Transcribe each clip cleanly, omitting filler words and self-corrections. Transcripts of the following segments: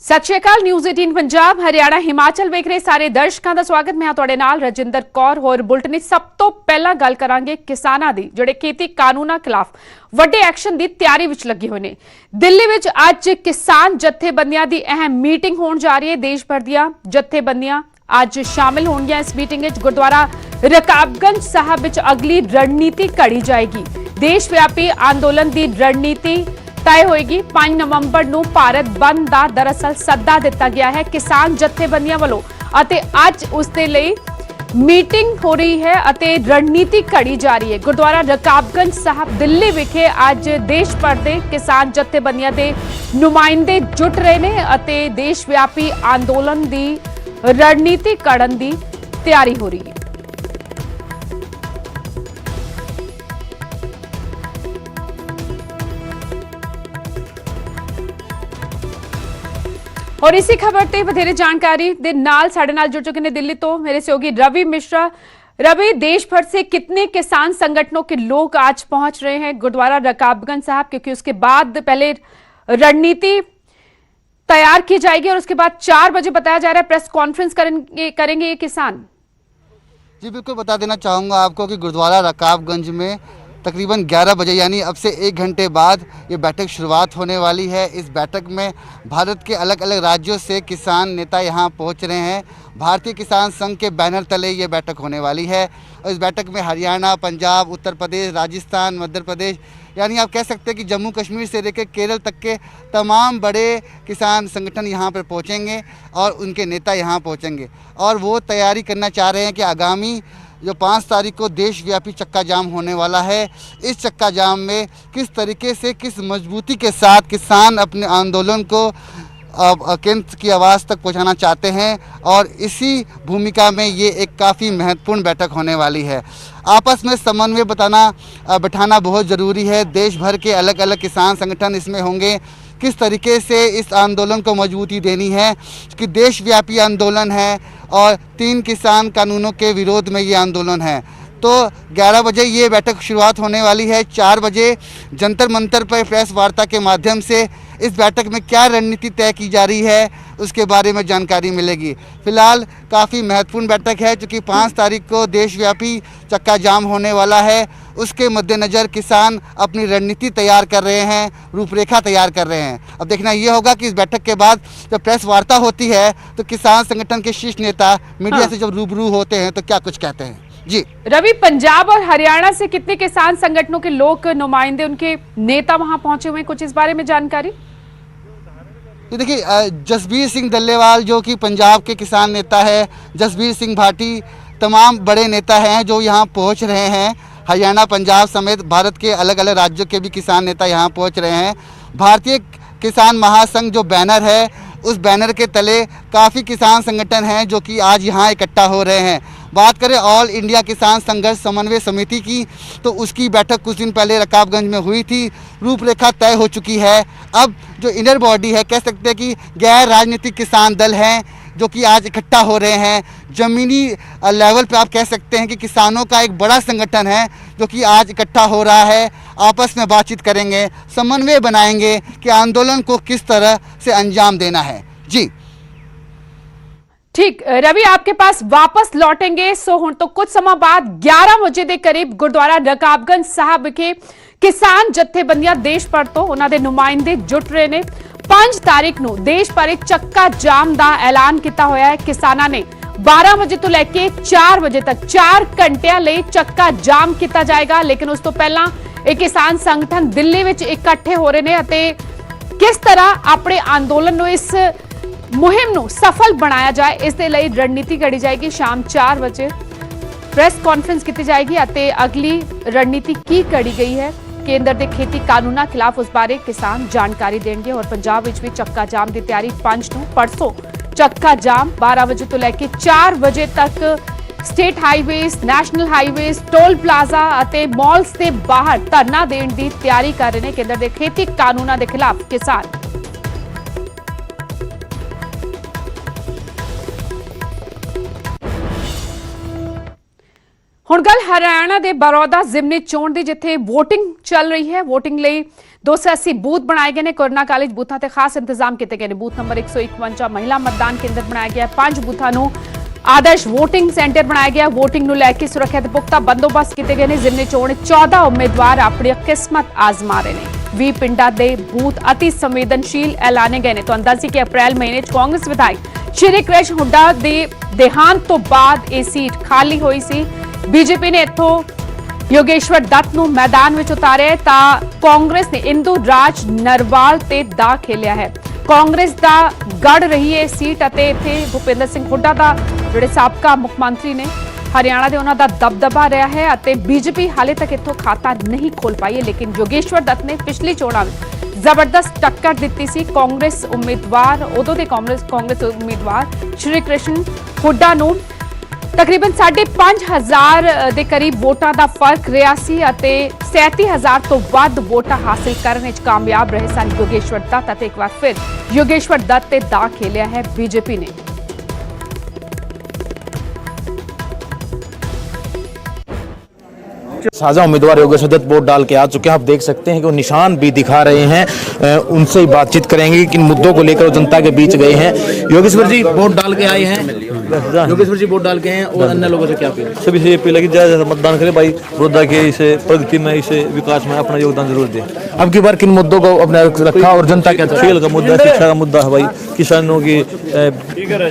सत श्री अकाल। न्यूज़ 18 पंजाब हरियाणा हिमाचल वेख रहे सारे दर्शकों का स्वागत। मैं तुहाडे नाल रजिंदर कौर। होर बुलेटिन विच सब तो पहला गल करांगे किसानां दी जिहड़े खेती कानूनां खिलाफ वड्डे एक्शन दी तैयारी विच लगे हुए ने। दिल्ली विच अज किसान जथेबंदियां दी अहम मीटिंग होण जा रही है। देश भर दियां जथेबंदियां अज शामिल होणगियां इस मीटिंग विच। गुरुद्वारा रकाबगंज साहब विच अगली रणनीति घड़ी जाएगी। देशव्यापी अंदोलन की रणनीति तय होएगी। 5 नवंबर ਨੂੰ भारत बंद का दरअसल सद्दा दिता गया है किसान जथेबंदियां वालों अते अज उसके लिए मीटिंग हो रही है अते रणनीति घड़ी जा रही है। गुरुद्वारा रकाबगंज साहब दिल्ली विखे अज देश भर के किसान जथेबंदियां के नुमाइंदे जुट रहे ने अते देशव्यापी अंदोलन की रणनीति घड़न की तैयारी हो रही है। और इसी खबर से वधेरे जानकारी दे नाल साडे नाल जुड़ चुके हैं दिल्ली तो मेरे सहयोगी रवि मिश्रा। रवि, देश भर से कितने किसान संगठनों के लोग आज पहुंच रहे हैं गुरुद्वारा रकाबगंज साहब, क्योंकि उसके बाद पहले रणनीति तैयार की जाएगी और उसके बाद 4 बजे बताया जा रहा है प्रेस कॉन्फ्रेंस करेंगे ये किसान। जी बिल्कुल, बता देना चाहूँगा आपको कि गुरुद्वारा रकाबगंज में तकरीबन 11 बजे यानी अब से 1 घंटे बाद ये बैठक शुरुआत होने वाली है। इस बैठक में भारत के अलग अलग राज्यों से किसान नेता यहाँ पहुँच रहे हैं। भारतीय किसान संघ के बैनर तले ये बैठक होने वाली है और इस बैठक में हरियाणा, पंजाब, उत्तर प्रदेश, राजस्थान, मध्य प्रदेश यानी आप कह सकते हैं कि जम्मू कश्मीर से लेकर केरल तक के तमाम बड़े किसान संगठन यहाँ पर पहुँचेंगे और उनके नेता यहाँ पहुँचेंगे और वो तैयारी करना चाह रहे हैं कि आगामी जो 5 तारीख को देशव्यापी चक्का जाम होने वाला है, इस चक्का जाम में किस तरीके से किस मजबूती के साथ किसान अपने आंदोलन को केंद्र की आवाज़ तक पहुंचाना चाहते हैं और इसी भूमिका में ये एक काफ़ी महत्वपूर्ण बैठक होने वाली है। आपस में समन्वय बिठाना बहुत ज़रूरी है। देश भर के अलग अलग किसान संगठन इसमें होंगे। किस तरीके से इस आंदोलन को मजबूती देनी है कि देशव्यापी आंदोलन है और 3 किसान कानूनों के विरोध में ये आंदोलन है। तो 11 बजे ये बैठक शुरुआत होने वाली है। 4 बजे जंतर मंतर पर प्रेस वार्ता के माध्यम से इस बैठक में क्या रणनीति तय की जा रही है उसके बारे में जानकारी मिलेगी। फिलहाल काफ़ी महत्वपूर्ण बैठक है क्योंकि 5 तारीख को देशव्यापी चक्का जाम होने वाला है। उसके मद्देनज़र किसान अपनी रणनीति तैयार कर रहे हैं, रूपरेखा तैयार कर रहे हैं। अब देखना ये होगा कि इस बैठक के बाद जब प्रेस वार्ता होती है तो किसान संगठन के शीर्ष नेता मीडिया से जब रूबरू होते हैं तो क्या कुछ कहते हैं। जी रवि, पंजाब और हरियाणा से कितने किसान संगठनों के लोग, नुमाइंदे, उनके नेता वहां पहुंचे हुए हैं, कुछ इस बारे में जानकारी? तो देखिए, जसबीर सिंह डल्लेवाल जो कि पंजाब के किसान नेता है, जसबीर सिंह भाटी, तमाम बड़े नेता हैं जो यहाँ पहुँच रहे हैं। हरियाणा, पंजाब समेत भारत के अलग अलग राज्यों के भी किसान नेता यहाँ पहुँच रहे हैं। भारतीय किसान महासंघ जो बैनर है उस बैनर के तले काफ़ी किसान संगठन हैं जो कि आज यहाँ इकट्ठा हो रहे हैं। बात करें ऑल इंडिया किसान संघर्ष समन्वय समिति की तो उसकी बैठक कुछ दिन पहले रकाबगंज में हुई थी। रूपरेखा तय हो चुकी है। अब जो इनर बॉडी है, कह सकते हैं कि गैर राजनीतिक किसान दल हैं जो कि आज इकट्ठा हो रहे हैं। ज़मीनी लेवल पे आप कह सकते हैं कि किसानों का एक बड़ा संगठन है जो कि आज इकट्ठा हो रहा है। आपस में बातचीत करेंगे, समन्वय बनाएंगे कि आंदोलन को किस तरह से अंजाम देना है। जी ठीक रवि, आपके पास वापस लौटेंगे। सो हुण तो कुछ समय बाद 11 बजे के करीब गुरुद्वारा रकाबगंज साहब के किसान जथेबंदियां देश भर तो उन्हां दे नुमाइंदे जुट रहे ने। 5 तारीख ਨੂੰ देश भर चक्का जाम का ऐलान किया होया है। किसानां ने 12 बजे तो लैके 4 बजे तक 4 घंटिया लिए चक्का जाम किया जाएगा। लेकिन उस तो पहला एक किसान संगठन दिल्ली विच इकट्ठे हो रहे हैं अते किस तरह अपने आंदोलन ਨੂੰ इस मुहिम ਨੂੰ सफल बनाया जाए इस दे लई रणनीति घड़ी जाएगी। शाम 4 बजे प्रेस कॉन्फ्रेंस की जाएगी अते अगली रणनीति की घड़ी गई है। केंद्र के खेती कानूनों खिलाफ उस बारे किसान जानकारी देंगे और पंजाब विच भी चक्का जाम की तैयारी 5 ਨੂੰ परसों चक्का जाम 12 बजे तो लैके 4 बजे तक state highways, national highways, toll plaza अते मॉल्स के बाहर धरना देने की तैयारी कर रहे हैं केंद्र के खेती कानूनों के खिलाफ किसान। ਹੁਣ ਗੱਲ ਹਰਿਆਣਾ ਦੇ ਬਰੌਦਾ ਜ਼ਿਮਨੀ ਚੋਣ ਦੀ, ਜਿੱਥੇ VOTING ਚੱਲ ਰਹੀ ਹੈ। VOTING ਲਈ 280 ਬੂਥ ਬਣਾਏ ਗਏ ਨੇ। ਕੋਰੋਨਾ ਕਾਲਜ ਬੂਥਾਂ ਤੇ ਖਾਸ ਇੰਤਜ਼ਾਮ ਕੀਤੇ ਗਏ ਨੇ। ਬੂਥ ਨੰਬਰ 151 ਮਹਿਲਾ ਮਤਦਾਨ ਕੇਂਦਰ ਬਣਾਇਆ ਗਿਆ। 5 ਬੂਥਾਂ ਨੂੰ ਆਦਰਸ਼ VOTING ਸੈਂਟਰ ਬਣਾਇਆ ਗਿਆ। VOTING ਨੂੰ ਲੈ ਕੇ ਸੁਰੱਖਿਆ ਦੇ ਪੁਖਤਾ ਬੰਦੋਬਸਤ ਕੀਤੇ ਗਏ ਨੇ। ਜ਼ਿਮਨੀ ਚੋਣ 14 ਉਮੀਦਵਾਰ ਆਪਣੀ ਕਿਸਮਤ ਆਜ਼ਮਾ ਰਹੇ ਨੇ। 20 ਪਿੰਡਾਂ ਦੇ ਬੂਥ ਅਤੀ ਸੰਵੇਦਨਸ਼ੀਲ ਐਲਾਨੇ ਗਏ ਨੇ। तो अंदाजी कि अप्रैल महीने कांग्रेस विधायक श्री कृष्ण हुड्डा के देहांत तो बाद यह सीट खाली हुई सी। बीजेपी ने इत्थों योगेश्वर दत्त नूं मैदान विच उतारिया तां कांग्रेस ने इंदू राज नरवाल ते दा खेलिया है। कांग्रेस दा गढ़ रही है सीट अते इत्थे भूपिंदर सिंह हुड्डा दा जिहड़े साबका मुख मंत्री ने हरियाणा दे उन्हां दा दबदबा रहा है अते बीजेपी हाले तक इत्थों खाता नहीं खोल पाई है। लेकिन योगेश्वर दत्त ने पिछली चोणां विच जबरदस्त टक्कर दी सी। कांग्रेस उम्मीदवार उदों दे कांग्रेस उम्मीदवार श्री कृष्ण हुड्डा नूं तकरीबन 5,500 ਦੇ ਕਰੀਬ ਵੋਟਾਂ ਦਾ ਫਰਕ ਰਿਹਾ ਸੀ ਅਤੇ 37,000 ਤੋਂ ਵੱਧ ਵੋਟਾਂ ਹਾਸਲ ਕਰਨ ਵਿੱਚ ਕਾਮਯਾਬ ਰਹੇ ਸਨ ਯੋਗੇਸ਼ਵਰ ਦੱਤ ਅਤੇ ਇੱਕ ਵਾਰ ਫਿਰ ਯੋਗੇਸ਼ਵਰ ਦੱਤ ਤੇ ਦਾ ਖੇਲਿਆ ਹੈ बीजेपी ने। साझा उम्मीदवार योगेश्वर दत्त वोट डाल के आ चुके हैं। आप देख सकते हैं कि वो निशान भी दिखा रहे हैं। उनसे ही बातचीत करेंगे कि किन मुद्दों को लेकर वो जनता के बीच गए हैं। योगेश्वर जी वोट डाल के आए हैं। योगेश्वर जी वोट डाल के हैं और अन्य लोगों से क्या अपील? सभी से अपील है कि ज़्यादा से मतदान करें भाई। बड़ौदा के इसे प्रगति में, इसे विकास में अपना योगदान जरूर दें। अब की बार किन मुद्दों को अपने रखा और जनता क्या खेल का मुद्दा, शिक्षा का मुद्दा है भाई, किसानों की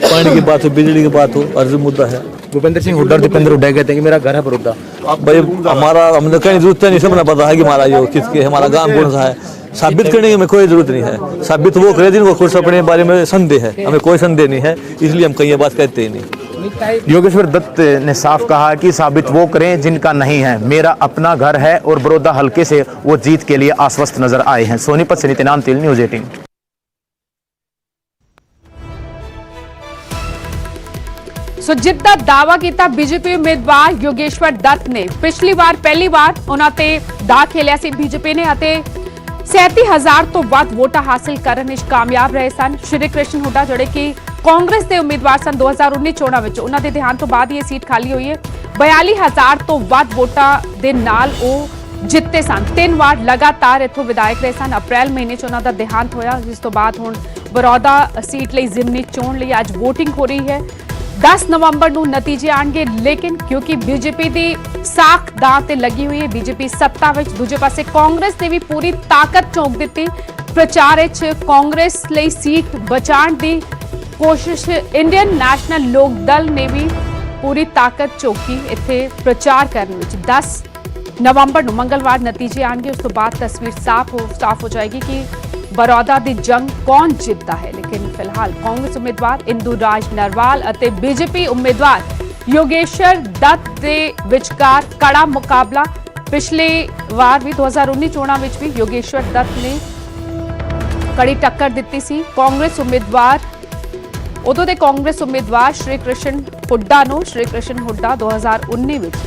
पानी की बात हो, बिजली की बात हो, हर मुद्दा है। भूपेंद्र सिंह हुड्डा दीपेंद्र हुड्डा कहते हैं कि मेरा घर है बड़ौदा। भाई हमारा हमने कहीं जरूरत नहीं, सबने पता है कि हमारा ये किसके हमारा गांव कौन सा है। साबित करने की हमें कोई जरूरत नहीं है। साबित वो करे जिनको खुद अपने बारे में संदेह है, हमें कोई संदेह नहीं है, इसलिए हम कहीं ये बात कहते ही नहीं। योगेश्वर दत्त ने साफ कहा कि साबित वो करें जिनका नहीं है। मेरा अपना घर है और बड़ौदा हल्के से वो जीत के लिए आश्वस्त नजर आए हैं। सोनीपत से नितिन तिल, न्यूज़ 18। सो जिद्दा दावा किया बीजेपी उम्मीदवार योगेश्वर दत्त ने पिछली बार पहली बार उन्होंने दा खेलिया सी बीजेपी ने 37,000 तो ਵੱਧ वोटा हासिल करने ਵਿੱਚ कामयाब रहे सन। श्री कृष्ण हुड्डा ਜਿਹੜੇ कि कांग्रेस के उम्मीदवार सन 2019 ਚੋਣਾਂ ਵਿੱਚ ਉਹਨਾਂ ਦੇ ਦੇਹਾਂਤ ਤੋਂ ਬਾਅਦ ਇਹ ਸੀਟ ਖਾਲੀ ਹੋਈ ਹੈ। 42,000 ਤੋਂ ਵੱਧ ਵੋਟਾਂ ਦੇ ਨਾਲ ਉਹ ਜਿੱਤੇ ਸਨ। 3 ਵਾਰ ਲਗਾਤਾਰ ਇੱਥੋਂ ਵਿਧਾਇਕ ਰਹੇ ਸਨ। ਅਪ੍ਰੈਲ ਮਹੀਨੇ 'ਚ ਉਹਨਾਂ ਦਾ ਦੇਹਾਂਤ ਹੋਇਆ, ਜਿਸ ਤੋਂ ਬਾਅਦ ਹੁਣ ਬਰੌਦਾ ਸੀਟ ਲਈ ਜ਼ਿਮਨੀ ਚੋਣ ਲਈ ਅੱਜ VOTING ਹੋ ਰਹੀ ਹੈ। 10 ਨਵੰਬਰ ਨੂੰ ਨਤੀਜੇ ਆਣਗੇ। ਲੇਕਿਨ ਕਿਉਂਕਿ बीजेपी ਦੀ ਸਾਖ ਦਾਅ ਤੇ ਲੱਗੀ ਹੋਈ ਹੈ, बीजेपी ਸੱਤਾ ਵਿੱਚ, ਦੂਜੇ ਪਾਸੇ ਕਾਂਗਰਸ ਨੇ ਵੀ ਪੂਰੀ ਤਾਕਤ ਝੋਂਕ ਦਿੱਤੀ ਪ੍ਰਚਾਰ ਵਿੱਚ। ਕਾਂਗਰਸ ਲਈ ਸੀਟ ਬਚਾਉਣ ਦੀ ਕੋਸ਼ਿਸ਼ ਇੰਡੀਅਨ ਨੈਸ਼ਨਲ ਲੋਕ ਦਲ ਨੇ ਵੀ ਪੂਰੀ ਤਾਕਤ ਝੋਕੀ ਇੱਥੇ ਪ੍ਰਚਾਰ ਕਰਨ ਵਿੱਚ। 10 ਨਵੰਬਰ ਨੂੰ ਮੰਗਲਵਾਰ ਨਤੀਜੇ ਆਣਗੇ। ਉਸ ਤੋਂ ਬਾਅਦ ਤਸਵੀਰ ਸਾਫ਼ ਹੋ ਜਾਏਗੀ ਕਿ बरौदा दी जंग कौन जितता है। लेकिन फिलहाल कांग्रेस उम्मीदवार इंदू राज नरवाल और बीजेपी उम्मीदवार योगेश्वर दत्त के विचकार कड़ा मुकाबला। पिछले बार भी 2019 चोणां विच भी योगेश्वर दत्त ने कड़ी टक्कर दित्ती सी कांग्रेस उम्मीदवार उदों दे कांग्रेस उम्मीदवार श्री कृष्ण हुड्डा नूं। श्री कृष्ण हुड्डा 2019 विच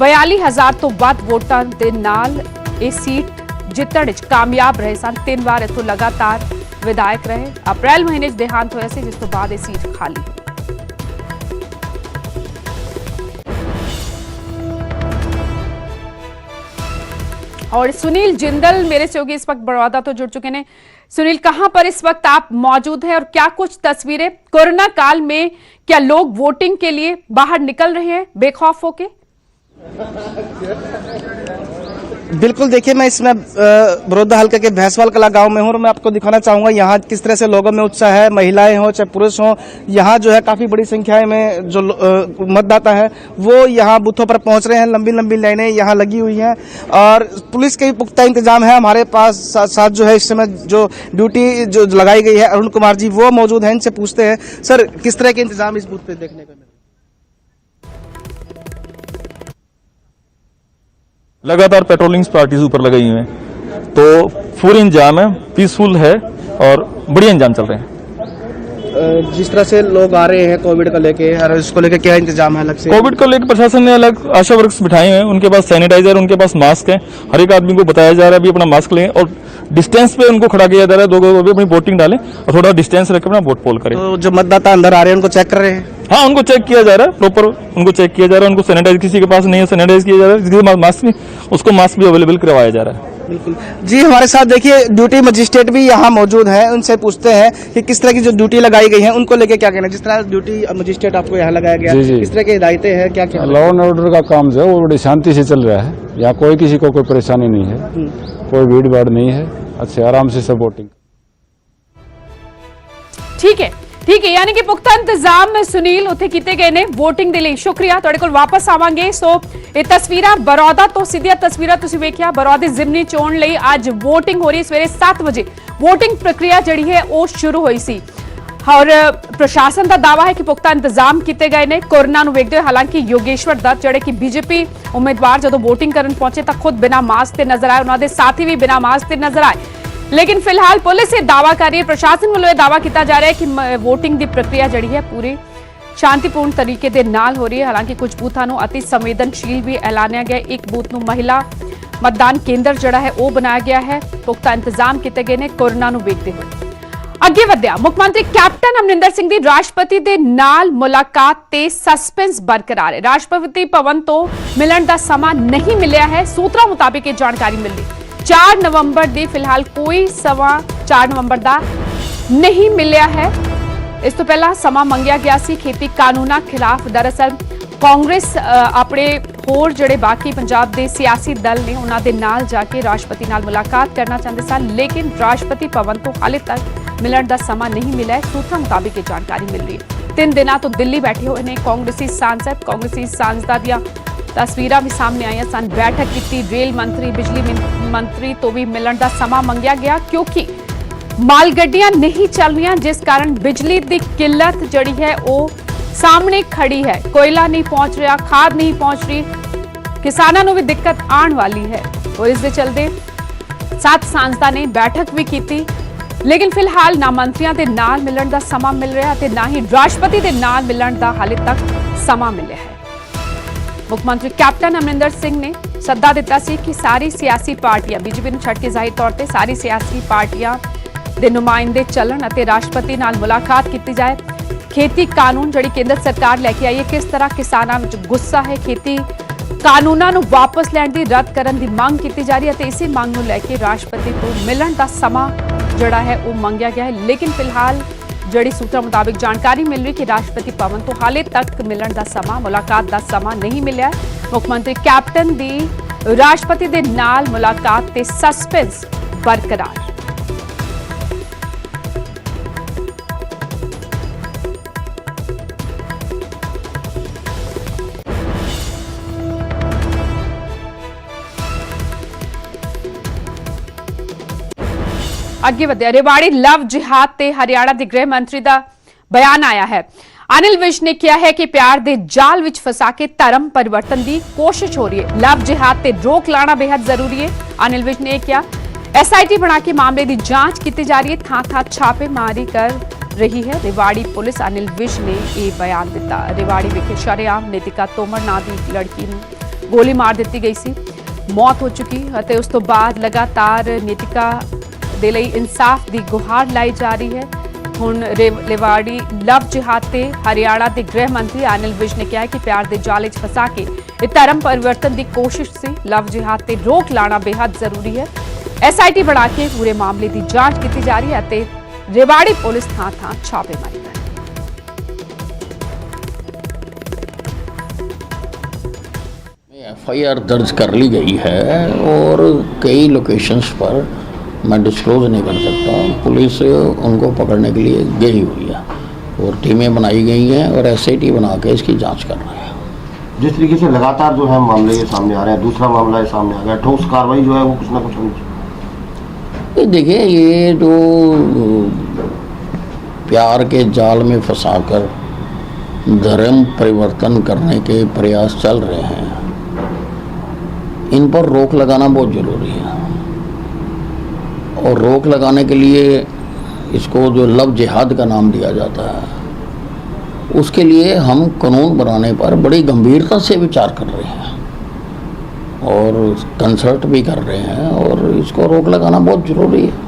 42,000 तो वध वोटां दे नाल इह सीट जितण च कामयाब रहे सन। 3 वार इत्थों लगातार विधायक रहे। अप्रैल महीने देहांत होया सी, जिस तो बाद ये सीट खाली। और सुनील जिंदल मेरे सहयोगी इस वक्त बड़ौदा तो जुड़ चुके हैं। सुनील, कहां पर इस वक्त आप मौजूद हैं और क्या कुछ तस्वीरें कोरोना काल में, क्या लोग वोटिंग के लिए बाहर निकल रहे हैं बेखौफ होके? बिल्कुल, देखिए मैं इसमें बड़ौदा हल्के के भैंसवाल कला गांव में हूं और मैं आपको दिखाना चाहूंगा यहाँ किस तरह से लोगों में उत्साह है। महिलाएं हो चाहे पुरुष हो, यहाँ जो है काफी बड़ी संख्या में जो मतदाता है वो यहाँ बूथों पर पहुंच रहे हैं। लंबी लंबी लाइनें यहाँ लगी हुई हैं और पुलिस के भी पुख्ता इंतजाम है। हमारे पास साथ जो है इस समय जो ड्यूटी जो लगाई गई है, अरुण कुमार जी वो मौजूद है। इनसे पूछते हैं, सर किस तरह के इंतजाम इस बूथ पे देखने को मिले? लगातार पेट्रोलिंग पार्टीज ऊपर लगाई हुई हैं, तो पूरी इंजाम है, पीसफुल है और बढ़िया इंजाम चल रहे हैं। जिस तरह से लोग आ रहे हैं कोविड को लेके और इसको लेके क्या इंतजाम है अलग से? कोविड को लेकर प्रशासन ने अलग आशा वर्कर्स बिठाए हुए हैं, उनके पास सैनिटाइजर, उनके पास मास्क है। हर एक आदमी को बताया जा रहा है अभी अपना मास्क लें और डिस्टेंस पे उनको खड़ा किया जा रहा है। दो भी अपनी वोटिंग डालें और थोड़ा डिस्टेंस रखकर अपना वोट पोल करें। तो जो मतदाता अंदर आ रहे हैं उनको चेक कर रहे हैं? हाँ, उनको चेक किया जा रहा है, प्रॉपर उनको चेक किया जा रहा है। उनको सैनिटाइज, किसी के पास नहीं है सैनिटाइज किया जा रहा है, जिसके पास मास्क नहीं उसको मास्क भी अवेलेबल करवाया जा रहा है। बिल्कुल जी। हमारे साथ देखिए ड्यूटी मजिस्ट्रेट भी यहाँ मौजूद हैं, उनसे पूछते हैं कि किस तरह की जो ड्यूटी लगाई गई है उनको लेके क्या कहना है। जिस तरह ड्यूटी मजिस्ट्रेट आपको यहाँ लगाया गया, किस तरह की हिदायतें हैं, क्या क्या? लॉ एंड ऑर्डर का काम जो है वो बड़ी शांति से चल रहा है। यहाँ कोई किसी को कोई परेशानी नहीं है, कोई भीड़ भाड़ नहीं है, अच्छे आराम से सब वोटिंग। ठीक है, ठीक है, यानी कि पुख्ता इंतजाम सुनील उत्थे कीते गए ने वोटिंग दे लई। शुक्रिया, तुहाडे कोल वापस आवांगे। सो ये तस्वीरां बरौदा तो सीधियां तस्वीरां तुसीं वेखिया, बरौदा जिमनी चोण लई अज वोटिंग हो रही। सवेरे 7 बजे वोटिंग प्रक्रिया जिहड़ी है वो शुरू होई सी और प्रशासन का दावा है कि पुख्ता इंतजाम किए गए ने कोरोना नूं वेखदे होए। हालांकि योगेश्वर दत्त जिहड़े कि बीजेपी उम्मीदवार जदों वोटिंग करन पहुंचे तां खुद बिना मास्क ते नजर आए, उन्हां दे साथी भी बिना मास्क ते नजर आए। लेकिन फिलहाल पुलिस ये दावा कर रही है, प्रशासन वालों दावा किया जा रहा है कि वोटिंग की प्रक्रिया जिहड़ी है पूरी शांतिपूर्ण तरीके दे नाल हो रही है। हालांकि कुछ बूथां नूं अति संवेदनशील भी ऐलानिया गया। एक बूथ नूं महिला मतदान केंद्र जिहड़ा है वो बनाया गया है। पुख्ता इंतजाम किए गए ने कोरोना नूं वेखदे होए। अगे वधिया मुख्यमंत्री कैप्टन अमरिंदर सिंह दी राष्ट्रपति दे नाल मुलाकात ते सस्पेंस बरकरार है। राष्ट्रपति भवन तो मिलन दा समा नहीं मिलिया है। सूत्रों मुताबिक ये जानकारी मिल रही 4 नवंबर दी फिलहाल कोई सवा 4 नवंबर दा नहीं मिलिया है। इस तो पहला समा मंगिया गया सी खेती कानूना खिलाफ। दरअसल कांग्रेस अपने होर जिहड़े बाकी पंजाब दे सियासी दल ने उन्हां दे नाल जाके राष्ट्रपति नाल मुलाकात करना चाहते सन, लेकिन राष्ट्रपति भवन तो हाले तक मिलण दा समा नहीं मिला है। सूत्रों मुताबिक ये जानकारी मिल रही है। 3 दिनों तो दिल्ली बैठे हुए ने कांग्रेसी सांसदां दियां तस्वीरां भी सामने आईयां सन। बैठक की रेल मंत्री, बिजली मंत्री तो भी मिलण दा समा मंगिया गया क्योंकि माल गड्डियां नहीं चल रही, जिस कारण बिजली की किल्लत जड़ी है वो सामने खड़ी है। कोयला नहीं पहुंच रहा, खाद नहीं पहुंच रही, किसानों को भी दिक्कत आने वाली है। और इस दे चलते 7 सांसदां ने बैठक भी की, लेकिन फिलहाल ना मंत्रियों के नाल मिलण दा समा मिल रहा ते ना ही राष्ट्रपति के नाल मिलण दा हाले तक समा मिलिया है। मुख्यमंत्री कैप्टन अमरिंदर सिंह ने सद्दा दिता सी कि सारी सियासी पार्टियां बीजेपी नूं छड्ड के जाहिर तौर पर सारी सियासी पार्टियां दे नुमाइंदे चलन अते राष्ट्रपति नाल मुलाकात की जाए। खेती कानून जिहड़ी केंद्र सरकार लैके आई है, किस तरह किसानां विच गुस्सा है, खेती कानूनां नूं वापस लैण दी रद्द करन दी मंग की जा रही है। ते इसी मंग नूं लैके राष्ट्रपति को मिलण दा समा जिहड़ा है वो मंगिया गया है। लेकिन फिलहाल जड़ी सूत्रों मुताबिक जानकारी मिल रही कि राष्ट्रपति भवन तो हाले तक मिलण दा समा, मुलाकात दा समा नहीं मिलिया। मुख्यमंत्री कैप्टन दी राष्ट्रपति दे नाल मुलाकात ते सस्पेंस बरकरार। अगे वधिया रेवाड़ी लव जिहाद ते हरियाणा के गृह मंत्री का बयान आया है। अनिल विज ने किया है कि प्यार दे जाल विच फसा के धर्म परिवर्तन की कोशिश हो रही है। लव जिहाद ते रोक लाना बेहद जरूरी है। अनिल विज ने किया SIT बना के मामले की जांच की जा रही है, थां छापेमारी कर रही है रेवाड़ी पुलिस। अनिल विज ने यह बयान दिता। रेवाड़ी विखे शरेआम नीतिका तोमर नाम की लड़की नूं गोली मार दी गई सी, मौत हो चुकी है। उस तो बाद लगातार नीतिका दे लई इंसाफ की गुहार लाई जा रही है। हुण रेवाड़ी लव जिहाद ते हरियाणा के गृह मंत्री अनिल विज ने कहा है कि प्यार के जाल च फसा के धर्म परिवर्तन की कोशिश सी। लव जिहाद ते रोक लाना बेहद जरूरी है। SIT बना के पूरे मामले की जांच की जा रही है। रेवाड़ी पुलिस थां छापेमारी कर FIR दर्ज कर ली गई है और कई लोकेशंस पर मैं डिस्क्लोज नहीं कर सकता। पुलिस उनको पकड़ने के लिए गई हुई है और टीमें बनाई गई हैं और SIT बना के इसकी जांच कर रहे हैं। जिस तरीके से लगातार जो है मामले ये सामने आ रहे हैं, दूसरा मामला ये सामने आ गया, ठोस कार्रवाई जो है वो कुछ ना कुछ होनी चाहिए। देखिए, ये जो प्यार के जाल में फंसाकर धर्म परिवर्तन करने के प्रयास चल रहे हैं, इन पर रोक लगाना बहुत ज़रूरी है। और रोक लगाने के लिए इसको जो लव जिहाद का नाम दिया जाता है, उसके लिए हम कानून बनाने पर बड़ी गंभीरता से विचार कर रहे हैं और कंसल्ट भी कर रहे हैं और इसको रोक लगाना बहुत जरूरी है।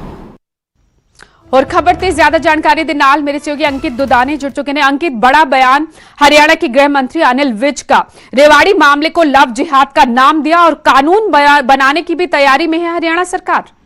और खबर ते ज्यादा जानकारी दे नाल मेरे सहयोगी अंकित दुदानी जुड़ चुके हैं। अंकित, बड़ा बयान हरियाणा के गृह मंत्री अनिल विज का, रेवाड़ी मामले को लव जिहाद का नाम दिया और कानून बनाने की भी तैयारी में है हरियाणा सरकार।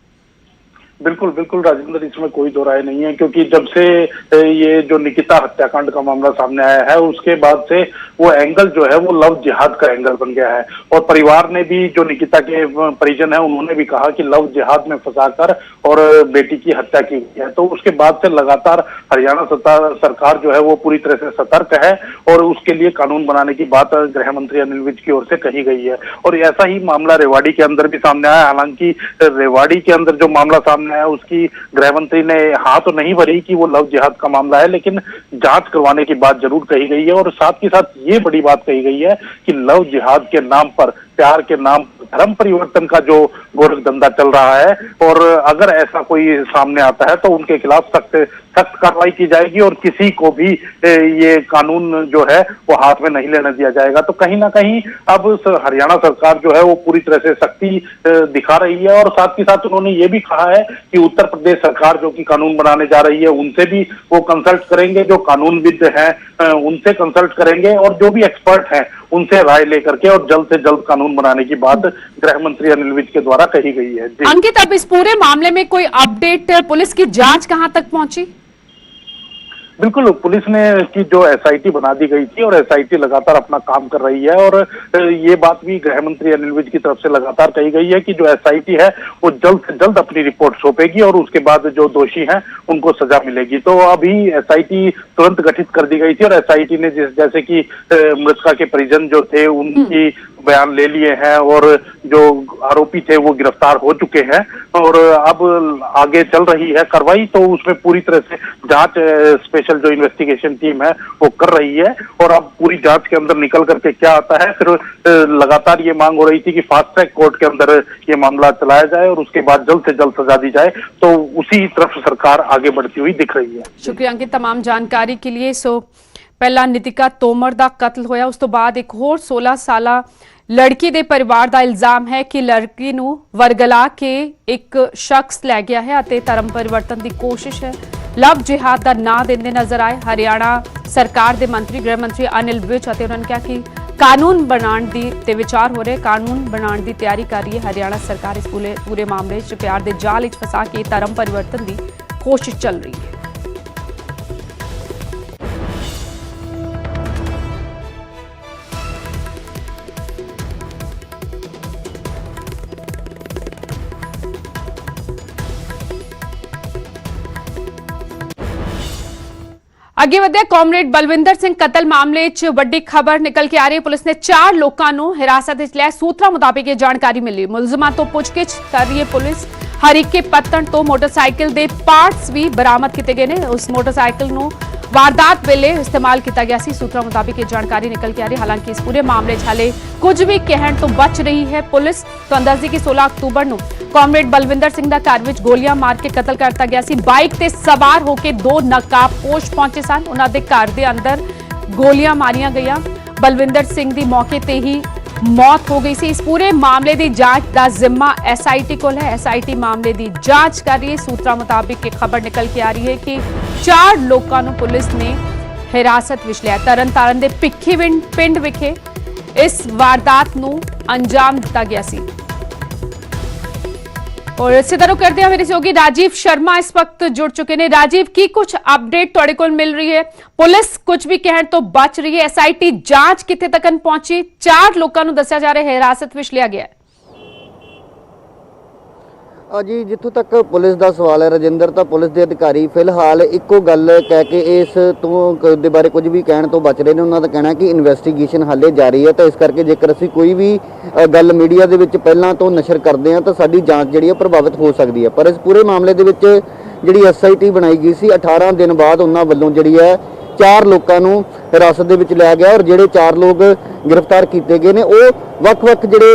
बिल्कुल बिल्कुल राजेंद्र, इसमें कोई दो राय नहीं है, क्योंकि जब से ये जो निकिता हत्याकांड का मामला सामने आया है उसके बाद से वो एंगल जो है वो लव जिहाद का एंगल बन गया है। और परिवार ने भी, जो निकिता के परिजन है, उन्होंने भी कहा कि लव जिहाद में फंसाकर और बेटी की हत्या की गई है। तो उसके बाद से लगातार हरियाणा सरकार जो है वो पूरी तरह से सतर्क है और उसके लिए कानून बनाने की बात गृह मंत्री अनिल विज की ओर से कही गई है। और ऐसा ही मामला रेवाड़ी के अंदर भी सामने आया। हालांकि रेवाड़ी के अंदर जो मामला सामने आया उसकी गृह मंत्री ने हाँ तो नहीं भरी कि वो लव जिहाद का मामला है, लेकिन जांच करवाने की बात जरूर कही गई है। और साथ ही साथ ये बड़ी बात कही गई है कि लव जिहाद के नाम पर, प्यार के नाम पर धर्म परिवर्तन का जो गोरख धंधा चल रहा है, और अगर ऐसा कोई सामने आता है तो उनके खिलाफ सख्त कार्रवाई की जाएगी और किसी को भी ये कानून जो है वो हाथ में नहीं लेने दिया जाएगा। तो कहीं ना कहीं अब हरियाणा सरकार जो है वो पूरी तरह से सख्ती दिखा रही है। और साथ ही साथ उन्होंने ये भी कहा है कि उत्तर प्रदेश सरकार जो कि कानून बनाने जा रही है उनसे भी वो कंसल्ट करेंगे, जो कानूनविद हैं उनसे कंसल्ट करेंगे और जो भी एक्सपर्ट हैं उनसे राय लेकर के और जल्द से जल्द कानून बनाने की बात गृह मंत्री अनिल विज के द्वारा कही गई है। अंकित, अब इस पूरे मामले में कोई अपडेट, पुलिस की जांच कहां तक पहुंची? बिल्कुल, पुलिस ने की जो एसआईटी बना दी गई थी और एसआईटी लगातार अपना काम कर रही है। और ये बात भी गृह मंत्री अनिल विज की तरफ से लगातार कही गई है कि जो एसआईटी है वो जल्द से जल्द अपनी रिपोर्ट सौंपेगी और उसके बाद जो दोषी हैं उनको सजा मिलेगी। तो अभी एसआईटी तुरंत गठित कर दी गई थी और एसआईटी ने जैसे कि मृतका के परिजन जो थे उनकी बयान ले लिए हैं और जो आरोपी थे वो गिरफ्तार हो चुके हैं और अब आगे चल रही है कार्रवाई। तो उसमें पूरी तरह से जांच, स्पेशल जो इन्वेस्टिगेशन टीम है वो कर रही है और अब पूरी जांच के अंदर निकल करके क्या आता है, फिर लगातार ये मांग हो रही थी कि फास्ट ट्रैक कोर्ट के अंदर ये मामला चलाया जाए और उसके बाद जल्द से जल्द सजा दी जाए। तो उसी तरफ सरकार आगे बढ़ती हुई दिख रही है। शुक्रिया अंकित तमाम जानकारी के लिए। सो पहला नितिका तोमर ਦਾ ਕਤਲ ਹੋਇਆ, ਉਸ ਤੋਂ ਬਾਅਦ ਇੱਕ ਹੋਰ 16 ਸਾਲਾ ਲੜਕੀ ਦੇ ਪਰਿਵਾਰ ਦਾ ਇਲਜ਼ਾਮ ਹੈ ਕਿ ਲੜਕੀ ਨੂੰ ਵਰਗਲਾ ਕੇ ਇੱਕ ਸ਼ਖਸ ਲੈ ਗਿਆ ਹੈ ਅਤੇ ਧਰਮ ਪਰਿਵਰਤਨ ਦੀ ਕੋਸ਼ਿਸ਼ ਹੈ। ਲਵ ਜਿਹਾਦ ਦਾ ਨਾਂ ਦਿੰਦੇ ਨਜ਼ਰ ਆਏ ਹਰਿਆਣਾ ਸਰਕਾਰ ਦੇ ਮੰਤਰੀ, ਗ੍ਰਹਿ ਮੰਤਰੀ ਅਨਿਲ ਵਿਜ, ਅਤੇ ਉਹਨਾਂ ਨੇ ਕਿਹਾ ਕਿ ਕਾਨੂੰਨ ਬਣਾਉਣ ਦੀ ਤੇ ਵਿਚਾਰ ਹੋ ਰਹੇ, ਕਾਨੂੰਨ ਬਣਾਉਣ ਦੀ ਤਿਆਰੀ ਕਰ ਰਹੀ ਹੈ ਹਰਿਆਣਾ ਸਰਕਾਰ। ਇਸ ਪੂਰੇ ਮਾਮਲੇ 'ਚ ਪਿਆਰ ਦੇ ਜਾਲ ਵਿੱਚ ਫਸਾ ਕੇ ਧਰਮ ਪਰਿਵਰਤਨ ਦੀ ਕੋਸ਼ਿਸ਼ ਚੱਲ ਰਹੀ ਹੈ। ਅੱਗੇ ਵਧਿਆ ਕਾਮਰੇਡ ਬਲਵਿੰਦਰ ਸਿੰਘ ਕਤਲ ਮਾਮਲੇ 'ਚ ਵੱਡੀ ਖਬਰ ਨਿਕਲ ਕੇ ਆ ਰਹੀ ਹੈ। ਪੁਲਿਸ ਨੇ 4 ਲੋਕਾਂ ਨੂੰ ਹਿਰਾਸਤ ਵਿੱਚ ਲਿਆ। ਸੂਤਰਾਂ ਮੁਤਾਬਿਕ ਇਹ ਜਾਣਕਾਰੀ ਮਿਲੀ। ਮੁਲਜ਼ਮਾਂ ਤੋਂ ਪੁੱਛਗਿੱਛ ਕਰ ਰਹੀ ਹੈ ਪੁਲਿਸ। ਹਰੀਕੇ ਪੱਤਣ ਤੋਂ ਮੋਟਰਸਾਈਕਲ ਦੇ ਪਾਰਟਸ ਵੀ ਬਰਾਮਦ ਕੀਤੇ ਗਏ ਨੇ। ਉਸ ਮੋਟਰਸਾਈਕਲ ਨੂੰ ਵਾਰਦਾਤ ਵੇਲੇ ਇਸਤੇਮਾਲ ਕੀਤਾ ਗਿਆ ਸੀ। ਸੂਤਰਾਂ ਮੁਤਾਬਿਕ ਇਹ ਜਾਣਕਾਰੀ ਨਿਕਲ ਕੇ ਆ ਰਹੀ ਹੈ। ਹਾਲਾਂਕਿ ਇਸ ਪੂਰੇ ਮਾਮਲੇ 'ਚ ਹਾਲੇ ਕੁਝ ਵੀ ਕਹਿਣ ਤੋਂ ਬਚ ਰਹੀ ਹੈ ਪੁਲਿਸ। तो अंदाजी कि 16 अक्तूबर ਨੂੰ ਕਾਮਰੇਡ ਬਲਵਿੰਦਰ ਸਿੰਘ ਦਾ ਘਰ ਵਿੱਚ ਗੋਲੀਆਂ ਮਾਰ ਕੇ ਕਤਲ ਕਰਤਾ ਗਿਆ ਸੀ। ਬਾਈਕ ਤੇ ਸਵਾਰ ਹੋ ਕੇ 2 ਨਕਾਬਪੋਸ਼ ਪਹੁੰਚੇ ਸਨ। ਉਹਨਾਂ ਦੇ ਘਰ ਦੇ ਅੰਦਰ ਗੋਲੀਆਂ ਮਾਰੀਆਂ ਗਈਆਂ। ਬਲਵਿੰਦਰ ਸਿੰਘ ਦੀ ਮੌਕੇ ਤੇ ਹੀ मौत हो गई सी। इस पूरे मामले की जांच का जिम्मा एसआईटी को है। एसआईटी मामले की जांच कर रही है। सूत्रों मुताबिक एक खबर निकल के आ रही है कि 4 लोगों को पुलिस ने हिरासत विच लिया। तरनतारण के भिक्खी पिंड विखे इस वारदात नूं अंजाम दिता गया सी। और इसे तरह करते हैं मेरे सहयोगी राजीव शर्मा इस वक्त जुड़ चुके हैं। राजीव, की कुछ अपडेट तुहाडे कोल मिल रही है? पुलिस कुछ भी कहण तो बच रही है? एसआईटी जांच कित्थे तक पहुंची? 4 लोगों को दस्सिया जा रहा है हिरासत विच लिया गया है। जी जितों तक पुलिस का सवाल है राजिंदर, तो पुलिस के अधिकारी फिलहाल एको गल कह के इस दे बारे कुछ भी कहने तो बच रहे हैं। उन्होंने कहना कि इन्वेस्टिगेशन हाले जारी है, तो इस करके जेकर असीं कोई भी गल मीडिया के विच पहलां तो नशर करते हैं तो साडी जांच जिहड़ी है प्रभावित हो सकती है। पर इस पूरे मामले के विच जिहड़ी एसआईटी बनाई गई सी 18 दिन बाद उन्हां वल्लों जिहड़ी है 4 लोगों को हिरासत दे विच लिया गया और जिहड़े 4 लोग गिरफ्तार किए गए हैं वो वक्-वक् जिहड़े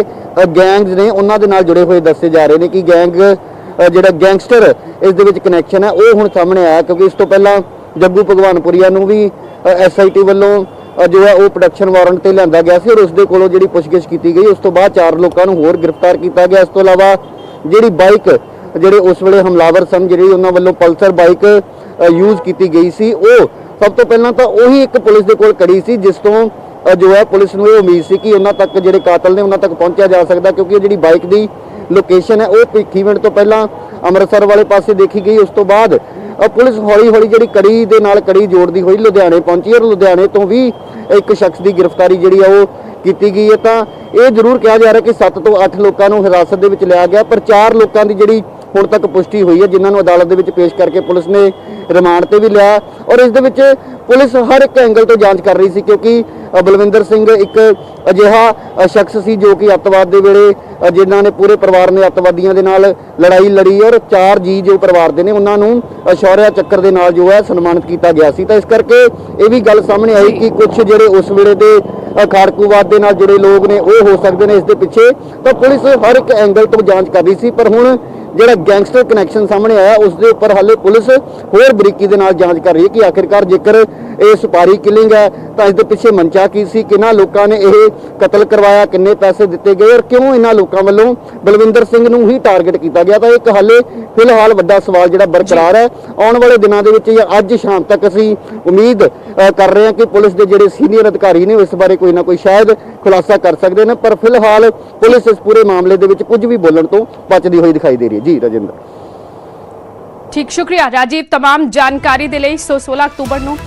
गैंग्स ने उन्हां दे नाल जुड़े हुए दस्से जा रहे हैं कि गैंग ਜਿਹੜਾ ਗੈਂਗਸਟਰ ਇਸ ਦੇ ਵਿੱਚ ਕਨੈਕਸ਼ਨ ਹੈ ਉਹ ਹੁਣ ਸਾਹਮਣੇ ਆਇਆ, ਕਿਉਂਕਿ ਇਸ ਤੋਂ ਪਹਿਲਾਂ ਜੱਗੂ ਭਗਵਾਨਪੁਰੀਆ ਨੂੰ ਵੀ SIT ਵੱਲੋਂ ਜੋ ਹੈ ਉਹ ਪ੍ਰੋਡਕਸ਼ਨ ਵਾਰੰਟ ਤੇ ਲਿਆਂਦਾ ਗਿਆ ਸੀ ਔਰ ਉਸ ਦੇ ਕੋਲੋਂ ਜਿਹੜੀ ਪੁੱਛਗਿੱਛ ਕੀਤੀ ਗਈ। ਉਸ ਤੋਂ ਬਾਅਦ 4 ਲੋਕਾਂ ਨੂੰ ਹੋਰ ਗ੍ਰਿਫਤਾਰ ਕੀਤਾ ਗਿਆ। ਇਸ ਤੋਂ ਇਲਾਵਾ ਜਿਹੜੀ ਬਾਈਕ ਜਿਹੜੇ ਉਸ ਵੇਲੇ ਹਮਲਾਵਰ ਸਨ, ਜਿਹੜੀ ਉਹਨਾਂ ਵੱਲੋਂ ਪਲਸਰ ਬਾਈਕ ਯੂਜ਼ ਕੀਤੀ ਗਈ ਸੀ, ਉਹ ਸਭ ਤੋਂ ਪਹਿਲਾਂ ਤਾਂ ਉਹੀ ਇੱਕ ਪੁਲਿਸ ਦੇ ਕੋਲ ਖੜੀ ਸੀ, ਜਿਸ ਤੋਂ ਜੋ ਹੈ ਪੁਲਿਸ ਨੂੰ ਇਹ ਉਮੀਦ ਸੀ ਕਿ ਉਹਨਾਂ ਤੱਕ ਜਿਹੜੇ ਕਾਤਲ ਨੇ ਉਹਨਾਂ ਤੱਕ ਪਹੁੰਚਿਆ ਜਾ ਸਕਦਾ, ਕਿਉਂਕਿ ਜਿਹੜੀ ਬਾਈਕ ਦੀ ਲੋਕੇਸ਼ਨ ਹੈ ਉਹ ਭਿੱਖੀਵਿੰਡ ਤੋਂ ਪਹਿਲਾਂ ਅੰਮ੍ਰਿਤਸਰ ਵਾਲੇ ਪਾਸੇ ਦੇਖੀ ਗਈ। ਉਸ ਤੋਂ ਬਾਅਦ ਪੁਲਿਸ ਹੌਲੀ-ਹੌਲੀ ਜਿਹੜੀ ਕੜੀ ਦੇ ਨਾਲ ਕੜੀ ਜੋੜਦੀ ਹੋਈ ਲੁਧਿਆਣੇ ਪਹੁੰਚੀ ਔਰ ਲੁਧਿਆਣੇ ਤੋਂ ਵੀ ਇੱਕ ਸ਼ਖਸ ਦੀ ਗ੍ਰਿਫਤਾਰੀ ਜਿਹੜੀ ਆ ਉਹ ਕੀਤੀ ਗਈ ਹੈ। ਤਾਂ ਇਹ ਜ਼ਰੂਰ ਕਿਹਾ ਜਾ ਰਿਹਾ ਕਿ 7 ਤੋਂ 8 ਲੋਕਾਂ ਨੂੰ ਹਿਰਾਸਤ ਦੇ ਵਿੱਚ ਲਿਆ ਗਿਆ, ਪਰ 4 ਲੋਕਾਂ ਦੀ ਜਿਹੜੀ ਹੁਣ ਤੱਕ ਪੁਸ਼ਟੀ ਹੋਈ ਹੈ, ਜਿਨ੍ਹਾਂ ਨੂੰ ਅਦਾਲਤ ਦੇ ਵਿੱਚ ਪੇਸ਼ ਕਰਕੇ ਪੁਲਿਸ ਨੇ ਰਿਮਾਂਡ ਤੇ ਵੀ ਲਿਆ ਔਰ ਇਸ ਦੇ ਵਿੱਚ ਪੁਲਿਸ ਹਰ ਇੱਕ ਐਂਗਲ ਤੋਂ ਜਾਂਚ ਕਰ ਰਹੀ ਸੀ, ਕਿਉਂਕਿ ਬਲਵਿੰਦਰ ਸਿੰਘ ਇੱਕ ਅਜਿਹਾ ਸ਼ਖਸ ਸੀ ਜੋ ਕਿ ਅੱਤਵਾਦ ਦੇ ਵੇਲੇ ਜਿਨ੍ਹਾਂ ਨੇ ਪੂਰੇ ਪਰਿਵਾਰ ਨੇ ਅੱਤਵਾਦੀਆਂ ਦੇ ਨਾਲ ਲੜਾਈ ਲੜੀ ਔਰ 4 ਜੀ ਜੋ ਪਰਿਵਾਰ ਦੇ ਨੇ ਉਹਨਾਂ ਨੂੰ ਸ਼ੌਰਿਆ ਚੱਕਰ ਦੇ ਨਾਲ ਜੋ ਹੈ ਸਨਮਾਨਿਤ ਕੀਤਾ ਗਿਆ ਸੀ। ਤਾਂ ਇਸ ਕਰਕੇ ਇਹ ਵੀ ਗੱਲ ਸਾਹਮਣੇ ਆਈ ਕਿ ਕੁਝ ਜਿਹੜੇ ਉਸ ਵੇਲੇ ਦੇ ਖਾੜਕੂਵਾਦ ਦੇ ਨਾਲ ਜੁੜੇ ਲੋਕ ਨੇ ਉਹ ਹੋ ਸਕਦੇ ਨੇ ਇਸ ਦੇ ਪਿੱਛੇ। ਤਾਂ ਪੁਲਿਸ ਹਰ ਇੱਕ ਐਂਗਲ ਤੋਂ ਜਾਂਚ ਕਰ ਰਹੀ ਸੀ, ਪਰ ਹੁਣ ਜਿਹੜਾ ਗੈਂਗਸਟਰ ਕਨੈਕਸ਼ਨ ਸਾਹਮਣੇ ਆਇਆ ਉਸ ਦੇ ਉੱਪਰ ਹਾਲੇ ਪੁਲਿਸ ਹੋਰ ਬਰੀਕੀ ਦੇ ਨਾਲ ਜਾਂਚ ਕਰ ਰਹੀ ਹੈ ਕਿ ਆਖਿਰਕਾਰ ਜੇਕਰ ਇਹ ਸੁਪਾਰੀ ਕਿਲਿੰਗ ਹੈ ਤਾਂ ਇਸ ਦੇ ਪਿੱਛੇ ਮਨਚਾ ਕੀ ਸੀ, ਕਿਹਨਾਂ ਲੋਕਾਂ ਨੇ ਇਹ ਕਤਲ ਕਰਵਾਇਆ, ਕਿੰਨੇ ਪੈਸੇ ਦਿੱਤੇ ਗਏ ਔਰ ਕਿਉਂ ਇਹਨਾਂ ਲੋਕਾਂ ਵੱਲੋਂ ਬਲਵਿੰਦਰ ਸਿੰਘ ਨੂੰ ਹੀ ਟਾਰਗੇਟ ਕੀਤਾ ਗਿਆ। ਤਾਂ ਇੱਕ ਹਾਲੇ ਫਿਲਹਾਲ ਵੱਡਾ ਸਵਾਲ ਜਿਹੜਾ ਬਰਕਰਾਰ ਹੈ। ਆਉਣ ਵਾਲੇ ਦਿਨਾਂ ਦੇ ਵਿੱਚ ਜਾਂ ਅੱਜ ਸ਼ਾਮ ਤੱਕ ਅਸੀਂ ਉਮੀਦ ਕਰ ਰਹੇ ਹਾਂ ਕਿ ਪੁਲਿਸ ਦੇ ਜਿਹੜੇ ਸੀਨੀਅਰ ਅਧਿਕਾਰੀ ਨੇ ਇਸ ਬਾਰੇ ਕੋਈ ਨਾ ਕੋਈ ਸ਼ਾਇਦ ਖੁਲਾਸਾ ਕਰ ਸਕਦੇ ਨੇ, ਪਰ ਫਿਲਹਾਲ ਪੁਲਿਸ ਇਸ ਪੂਰੇ ਮਾਮਲੇ ਦੇ ਵਿੱਚ ਕੁਝ ਵੀ ਬੋਲਣ ਤੋਂ ਬਚਦੀ ਹੋਈ ਦਿਖਾਈ ਦੇ ਰਹੀ ਹੈ। ਜੀ ਰਾਜਿੰਦਰ। ਠੀਕ, ਸ਼ੁਕਰੀਆ ਰਾਜੀਵ ਤਮਾਮ ਜਾਣਕਾਰੀ ਦੇ ਲਈ। 16 ਅਕਤੂਬਰ ਨੂੰ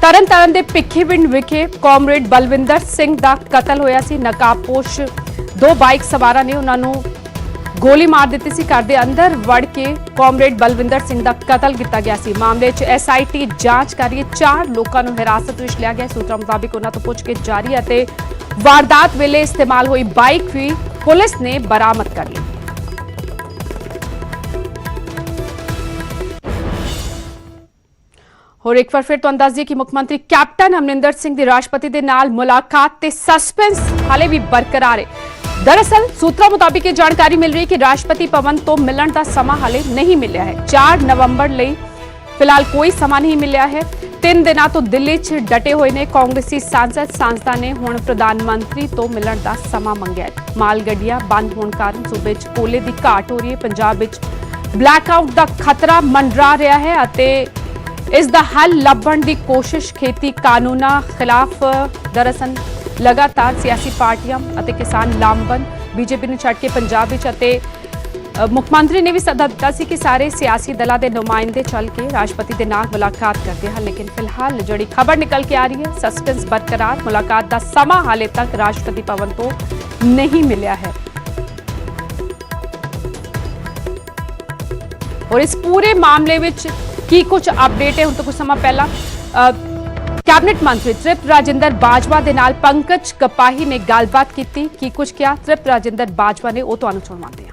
ਤਰਨਤਾਰਨ ਦੇ ਭਿੱਖੀਵਿੰਡ ਵਿਖੇ ਕਾਮਰੇਡ ਬਲਵਿੰਦਰ ਸਿੰਘ ਦਾ ਕਤਲ ਹੋਇਆ ਸੀ। ਨਕਾਬਪੋਸ਼ 2 ਬਾਈਕ ਸਵਾਰਾਂ ਨੇ ਉਹਨਾਂ ਨੂੰ ਗੋਲੀ ਮਾਰ ਦਿੱਤੀ ਸੀ। ਘਰ ਦੇ ਅੰਦਰ ਵੜ ਕੇ ਕਾਮਰੇਡ ਬਲਵਿੰਦਰ ਸਿੰਘ ਦਾ ਕਤਲ ਕੀਤਾ ਗਿਆ ਸੀ। ਮਾਮਲੇ 'ਚ SIT ਜਾਂਚ ਕਰ ਰਹੀ ਹੈ। 4 ਲੋਕਾਂ ਨੂੰ ਹਿਰਾਸਤ ਵਿੱਚ ਲਿਆ ਗਿਆ। ਸੂਤਰਾਂ ਮੁਤਾਬਿਕ ਉਹਨਾਂ ਤੋਂ ਪੁੱਛਗਿੱਛ ਜਾਰੀ ਹੈ ਅਤੇ ਵਾਰਦਾਤ ਵੇਲੇ ਇਸਤੇਮਾਲ ਹੋਈ ਬਾਈਕ ਵੀ ਪੁਲਿਸ ਨੇ ਬਰਾਮਦ ਕਰ ਲਈ। और एक बार फिर तो अंदाज दिए कि मुख्यमंत्री कैप्टन अमरिंदर सिंह की राष्ट्रपति के नाल मुलाकात ते सस्पेंस हाले भी बरकरार है। दरअसल सूत्रों मुताबिक ये जानकारी मिल रही है कि राष्ट्रपति भवन तो मिलन का समा हाले नहीं मिलिया है। 4 नवंबर ਲਈ फिलहाल कोई समा नहीं मिलिया है। 3 दिनों तो दिल्ली च डटे हुए ने कांग्रेसी सांसदा ने हुण प्रधानमंत्री तो मिलन का समा मंगिया है। माल गड्डियां बंद होने कारण सूबे च कोले की घाट हो रही है। पंजाब विच ब्लैकआउट का खतरा मंडरा रहा है ਅਤੇ इस दा हल लभण की कोशिश खेती कानूना खिलाफ दरअसल लगातार सियासी पार्टियां ਅਤੇ किसान लामबंद बीजेपी ਨੂੰ ਛੱਡ ਕੇ पंजाब ਵਿੱਚ ਅਤੇ मुख्यमंत्री ने भी सदा दिता सी कि सारे सियासी दलों के नुमाइंदे चल के राष्ट्रपति के नाल मुलाकात करते हैं। लेकिन फिलहाल जिहड़ी खबर निकल के आ रही है सस्पेंस बरकरार, मुलाकात का समा हाले तक राष्ट्रपति भवन तो नहीं मिलिया है। और इस पूरे मामले विच की कुछ अपडेट है। हुण तो कुछ समय पहला कैबिनेट मंत्री तृप्त राजिंदर बाजवा दे नाल पंकज कपाही ने गलबात की कुछ क्या तृप्त राजिंदर बाजवा ने वो तुहानूं सुणवाते हैं।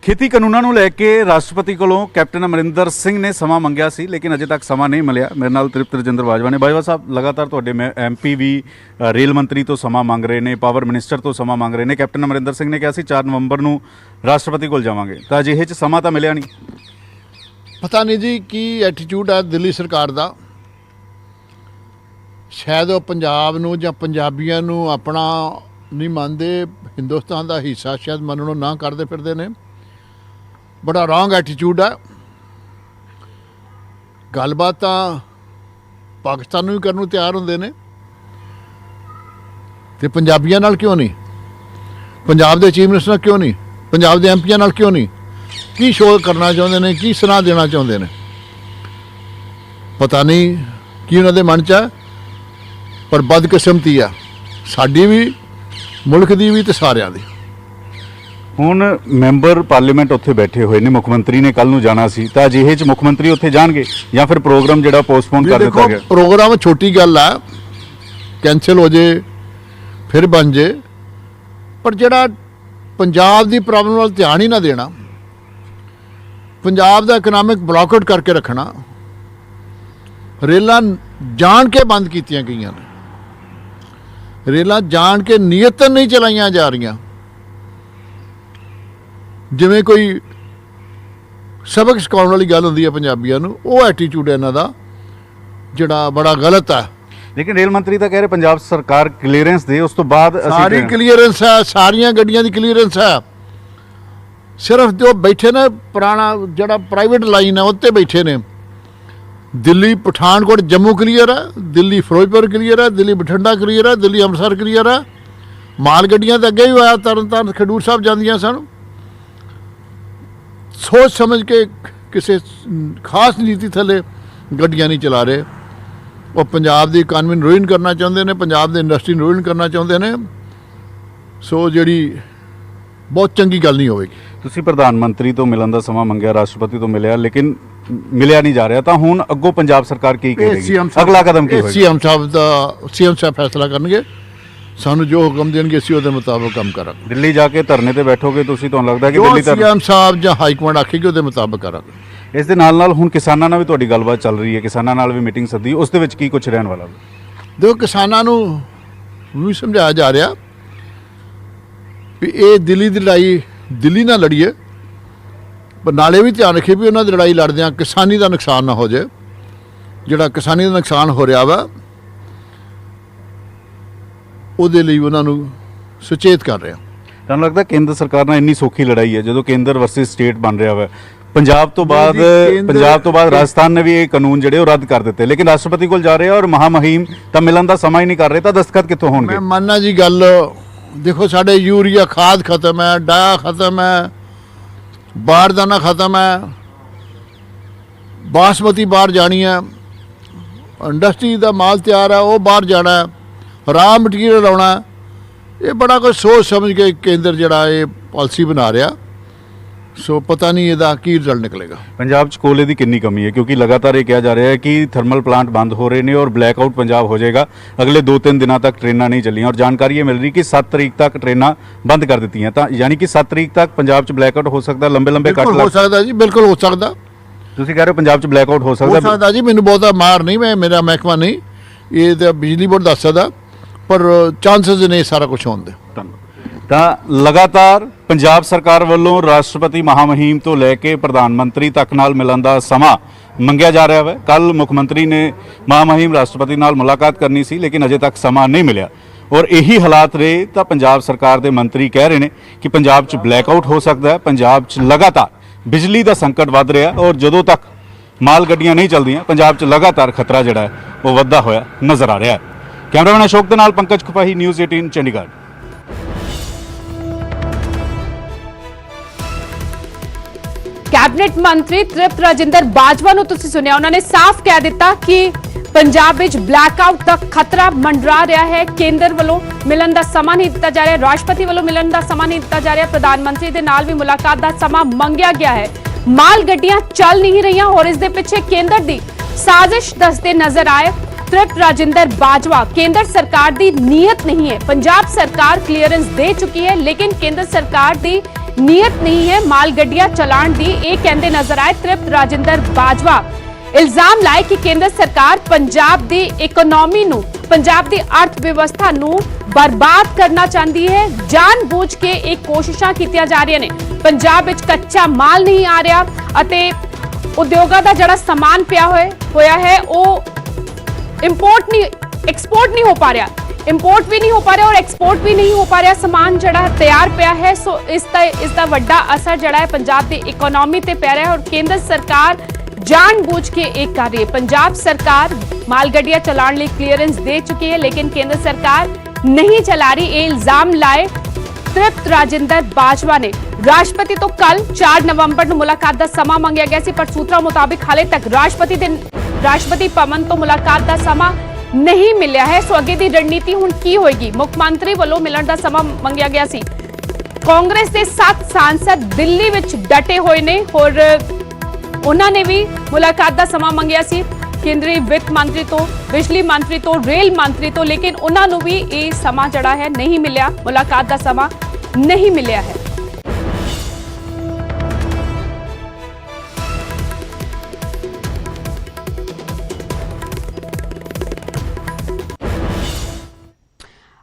खेती कानूनों ਨੂੰ ਲੈ ਕੇ ਰਾਸ਼ਟਰਪਤੀ ਕੋਲੋਂ ਕੈਪਟਨ ਅਮਰਿੰਦਰ ਸਿੰਘ ਨੇ ਸਮਾਂ ਮੰਗਿਆ ਸੀ, ਲੇਕਿਨ ਅਜੇ ਤੱਕ ਸਮਾਂ ਨਹੀਂ ਮਿਲਿਆ। ਮੇਰੇ ਨਾਲ ਤ੍ਰਿਪਤ ਰਾਜਿੰਦਰ ਬਾਜਵਾ ਨੇ। ਬਾਜਵਾ ਸਾਹਿਬ, ਲਗਾਤਾਰ ਤੁਹਾਡੇ MP ਵੀ ਰੇਲ ਮੰਤਰੀ ਤੋਂ ਸਮਾਂ ਮੰਗ ਰਹੇ ਨੇ, ਪਾਵਰ ਮਿਨਿਸਟਰ ਤੋਂ ਸਮਾਂ ਮੰਗ ਰਹੇ ਨੇ। ਕੈਪਟਨ ਅਮਰਿੰਦਰ ਸਿੰਘ ਨੇ ਕਿਹਾ ਸੀ 4 ਨਵੰਬਰ ਨੂੰ ਰਾਸ਼ਟਰਪਤੀ ਕੋਲ ਜਾਵਾਂਗੇ, ਤਾਂ ਅਜਿਹੇ 'ਚ ਸਮਾਂ ਤਾਂ ਮਿਲਿਆ ਨਹੀਂ। ਪਤਾ ਨਹੀਂ ਜੀ ਕੀ ਐਟੀਟਿਊਡ ਹੈ ਦਿੱਲੀ ਸਰਕਾਰ ਦਾ। ਸ਼ਾਇਦ ਉਹ ਪੰਜਾਬ ਨੂੰ ਜਾਂ ਪੰਜਾਬੀਆਂ ਨੂੰ ਆਪਣਾ ਨਹੀਂ ਮੰਨਦੇ, ਹਿੰਦੁਸਤਾਨ ਦਾ ਹਿੱਸਾ ਸ਼ਾਇਦ ਮੰਨਣੋਂ ਨਾ ਕਰਦੇ ਫਿਰਦੇ ਨੇ। ਬੜਾ ਰੌਂਗ ਐਟੀਟਿਊਡ ਹੈ। ਗੱਲਬਾਤ ਤਾਂ ਪਾਕਿਸਤਾਨ ਨੂੰ ਵੀ ਕਰਨ ਨੂੰ ਤਿਆਰ ਹੁੰਦੇ ਨੇ ਤੇ ਪੰਜਾਬੀਆਂ ਨਾਲ ਕਿਉਂ ਨਹੀਂ, ਪੰਜਾਬ ਦੇ ਚੀਫ ਮਿਨਿਸਟਰ ਨਾਲ ਕਿਉਂ ਨਹੀਂ, ਪੰਜਾਬ ਦੇ MPਆਂ ਨਾਲ ਕਿਉਂ ਨਹੀਂ? ਕੀ ਸ਼ੋਅ ਕਰਨਾ ਚਾਹੁੰਦੇ ਨੇ, ਕੀ ਸੁਣਾ ਦੇਣਾ ਚਾਹੁੰਦੇ ਨੇ? ਪਤਾ ਨਹੀਂ ਕੀ ਉਹਨਾਂ ਦੇ ਮਨ 'ਚ ਹੈ, ਪਰ ਬਦਕਿਸਮਤੀ ਆ ਸਾਡੀ ਵੀ, ਮੁਲਕ ਦੀ ਵੀ ਤੇ ਸਾਰਿਆਂ ਦੀ। ਹੁਣ ਮੈਂਬਰ ਪਾਰਲੀਮੈਂਟ ਉੱਥੇ ਬੈਠੇ ਹੋਏ ਨੇ, ਮੁੱਖ ਮੰਤਰੀ ਨੇ ਕੱਲ ਨੂੰ ਜਾਣਾ ਸੀ, ਤਾਂ ਅਜਿਹੇ 'ਚ ਮੁੱਖ ਮੰਤਰੀ ਉੱਥੇ ਜਾਣਗੇ ਜਾਂ ਫਿਰ ਪ੍ਰੋਗਰਾਮ ਜਿਹੜਾ ਪੋਸਟਪੋਨ ਕਰ ਦਿੱਤਾ ਗਿਆ? ਪ੍ਰੋਗਰਾਮ ਛੋਟੀ ਗੱਲ ਆ, ਕੈਂਸਲ ਹੋ ਜੇ ਫਿਰ ਬਣ ਜੇ, ਪਰ ਜਿਹੜਾ ਪੰਜਾਬ ਦੀ ਪ੍ਰੋਬਲਮ ਵੱਲ ਧਿਆਨ ਹੀ ਨਾ ਦੇਣਾ, ਪੰਜਾਬ ਦਾ ਇਕਨੋਮਿਕ ਬਲੌਕਆਊਟ ਕਰਕੇ ਰੱਖਣਾ, ਰੇਲਾਂ ਜਾਣ ਕੇ ਬੰਦ ਕੀਤੀਆਂ ਗਈਆਂ ਨੇ, ਰੇਲਾਂ ਜਾਣ ਕੇ ਨੀਅਤਨ ਨਹੀਂ ਚਲਾਈਆਂ ਜਾ ਰਹੀਆਂ, ਜਿਵੇਂ ਕੋਈ ਸਬਕ ਸਿਖਾਉਣ ਵਾਲੀ ਗੱਲ ਹੁੰਦੀ ਹੈ ਪੰਜਾਬੀਆਂ ਨੂੰ, ਉਹ ਐਟੀਟਿਊਡ ਇਹਨਾਂ ਦਾ ਜਿਹੜਾ ਬੜਾ ਗਲਤ ਹੈ। ਲੇਕਿਨ ਰੇਲ ਮੰਤਰੀ ਤਾਂ ਕਹਿ ਰਹੇ ਪੰਜਾਬ ਸਰਕਾਰ ਕਲੀਅਰੈਂਸ ਦੇ, ਉਸ ਤੋਂ ਬਾਅਦ ਸਾਰੀ ਕਲੀਅਰੈਂਸ ਹੈ, ਸਾਰੀਆਂ ਗੱਡੀਆਂ ਦੀ ਕਲੀਅਰੈਂਸ ਹੈ। ਸਿਰਫ ਜੋ ਬੈਠੇ ਨੇ ਪੁਰਾਣਾ ਜਿਹੜਾ ਪ੍ਰਾਈਵੇਟ ਲਾਈਨ ਹੈ ਉੱਤੇ ਬੈਠੇ ਨੇ। ਦਿੱਲੀ ਪਠਾਨਕੋਟ ਜੰਮੂ ਕਲੀਅਰ ਹੈ, ਦਿੱਲੀ ਫਿਰੋਜ਼ਪੁਰ ਕਲੀਅਰ ਹੈ, ਦਿੱਲੀ ਬਠਿੰਡਾ ਕਲੀਅਰ ਹੈ, ਦਿੱਲੀ ਅੰਮ੍ਰਿਤਸਰ ਕਲੀਅਰ ਹੈ। ਮਾਲ ਗੱਡੀਆਂ ਤਾਂ ਅੱਗੇ ਹੀ ਹੋਇਆ, ਤਰਨਤਾਰਨ ਖਡੂਰ ਸਾਹਿਬ ਜਾਂਦੀਆਂ ਸਨ। ਸੋਚ ਸਮਝ ਕੇ ਕਿਸੇ ਖਾਸ ਨੀਤੀ ਥੱਲੇ ਗੱਡੀਆਂ ਨਹੀਂ ਚਲਾ ਰਹੇ। ਉਹ ਪੰਜਾਬ ਦੀ ਇਕਾਨਮੀ ਨੂੰ ਰੂਇਨ ਕਰਨਾ ਚਾਹੁੰਦੇ ਨੇ, ਪੰਜਾਬ ਦੀ ਇੰਡਸਟਰੀ ਨੂੰ ਰੂਇਨ ਕਰਨਾ ਚਾਹੁੰਦੇ ਨੇ। ਸੋ ਜਿਹੜੀ ਬਹੁਤ ਚੰਗੀ ਗੱਲ ਨਹੀਂ ਹੋਵੇਗੀ। ਤੁਸੀਂ ਪ੍ਰਧਾਨ ਮੰਤਰੀ ਤੋਂ ਮਿਲਣ ਦਾ ਸਮਾਂ ਮੰਗਿਆ, ਰਾਸ਼ਟਰਪਤੀ ਤੋਂ ਮਿਲਿਆ, ਲੇਕਿਨ ਮਿਲਿਆ ਨਹੀਂ ਜਾ ਰਿਹਾ, ਤਾਂ ਹੁਣ ਅੱਗੋਂ ਪੰਜਾਬ ਸਰਕਾਰ ਕੀ ਕਰੇਗੀ? ਅਗਲਾ ਕਦਮ ਕੀ ਹੋਵੇਗਾ? ਸੀਐਮ ਸਾਹਿਬ ਫੈਸਲਾ ਕਰਨਗੇ। ਸਾਨੂੰ ਜੋ ਹੁਕਮ ਦੇਣਗੇ ਅਸੀਂ ਉਹਦੇ ਮੁਤਾਬਕ ਕੰਮ ਕਰਾਂਗੇ। ਦਿੱਲੀ ਜਾ ਕੇ ਧਰਨੇ ਤੇ ਬੈਠੋਗੇ ਤੁਸੀਂ, ਤੁਹਾਨੂੰ ਲੱਗਦਾ ਕਿ ਜੋ ਦਿੱਲੀ ਸੀਐਮ ਸਾਹਿਬ ਜਾਂ ਹਾਈ ਕਮਾਂਡ ਆਖੇਗੀ ਉਹਦੇ ਮੁਤਾਬਕ ਕਰਾਂਗੇ। ਇਸ ਦੇ ਨਾਲ ਹੁਣ ਕਿਸਾਨਾਂ ਨਾਲ ਵੀ ਤੁਹਾਡੀ ਗੱਲਬਾਤ ਚੱਲ ਰਹੀ ਹੈ, ਕਿਸਾਨਾਂ ਨਾਲ ਵੀ ਮੀਟਿੰਗ ਸੱਦੀ, ਉਸ ਦੇ ਵਿੱਚ ਕੀ ਕੁਝ ਰਹਿਣ ਵਾਲਾ? ਦੇਖੋ, ਕਿਸਾਨਾਂ ਨੂੰ ਵੀ ਸਮਝਾਇਆ ਜਾ ਰਿਹਾ ਵੀ ਇਹ ਦਿੱਲੀ ਦੀ ਲੜਾਈ ਦਿੱਲੀ ਨਾਲ ਲੜੀਏ, ਪਰ ਨਾਲੇ ਵੀ ਧਿਆਨ ਰੱਖੀਏ ਵੀ ਉਹਨਾਂ ਦੀ ਲੜਾਈ ਲੜਦਿਆਂ ਕਿਸਾਨੀ ਦਾ ਨੁਕਸਾਨ ਨਾ ਹੋ ਜਾਏ। ਜਿਹੜਾ ਕਿਸਾਨੀ ਦਾ ਨੁਕਸਾਨ ਹੋ ਰਿਹਾ ਵਾ ਉਹਦੇ ਲਈ ਉਹਨਾਂ ਨੂੰ ਸੁਚੇਤ ਕਰ ਰਿਹਾ। ਤੁਹਾਨੂੰ ਲੱਗਦਾ ਕੇਂਦਰ ਸਰਕਾਰ ਨਾਲ ਇੰਨੀ ਸੌਖੀ ਲੜਾਈ ਹੈ ਜਦੋਂ ਕੇਂਦਰ ਵਰਸਸ ਸਟੇਟ ਬਣ ਰਿਹਾ ਵਾ? ਪੰਜਾਬ ਤੋਂ ਬਾਅਦ ਰਾਜਸਥਾਨ ਨੇ ਵੀ ਇਹ ਕਾਨੂੰਨ ਜਿਹੜੇ ਉਹ ਰੱਦ ਕਰ ਦਿੱਤੇ, ਲੇਕਿਨ ਰਾਸ਼ਟਰਪਤੀ ਕੋਲ ਜਾ ਰਹੇ ਆ ਔਰ ਮਹਾਮਹਿਮ ਤਾਂ ਮਿਲਣ ਦਾ ਸਮਾਂ ਹੀ ਨਹੀਂ ਕਰ ਰਹੇ, ਤਾਂ ਦਸਤਖਤ ਕਿੱਥੋਂ ਹੋਣਗੇ? ਮੈਂ ਮੰਨਣਾ ਜੀ ਗੱਲ। ਦੇਖੋ, ਸਾਡੇ ਯੂਰੀਆ ਖਾਦ ਖਤਮ ਹੈ, ਡਾਇਆ ਖਤਮ ਹੈ, ਬਾਰਦਾਨਾ ਖਤਮ ਹੈ, ਬਾਸਮਤੀ ਬਾਹਰ ਜਾਣੀ ਹੈ, ਇੰਡਸਟਰੀ ਦਾ ਮਾਲ ਤਿਆਰ ਹੈ ਉਹ ਬਾਹਰ ਜਾਣਾ ਹੈ, ਰਾ ਮਟੀਰੀਅਲ ਆਉਣਾ। ਇਹ ਬੜਾ ਕੁਝ ਸੋਚ ਸਮਝ ਕੇ ਕੇਂਦਰ ਜਿਹੜਾ ਇਹ ਪਾਲਿਸੀ ਬਣਾ ਰਿਹਾ। ਸੋ ਪਤਾ ਨਹੀਂ ਇਹਦਾ ਕੀ ਰਿਜ਼ਲਟ ਨਿਕਲੇਗਾ। ਪੰਜਾਬ 'ਚ ਕੋਲੇ ਦੀ ਕਿੰਨੀ ਕਮੀ ਹੈ? ਕਿਉਂਕਿ ਲਗਾਤਾਰ ਇਹ ਕਿਹਾ ਜਾ ਰਿਹਾ ਹੈ ਕਿ ਥਰਮਲ ਪਲਾਂਟ ਬੰਦ ਹੋ ਰਹੇ ਨੇ ਔਰ ਬਲੈਕਆਊਟ ਪੰਜਾਬ ਹੋ ਜਾਏਗਾ। ਅਗਲੇ 2-3 ਦਿਨਾਂ ਤੱਕ ਟ੍ਰੇਨਾਂ ਨਹੀਂ ਚੱਲੀਆਂ ਔਰ ਜਾਣਕਾਰੀ ਇਹ ਮਿਲ ਰਹੀ ਕਿ 7 ਤਰੀਕ ਤੱਕ ਟ੍ਰੇਨਾਂ ਬੰਦ ਕਰ ਦਿੱਤੀਆਂ, ਤਾਂ ਯਾਨੀ ਕਿ 7 ਤਰੀਕ ਤੱਕ ਪੰਜਾਬ 'ਚ ਬਲੈਕਆਊਟ ਹੋ ਸਕਦਾ, ਲੰਬੇ ਕੱਟ ਹੋ ਸਕਦਾ ਜੀ, ਬਿਲਕੁਲ ਹੋ ਸਕਦਾ। ਤੁਸੀਂ ਕਹਿ ਰਹੇ ਹੋ ਪੰਜਾਬ 'ਚ ਬਲੈਕਆਊਟ ਹੋ ਸਕਦਾ ਜੀ। ਮੈਨੂੰ ਬਹੁਤਾ ਮਾਰ ਨਹੀਂ, ਮੇਰਾ ਮਹਿਕਮਾ ਨਹੀਂ, ਇਹ ਤਾਂ ਬਿਜਲੀ ਬੋਰਡ ਦੱਸ ਸਕਦਾ, ਪਰ ਚਾਂਸਸ ਨੇ ਸਾਰਾ ਕੁਝ ਹੋਣ ਦੇ। ਤਾਂ ਲਗਾਤਾਰ ਪੰਜਾਬ ਸਰਕਾਰ ਵੱਲੋਂ ਰਾਸ਼ਟਰਪਤੀ ਮਹਾਮਹਿਮ ਤੋਂ ਲੈ ਕੇ ਪ੍ਰਧਾਨ ਮੰਤਰੀ ਤੱਕ ਨਾਲ ਮਿਲਣ ਦਾ ਸਮਾਂ ਮੰਗਿਆ ਜਾ ਰਿਹਾ ਹੈ। ਕੱਲ ਮੁੱਖ ਮੰਤਰੀ ਨੇ ਮਹਾਮਹਿਮ ਰਾਸ਼ਟਰਪਤੀ ਨਾਲ ਮੁਲਾਕਾਤ ਕਰਨੀ ਸੀ, ਲੇਕਿਨ ਅਜੇ ਤੱਕ ਸਮਾਂ ਨਹੀਂ ਮਿਲਿਆ ਔਰ ਇਹੀ ਹਾਲਾਤ ਰਹੇ ਤਾਂ ਪੰਜਾਬ ਸਰਕਾਰ ਦੇ ਮੰਤਰੀ ਕਹਿ ਰਹੇ ਨੇ ਕਿ ਪੰਜਾਬ 'ਚ ਬਲੈਕਆਊਟ ਹੋ ਸਕਦਾ ਹੈ। ਪੰਜਾਬ 'ਚ ਲਗਾਤਾਰ ਬਿਜਲੀ ਦਾ ਸੰਕਟ ਵੱਧ ਰਿਹਾ ਔਰ ਜਦੋਂ ਤੱਕ ਮਾਲ ਗੱਡੀਆਂ ਨਹੀਂ ਚੱਲਦੀਆਂ ਪੰਜਾਬ 'ਚ ਲਗਾਤਾਰ ਖਤਰਾ ਜਿਹੜਾ ਹੈ ਉਹ ਵੱਧਦਾ ਹੋਇਆ ਨਜ਼ਰ ਆ ਰਿਹਾ ਹੈ। ਕੈਮਰਾਮੈਨ ਅਸ਼ੋਕ ਦੇ ਨਾਲ ਪੰਕਜ ਖੁਪਾਹੀ, ਨਿਊਜ਼ 18 ਚੰਡੀਗੜ੍ਹ। ਕੈਬਨਿਟ ਮੰਤਰੀ ਤ੍ਰਿਪਤ ਰਾਜਿੰਦਰ ਬਾਜਵਾ ਨੂੰ ਤੁਸੀਂ ਸੁਣਿਆ, ਉਹਨਾਂ ਨੇ ਸਾਫ਼ ਕਹਿ ਦਿੱਤਾ ਕਿ ਪੰਜਾਬ ਵਿੱਚ ਬਲੈਕਆਊਟ ਦਾ ਖਤਰਾ ਮੰਡਰਾ ਰਿਹਾ ਹੈ। ਕੇਂਦਰ ਵੱਲੋਂ ਮਿਲਣ ਦਾ ਸਮਾਂ ਨਹੀਂ ਦਿੱਤਾ ਜਾ ਰਿਹਾ, ਰਾਸ਼ਟਰਪਤੀ ਵੱਲੋਂ ਮਿਲਣ ਦਾ ਸਮਾਂ ਨਹੀਂ ਦਿੱਤਾ ਜਾ ਰਿਹਾ, ਪ੍ਰਧਾਨ ਮੰਤਰੀ ਦੇ ਨਾਲ ਵੀ ਮੁਲਾਕਾਤ ਦਾ ਸਮਾਂ ਮੰਗਿਆ ਗਿਆ ਹੈ। ਮਾਲ ਗੱਡੀਆਂ ਚੱਲ ਨਹੀਂ ਰਹੀਆਂ ਔਰ ਇਸ ਦੇ ਪਿੱਛੇ ਕੇਂਦਰ ਦੀ ਸਾਜ਼ਿਸ਼ ਦੱਸਦੇ ਨਜ਼ਰ ਆਏ ਤ੍ਰਿਪਤ ਰਾਜਿੰਦਰ ਬਾਜਵਾ। ਕੇਂਦਰ ਸਰਕਾਰ ਦੀ ਨੀਅਤ ਨਹੀਂ ਹੈ, ਪੰਜਾਬ ਸਰਕਾਰ ਕਲੀਅਰੈਂਸ ਦੇ ਚੁੱਕੀ ਹੈ, ਲੇਕਿਨ ਕੇਂਦਰ ਸਰਕਾਰ ਦੀ ਨੀਅਤ ਨਹੀਂ ਹੈ ਮਾਲ ਗੱਡੀਆਂ ਚਲਾਉਣ ਦੀ, ਇਹ ਕਹਿੰਦੇ ਨਜ਼ਰ ਆਏ ਤ੍ਰਿਪਤ ਰਾਜਿੰਦਰ ਬਾਜਵਾ। ਇਲਜ਼ਾਮ ਲਾਏ ਕਿ ਕੇਂਦਰ ਸਰਕਾਰ ਪੰਜਾਬ ਦੀ ਇਕਨੋਮੀ ਨੂੰ, ਪੰਜਾਬ ਦੀ ਅਰਥ ਵਿਵਸਥਾ ਨੂੰ ਬਰਬਾਦ ਕਰਨਾ ਚਾਹੁੰਦੀ ਹੈ। ਜਾਣਬੁੱਝ ਕੇ ਇਹ ਕੋਸ਼ਿਸ਼ਾਂ ਕੀਤੀਆਂ ਜਾ ਰਹੀਆਂ ਨੇ। ਪੰਜਾਬ ਵਿੱਚ ਕੱਚਾ ਮਾਲ ਨਹੀਂ ਆ ਰਿਹਾ ਅਤੇ ਉਦਯੋਗਾਂ ਦਾ ਜਿਹੜਾ ਸਮਾਨ ਪਿਆ ਹੋਇਆ ਹੈ ਉਹ ਇੰਪੋਰਟ ਨਹੀਂ, ਐਕਸਪੋਰਟ ਨਹੀਂ ਹੋ ਪਾ ਰਿਹਾ, ਇੰਪੋਰਟ ਵੀ ਨਹੀਂ ਹੋ ਪਾ ਰਿਹਾ ਔਰ ਐਕਸਪੋਰਟ ਵੀ ਨਹੀਂ ਹੋ ਪਾ ਰਿਹਾ। ਸਮਾਨ ਜਿਹੜਾ ਤਿਆਰ ਪਿਆ ਹੈ, ਸੋ ਇਸ ਦਾ ਵੱਡਾ ਅਸਰ ਜਿਹੜਾ ਹੈ ਪੰਜਾਬ ਦੀ ਇਕਨੋਮੀ ਤੇ ਪੈ ਰਿਹਾ ਹੈ ਔਰ ਕੇਂਦਰ ਸਰਕਾਰ ਜਾਣਬੁੱਝ ਕੇ ਇਹ ਕਰ ਰਹੀ ਹੈ। ਪੰਜਾਬ ਸਰਕਾਰ ਮਾਲ ਗੱਡੀਆਂ ਚਲਾਉਣ ਲਈ ਕਲੀਅਰੈਂਸ ਦੇ ਚੁੱਕੀ ਹੈ, ਲੇਕਿਨ ਕੇਂਦਰ ਸਰਕਾਰ ਨਹੀਂ ਚਲਾ ਰਹੀ। ਇਹ ਇਲਜ਼ਾਮ ਲਾਏ ਤ੍ਰਿਪਤ ਰਾਜਿੰਦਰ ਬਾਜਵਾ ਨੇ। ਰਾਸ਼ਟਰਪਤੀ ਤੋਂ ਕੱਲ 4 ਨਵੰਬਰ ਨੂੰ ਮੁਲਾਕਾਤ ਦਾ ਸਮਾਂ ਮੰਗਿਆ ਗਿਆ ਸੀ, ਪਰ ਸੂਤਰਾਂ ਮੁਤਾਬਿਕ ਹਾਲੇ ਤੱਕ ਰਾਸ਼ਟਰਪਤੀ ਭਵਨ ਤੋਂ ਮੁਲਾਕਾਤ ਦਾ ਸਮਾਂ ਨਹੀਂ ਮਿਲਿਆ ਹੈ। ਸੋ ਅੱਗੇ ਦੀ ਰਣਨੀਤੀ ਹੁਣ ਕੀ ਹੋਏਗੀ? ਮੁੱਖ ਮੰਤਰੀ ਵੱਲੋਂ ਮਿਲਣ ਦਾ ਸਮਾਂ ਮੰਗਿਆ ਗਿਆ ਸੀ। ਕਾਂਗਰਸ ਦੇ 7 ਸਾਂਸਦ ਦਿੱਲੀ ਵਿੱਚ ਡਟੇ ਹੋਏ ਨੇ ਔਰ ਉਹਨਾਂ ਨੇ ਵੀ ਮੁਲਾਕਾਤ ਦਾ ਸਮਾਂ ਮੰਗਿਆ ਸੀ ਕੇਂਦਰੀ ਵਿੱਤ ਮੰਤਰੀ ਤੋਂ, ਬਿਜਲੀ ਮੰਤਰੀ ਤੋਂ, ਰੇਲ ਮੰਤਰੀ ਤੋਂ, ਲੇਕਿਨ ਉਹਨਾਂ ਨੂੰ ਵੀ ਇਹ ਸਮਾਂ ਜਿਹੜਾ ਹੈ ਨਹੀਂ ਮਿਲਿਆ, ਮੁਲਾਕਾਤ ਦਾ ਸਮਾਂ ਨਹੀਂ ਮਿਲਿਆ ਹੈ।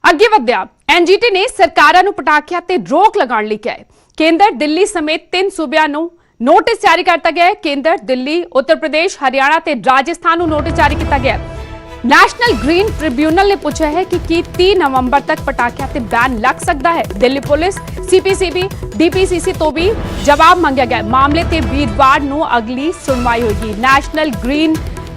ਅੱਗੇ ਵਧਿਆ, ਐਨਜੀਟੀ ਨੇ ਸਰਕਾਰਾਂ ਨੂੰ ਪਟਾਖਿਆਂ ਤੇ ਰੋਕ ਲਗਾਉਣ ਲਈ ਕਿਹਾ ਹੈ। ਕੇਂਦਰ ਦਿੱਲੀ ਸਮੇਤ 3 ਸੂਬਿਆਂ ਨੂੰ ਨੋਟਿਸ ਜਾਰੀ ਕਰਤਾ ਗਿਆ ਹੈ। ਕੇਂਦਰ ਦਿੱਲੀ, ਉੱਤਰ ਪ੍ਰदेश, ਹਰਿਆਣਾ ਤੇ ਰਾਜਸਥਾਨ ਨੂੰ ਨੋਟਿਸ ਜਾਰੀ ਕੀਤਾ ਗਿਆ ਹੈ। ਨੈਸ਼ਨਲ ਗ੍ਰੀਨ ਟ੍ਰਿਬਿਊਨਲ ਨੇ ਪੁੱਛਿਆ ਹੈ ਕਿ ਕੀ 30 ਨਵੰਬਰ ਤੱਕ ਪਟਾਖਿਆਂ ਤੇ ਬੈਨ ਲੱਗ ਸਕਦਾ ਹੈ। ਦਿੱਲੀ ਪੁਲਿਸ, ਸੀਪੀਸੀਬੀ, ਡੀਪੀਸੀਸੀ ਤੋਂ ਵੀ ਜਵਾਬ ਮੰਗਿਆ ਗਿਆ। ਮਾਮਲੇ ਤੇ ਵੀਰਵਾਰ ਨੂੰ ਅਗਲੀ ਸੁਣਵਾਈ ਹੋਏਗੀ। ਨੈਸ਼ਨਲ ਗ੍ਰੀਨ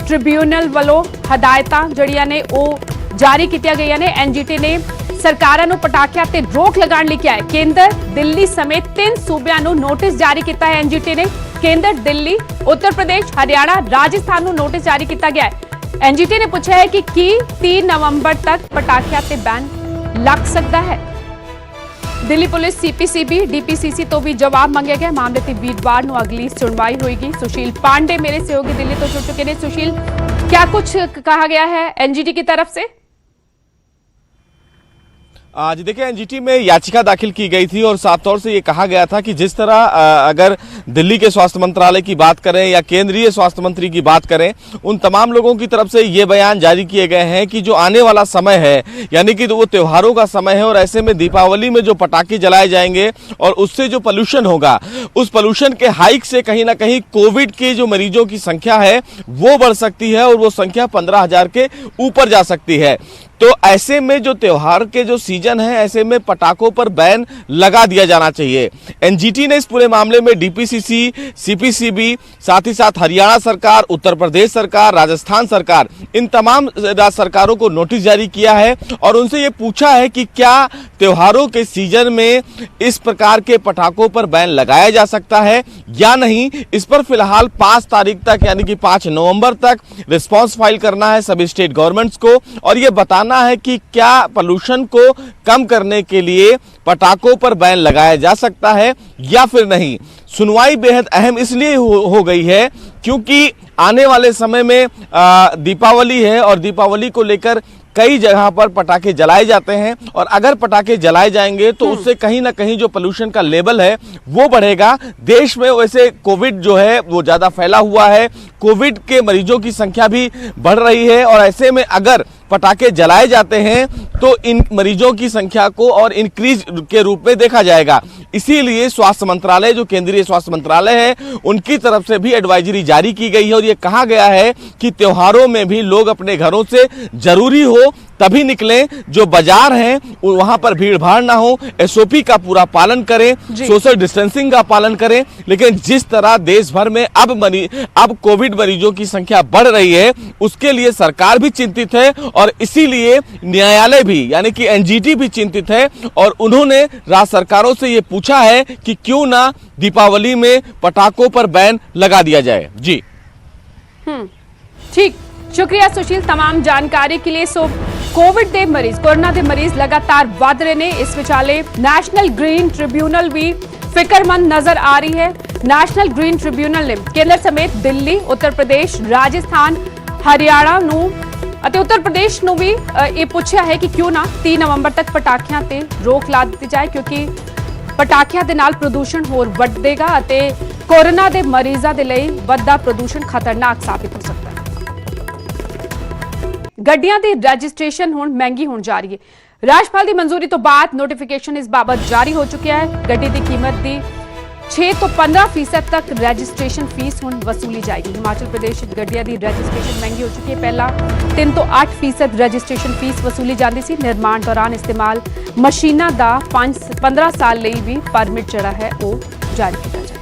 ਟ੍ਰਿਬਿਊਨਲ ਵੱਲੋਂ ਹਦਾਇਤਾਂ ਜਿਹੜੀਆਂ ਨੇ ਉਹ ਜਾਰੀ ਕੀਤੀਆਂ ਗਈਆਂ ਨੇ। ਐਨਜੀਟੀ ਨੇ ਸਰਕਾਰਾਂ ਨੂੰ ਪਟਾਖਿਆਂ ਤੇ ਰੋਕ ਲਗਾਉਣ ਲਈ ਕਿਹਾ ਹੈ। ਕੇਂਦਰ, ਦਿੱਲੀ ਸਮੇਤ 3 ਸੂਬਿਆਂ ਨੂੰ ਨੋਟਿਸ ਜਾਰੀ ਕੀਤਾ ਹੈ। ਐਨਜੀਟੀ ਨੇ ਕੇਂਦਰ, ਦਿੱਲੀ, ਉੱਤਰ ਪ੍ਰदेश, ਹਰਿਆਣਾ, ਰਾਜਸਥਾਨ ਨੂੰ ਨੋਟਿਸ ਜਾਰੀ ਕੀਤਾ ਗਿਆ ਹੈ। एनजीटी ने पूछा है कि 3 नवंबर तक पटाखियां ते बैन लग सकता है। दिल्ली पुलिस, सीपीसीबी, डीपीसीसी तो भी जवाब मांगे गए। मामले ते वीरवार ਨੂੰ अगली सुनवाई होगी। सुशील पांडे मेरे सहयोगी दिल्ली तो जुड़ चुके हैं। सुशील, क्या कुछ कहा गया है एनजीटी की तरफ से? आज देखिए, एनजीटी में याचिका दाखिल की गई थी और साफ तौर से ये कहा गया था कि जिस तरह अगर दिल्ली के स्वास्थ्य मंत्रालय की बात करें या केंद्रीय स्वास्थ्य मंत्री की बात करें, उन तमाम लोगों की तरफ से ये बयान जारी किए गए हैं कि जो आने वाला समय है, यानी कि वो त्योहारों का समय है और ऐसे में दीपावली में जो पटाखे जलाए जाएंगे और उससे जो पोल्यूशन होगा, उस पोल्यूशन के हाइक से कहीं ना कहीं कोविड के जो मरीजों की संख्या है वो बढ़ सकती है और वो संख्या 15,000 के ऊपर जा सकती है। तो ऐसे में जो त्योहार के जो सीजन है, ऐसे में पटाखों पर बैन लगा दिया जाना चाहिए। एनजीटी ने इस पूरे मामले में डीपीसीसी, सीपीसीबी, साथ ही साथ हरियाणा सरकार, उत्तर प्रदेश सरकार, राजस्थान सरकार, इन तमाम राज्य सरकारों को नोटिस जारी किया है और उनसे ये पूछा है कि क्या त्योहारों के सीजन में इस प्रकार के पटाखों पर बैन लगाया जा सकता है या नहीं। इस पर फिलहाल 5 तारीख तक, यानी कि 5 नवंबर तक रिस्पॉन्स फाइल करना है सभी स्टेट गवर्नमेंट्स को और ये बताना है कि क्या पोल्यूशन को कम करने के लिए पटाखों पर बैन लगाया जा सकता है या फिर नहीं। सुनवाई बेहद अहम इसलिए हो गई है क्योंकि आने वाले समय में दीपावली है और दीपावली को लेकर कई जगह पर पटाखे जलाए जाते हैं और अगर पटाखे जलाए जाएंगे तो उससे कहीं ना कहीं जो पोल्यूशन का लेवल है वो बढ़ेगा। देश में वैसे कोविड जो है वो ज्यादा फैला हुआ है, कोविड के मरीजों की संख्या भी बढ़ रही है और ऐसे में अगर पटाखे जलाए जाते हैं तो इन मरीजों की संख्या को और इंक्रीज के रूप में देखा जाएगा। इसीलिए स्वास्थ्य मंत्रालय, जो केंद्रीय स्वास्थ्य मंत्रालय है, उनकी तरफ से भी एडवाइजरी जारी की गई है और ये कहा गया है कि त्योहारों में भी लोग अपने घरों से जरूरी हो तभी निकलें, जो बाजार हैं वहां पर भीड़ भाड़ ना हो, एसओपी का पूरा पालन करें, सोशल डिस्टेंसिंग का पालन करें। लेकिन जिस तरह देश भर में अब कोविड मरीजों की संख्या बढ़ रही है, उसके लिए सरकार भी चिंतित है और इसीलिए न्यायालय भी, यानी कि एनजीटी भी चिंतित है और उन्होंने राज्य सरकारों से ये पूछा है कि क्यों ना दीपावली में पटाखों पर बैन लगा दिया जाए। जी ठीक, शुक्रिया सुशील तमाम जानकारी के लिए। कोविड के मरीज, कोरोना के मरीज लगातार वध रहे ने। इस विचाले नेशनल ग्रीन ट्रिब्यूनल भी फिक्रमंद नजर आ रही है। नेशनल ग्रीन ट्रिब्यूनल ने केंद्र समेत दिल्ली, उत्तर प्रदेश, राजस्थान, हरियाणा ਅਤੇ ਉੱਤਰ ਪ੍ਰਦੇਸ਼ ਨੂੰ ਵੀ ਇਹ ਪੁੱਛਿਆ ਹੈ ਕਿ ਕਿਉਂ ਨਾ 30 ਨਵੰਬਰ ਤੱਕ ਪਟਾਖਿਆਂ ਤੇ ਰੋਕ ਲਾ ਦਿੱਤੀ ਜਾਏ ਕਿਉਂਕਿ ਪਟਾਖਿਆਂ ਦੇ ਨਾਲ ਪ੍ਰਦੂਸ਼ਣ ਹੋਰ ਵਧੇਗਾ ਅਤੇ ਕੋਰੋਨਾ ਦੇ ਮਰੀਜ਼ਾਂ ਦੇ ਲਈ ਵੱਧਦਾ ਪ੍ਰਦੂਸ਼ਣ ਖਤਰਨਾਕ ਸਾਬਿਤ ਹੋ ਸਕਦਾ ਹੈ। ਗੱਡੀਆਂ ਦੀ ਰਜਿਸਟ੍ਰੇਸ਼ਨ ਹੁਣ ਮਹਿੰਗੀ ਹੋਣ ਜਾ ਰਹੀ ਹੈ। ਰਾਜਪਾਲ ਦੀ ਮਨਜ਼ੂਰੀ ਤੋਂ ਬਾਅਦ ਨੋਟੀਫਿਕੇਸ਼ਨ ਇਸ ਬਾਬਤ ਜਾਰੀ ਹੋ ਚੁੱਕਿਆ ਹੈ। ਗੱਡੀ ਦੀ ਕੀਮਤ ਦੀ 6 ਤੋਂ 15% तक रजिस्ट्रेशन फीस हुण वसूली जाएगी। हिमाचल प्रदेश गड्डियां दी रजिस्ट्रेशन महंगी हो चुकी है। पहला 3 ਤੋਂ 8% रजिस्ट्रेशन फीस वसूली जाती सी। निर्माण दौरान इस्तेमाल मशीनां दा 15 साल ਲਈ भी परमिट जिहड़ा है वो जारी किया जाए।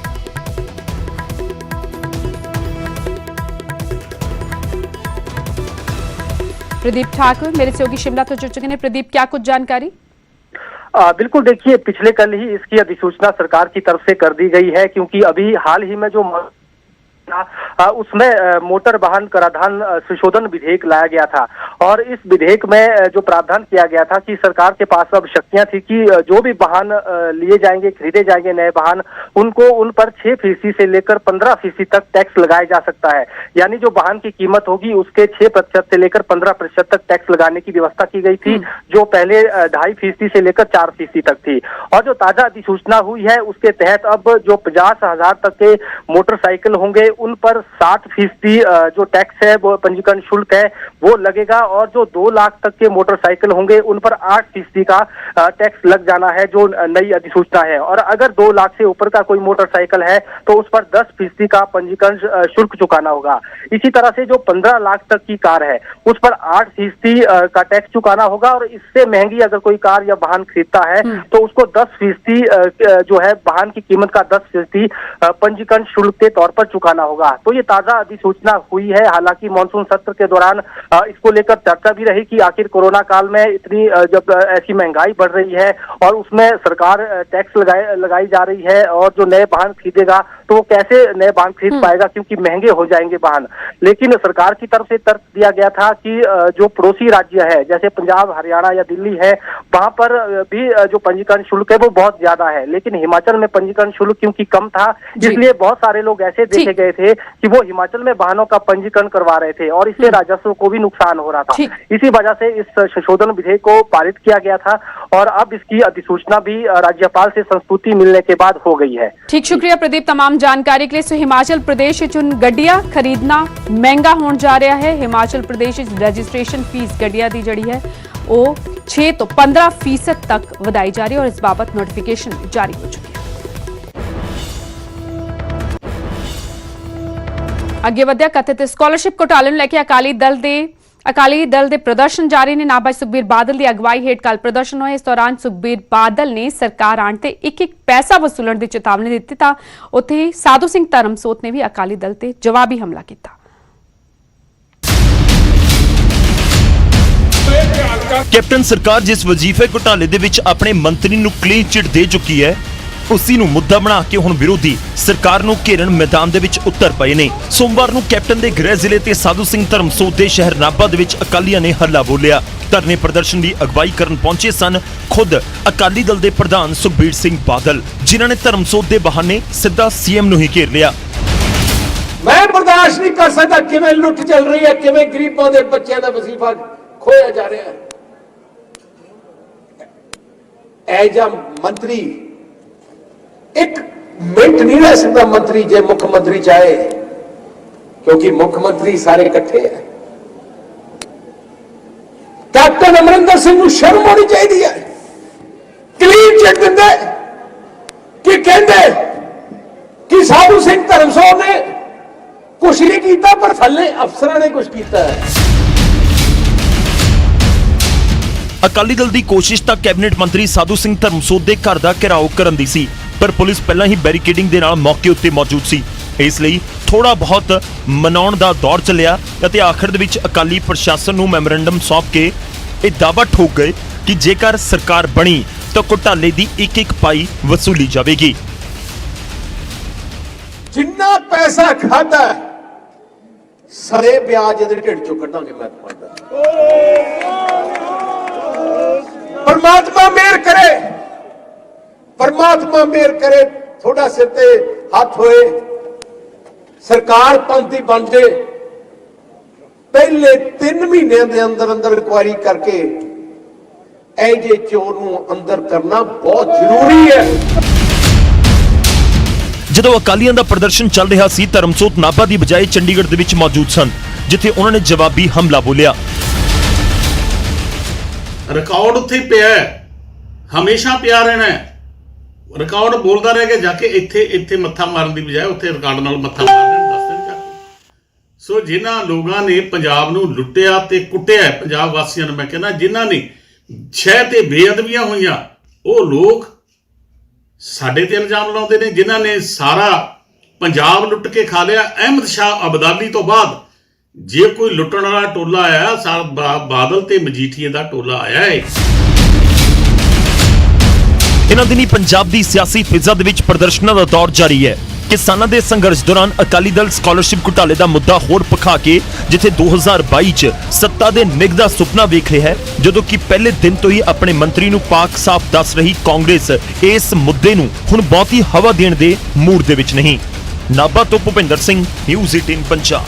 प्रदीप ठाकुर मेरे सहयोगी शिमला तो जुड़ चुके हैं। प्रदीप, क्या कुछ जानकारी? बिल्कुल, देखिए, पिछले कल ही इसकी अधिसूचना सरकार की तरफ से कर दी गई है क्योंकि अभी हाल ही में जो उसमें मोटर वाहन कराधान संशोधन विधेयक लाया गया था और इस विधेयक में जो प्रावधान किया गया था कि सरकार के पास अब शक्तियां थी कि जो भी वाहन लिए जाएंगे, खरीदे जाएंगे नए वाहन, उनको उन पर 6% से लेकर 15% तक टैक्स लगाया जा सकता है। यानी जो वाहन की कीमत होगी उसके 6% से लेकर 15% तक टैक्स लगाने की व्यवस्था की गई थी, जो पहले 2.5% से लेकर 4% तक थी। और जो ताजा अधिसूचना हुई है उसके तहत अब जो 50,000 तक के मोटरसाइकिल होंगे उन पर 60% जो टैक्स है, वो पंजीकरण शुल्क है, वो लगेगा। और जो 2 लाख तक के मोटरसाइकिल होंगे उन पर 8% का टैक्स लग जाना है, जो नई अधिसूचना है। और अगर 2 लाख से ऊपर का कोई मोटरसाइकिल है तो उस पर 10% का पंजीकरण शुल्क चुकाना होगा। इसी तरह से जो 15 लाख तक की कार है उस पर 8% का टैक्स चुकाना होगा। और इससे महंगी अगर कोई कार या वाहन खरीदता है तो उसको 10% जो है वाहन की कीमत का 10% पंजीकरण शुल्क के तौर पर चुकाना होगा। तो ये ताजा अधिसूचना हुई है। हालांकि मानसून सत्र के दौरान इसको लेकर चर्चा भी रही कि आखिर कोरोना काल में इतनी जब ऐसी महंगाई बढ़ रही है और उसमें सरकार टैक्स लगाई जा रही है, और जो नए वाहन खरीदेगा तो वो कैसे नए वाहन खरीद पाएगा, क्योंकि महंगे हो जाएंगे वाहन। लेकिन सरकार की तरफ से तर्क दिया गया था कि जो पड़ोसी राज्य है जैसे पंजाब, हरियाणा या दिल्ली है, वहां पर भी जो पंजीकरण शुल्क है वो बहुत ज्यादा है। लेकिन हिमाचल में पंजीकरण शुल्क क्योंकि कम था, इसलिए बहुत सारे लोग ऐसे देखे गए थे कि वो हिमाचल में वाहनों का पंजीकरण करवा रहे थे और इससे राजस्व को भी नुकसान हो रहा था। इसी वजह से इस संशोधन विधेयक को पारित किया गया था और अब इसकी अधिसूचना भी राज्यपाल से संस्तुति मिलने के बाद हो गई है। ठीक, शुक्रिया प्रदीप तमाम जानकारी के लिए। सो हिमाचल प्रदेश चुन गड्डियां खरीदना महंगा होने जा रहा है। हिमाचल प्रदेश रजिस्ट्रेशन फीस गड्डियां दी जड़ी है वो 6 तो 15% तक वधाई जा रही है और इस बाबत नोटिफिकेशन जारी हो चुकी है। ਅੱਗੇ ਵਧਿਆ ਕਥਿਤ ਸਕਾਲਰਸ਼ਿਪ ਘੁਟਾਲੇ ਨੂੰ ਲੈ ਕੇ ਅਕਾਲੀ ਦਲ ਦੇ ਪ੍ਰਦਰਸ਼ਨ ਜਾਰੀ ਨੇ। ਨਾਭਾ ਸੁਖਬੀਰ ਬਾਦਲ ਦੀ ਅਗਵਾਈ ਹੇਠ ਕੱਲ ਪ੍ਰਦਰਸ਼ਨ ਹੋਏ। ਇਸ ਦੌਰਾਨ ਸੁਖਬੀਰ ਬਾਦਲ ਨੇ ਸਰਕਾਰ ਆਉਣ ਤੇ ਇੱਕ ਪੈਸਾ ਵਸੂਲਣ ਦੀ ਚੇਤਾਵਨੀ ਦਿੱਤੀ ਤਾਂ ਉੱਥੇ ਹੀ ਸਾਧੂ ਸਿੰਘ ਧਰਮਸੋਤ ਨੇ ਵੀ ਅਕਾਲੀ ਦਲ ਤੇ ਜਵਾਬੀ ਹਮਲਾ ਕੀਤਾ। ਕੈਪਟਨ ਸਰਕਾਰ ਜਿਸ ਵਜ਼ੀਫੇ ਘੁਟਾਲੇ ਦੇ ਵਿੱਚ ਆਪਣੇ ਮੰਤਰੀ ਨੂੰ ਕਲੀਨ ਚਿੱਟ ਦੇ ਚੁੱਕੀ ਹੈ, ਉसी ਨੂੰ ਮੁੱਦਾ ਬਣਾ ਕੇ ਹੁਣ ਵਿਰੋਧੀ ਸਰਕਾਰ ਨੂੰ ਘੇਰਨ ਮੈਦਾਨ ਦੇ ਵਿੱਚ ਉਤਰ ਪਏ ਨੇ। ਸੋਮਵਾਰ ਨੂੰ ਕੈਪਟਨ ਦੇ ਗ੍ਰਹਿ ਜ਼ਿਲ੍ਹੇ ਤੇ ਸਾਧੂ ਸਿੰਘ ਧਰਮਸੋਤ ਦੇ ਸ਼ਹਿਰ ਨਾਭਾ ਦੇ ਵਿੱਚ ਅਕਾਲੀਆਂ ਨੇ ਹੱਲਾ ਬੋਲਿਆ। ਧਰਨੇ ਪ੍ਰਦਰਸ਼ਨ ਦੀ ਅਗਵਾਈ ਕਰਨ ਪਹੁੰਚੇ ਸਨ ਖੁਦ ਅਕਾਲੀ ਦਲ ਦੇ ਪ੍ਰਧਾਨ ਸੁਖਬੀਰ ਸਿੰਘ ਬਾਦਲ, ਜਿਨ੍ਹਾਂ ਨੇ ਧਰਮਸੋਤ ਦੇ ਬਹਾਨੇ ਸਿੱਧਾ ਸੀਐਮ ਨੂੰ ਹੀ ਘੇਰ ਲਿਆ। ਮੈਂ ਬਰਦਾਸ਼ਤ ਨਹੀਂ ਕਰ ਸਕਦਾ ਕਿਵੇਂ ਲੁੱਟ ਚੱਲ ਰਹੀ ਹੈ, ਕਿਵੇਂ ਗਰੀਬਾਂ ਦੇ ਬੱਚਿਆਂ ਦਾ ਵਜ਼ੀਫਾ ਖੋਇਆ ਜਾ ਰਿਹਾ ਹੈ। ਐਜ ਅ ਮੰਤਰੀ एक मिनट नहीं रह सकता मंत्री जे मुख्यमंत्री चाहे, क्योंकि मुख्यमंत्री सारे इकट्ठे हैं। कैप्टन अमरिंदर सिंह को शर्म होनी चाहिए। क्लीन चिट दिंदे कि कहंदे कि साधु सिंह धर्मसोत ने कुछ नहीं किया पर थल्ले अफसरां ने कुछ किया है। ਅਕਾਲੀ ਦਲ ਦੀ ਕੋਸ਼ਿਸ਼ ਤਾਂ ਕੈਬਨਿਟ ਮੰਤਰੀ ਸਾਧੂ ਸਿੰਘ ਧਰਮਸੋਤ ਦੇ ਘਰ ਦਾ ਘਿਰਾਓ ਕਰਨ ਦੀ ਸੀ, ਪਰ ਪੁਲਿਸ ਪਹਿਲਾਂ ਹੀ ਬੈਰੀਕੇਡਿੰਗ ਦੇ ਨਾਲ ਮੌਕੇ ਉੱਤੇ ਮੌਜੂਦ ਸੀ। ਇਸ ਲਈ ਥੋੜਾ ਬਹੁਤ ਮਨਾਉਣ ਦਾ ਦੌਰ ਚੱਲਿਆ ਅਤੇ ਆਖਰ ਦੇ ਵਿੱਚ ਅਕਾਲੀ ਪ੍ਰਸ਼ਾਸਨ ਨੂੰ ਮੈਮੋਰੈਂਡਮ ਸੌਂਪ ਕੇ ਇਹ ਦਾਅਵਾ ਠੋਕ ਗਏ ਕਿ ਜੇਕਰ ਸਰਕਾਰ ਬਣੀ ਤਾਂ ਘੁਟਾਲੇ ਦੀ ਇੱਕ ਪਾਈ ਵਸੂਲੀ ਜਾਵੇਗੀ। ਜਿੰਨਾ ਪੈਸਾ ਖਾਦਾ ਸਾਰੇ ਵਿਆਜ ਇਹਦੇ ਢਿੱਡ ਚੋਂ ਕੱਢਾਂਗੇ। ਮੈਂ परमात्मा मेहर करे, परमात्मा मेहर करे, थोड़ा सिर ते हाथ होए, सरकार पंथी बन जाए। पहले 3 महीने के अंदर अंदर इंक्वायरी करके ऐजे चोर नूं अंदर करना बहुत जरूरी है। ਜਦੋਂ ਅਕਾਲੀਆਂ ਦਾ ਪ੍ਰਦਰਸ਼ਨ ਚੱਲ ਰਿਹਾ ਸੀ, ਧਰਮਸੋਤ ਨਾਭਾ ਦੀ ਬਜਾਏ ਚੰਡੀਗੜ੍ਹ ਦੇ ਵਿੱਚ ਮੌਜੂਦ ਸਨ, ਜਿੱਥੇ ਉਹਨਾਂ ਨੇ ਜਵਾਬੀ ਹਮਲਾ ਬੋਲਿਆ। ਰਿਕਾਰਡ ਉੱਥੇ ਪਿਆ ਹੈ, ਹਮੇਸ਼ਾ ਪਿਆ ਰਹਿਣਾ ਹੈ। ਰਿਕਾਰਡ ਬੋਲਦਾ ਰਹਿ ਗਿਆ, ਜਾ ਕੇ ਇੱਥੇ ਮੱਥਾ ਮਾਰਨ ਦੀ ਬਜਾਏ ਉੱਥੇ ਰਿਕਾਰਡ ਨਾਲ ਮੱਥਾ ਮਾਰਨ ਦੱਸ ਦੇਣ ਜਾ ਕੇ। ਸੋ ਜਿਨ੍ਹਾਂ ਲੋਕਾਂ ਨੇ ਪੰਜਾਬ ਨੂੰ ਲੁੱਟਿਆ ਤੇ ਕੁੱਟਿਆ, ਪੰਜਾਬ ਵਾਸੀਆਂ ਨੂੰ ਮੈਂ ਕਹਿੰਦਾ, ਜਿਨ੍ਹਾਂ ਨੇ ਸ਼ਹਿ ਤੇ ਬੇਅਦਬੀਆਂ ਹੋਈਆਂ, ਉਹ ਲੋਕ ਸਾਡੇ ਤੇ ਇਲਜ਼ਾਮ ਲਾਉਂਦੇ ਨੇ। ਜਿਨ੍ਹਾਂ ਨੇ ਸਾਰਾ ਪੰਜਾਬ ਲੁੱਟ ਕੇ ਖਾ ਲਿਆ, ਅਹਿਮਦ ਸ਼ਾਹ ਅਬਦਾਲੀ ਤੋਂ ਬਾਅਦ ਜੇ ਕੋਈ ਲੁੱਟਣ ਵਾਲਾ ਟੋਲਾ ਆਇਆ, ਬਾਦਲ ਤੇ ਮਜੀਠੀਏ ਦਾ ਟੋਲਾ ਆਇਆ ਹੈ। ਇਹਨਾਂ ਦਿਨੀ ਪੰਜਾਬ ਦੀ ਸਿਆਸੀ ਫਿਜ਼ਾ ਦੇ ਵਿੱਚ ਪ੍ਰਦਰਸ਼ਨਾਂ ਦਾ ਦੌਰ ਜਾਰੀ ਹੈ। ਕਿਸਾਨਾਂ ਦੇ ਸੰਘਰਸ਼ ਦੌਰਾਨ ਅਕਾਲੀ ਦਲ ਸਕਾਲਰਸ਼ਿਪ ਘੁਟਾਲੇ ਦਾ ਮੁੱਦਾ ਹੋਰ ਪਖਾ ਕੇ, ਜਿੱਥੇ 2022 ਚ ਸੱਤਾ ਦੇ ਨਿੱਘ ਦਾ ਸੁਪਨਾ ਵੇਖ ਰਿਹਾ ਹੈ, ਜਦੋਂ ਕਿ ਪਹਿਲੇ ਦਿਨ ਤੋਂ ਹੀ ਆਪਣੇ ਮੰਤਰੀ ਨੂੰ ਪਾਕ ਸਾਫ਼ ਦੱਸ ਰਹੀ ਕਾਂਗਰਸ ਇਸ ਮੁੱਦੇ ਨੂੰ ਹੁਣ ਬਹੁਤੀ ਹਵਾ ਦੇਣ ਦੇ ਮੂਡ ਦੇ ਵਿੱਚ ਨਹੀਂ। ਨਾਭਾ ਤੋਂ ਭੁਪਿੰਦਰ ਸਿੰਘ, ਨਿਊਜ਼ 18 ਪੰਜਾਬ।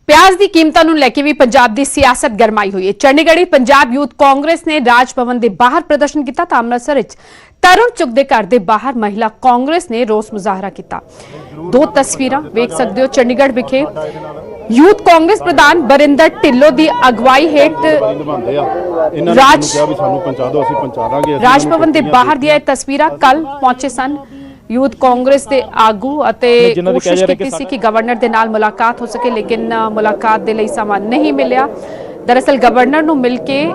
ਪਿਆਜ਼ ਦੀ ਕੀਮਤਾਂ ਨੂੰ ਲੈ ਕੇ ਵੀ ਪੰਜਾਬ ਦੀ ਸਿਆਸਤ ਗਰਮਾਈ ਹੋਈ ਹੈ। ਚੰਡੀਗੜ੍ਹ ਪੰਜਾਬ ਯੂਥ ਕਾਂਗਰਸ ਨੇ ਰਾਜ ਭਵਨ ਦੇ ਬਾਹਰ ਪ੍ਰਦਰਸ਼ਨ ਕੀਤਾ ਤਾਂ ਅੰਮ੍ਰਿਤਸਰ ਵਿੱਚ ਤਰੁਣ ਚੁੱਗ ਦੇ ਘਰ ਦੇ ਬਾਹਰ ਮਹਿਲਾ ਕਾਂਗਰਸ ਨੇ ਰੋਸ ਮੁਜ਼ਾਹਰਾ ਕੀਤਾ। ਦੋ ਤਸਵੀਰਾਂ ਵੇਖ ਸਕਦੇ ਹੋ। ਚੰਡੀਗੜ੍ਹ ਵਿਖੇ ਯੂਥ ਕਾਂਗਰਸ ਪ੍ਰਧਾਨ ਬਰਿੰਦਰ ਢਿੱਲੋਂ ਦੀ ਅਗਵਾਈ ਹੇਠ ਰਾਜ ਭਵਨ ਦੇ ਬਾਹਰ ਦੀਆਂ ਇਹ ਤਸਵੀਰਾਂ ਕੱਲ ਪਹੁੰਚੇ ਸਨ ਯੂਥ ਕਾਂਗਰਸ ਦੇ ਆਗੂ ਅਤੇ ਕੋਸ਼ਿਸ਼ ਕੀਤੀ ਸੀ ਕਿ ਗਵਰਨਰ ਦੇ ਨਾਲ ਮੁਲਾਕਾਤ ਹੋ ਸਕੇ, ਲੇਕਿਨ ਮੁਲਾਕਾਤ ਦੇ ਲਈ ਸਮਾਂ ਨਹੀਂ ਮਿਲਿਆ। ਦਰਅਸਲ ਗਵਰਨਰ ਨੂੰ ਮਿਲ ਕੇ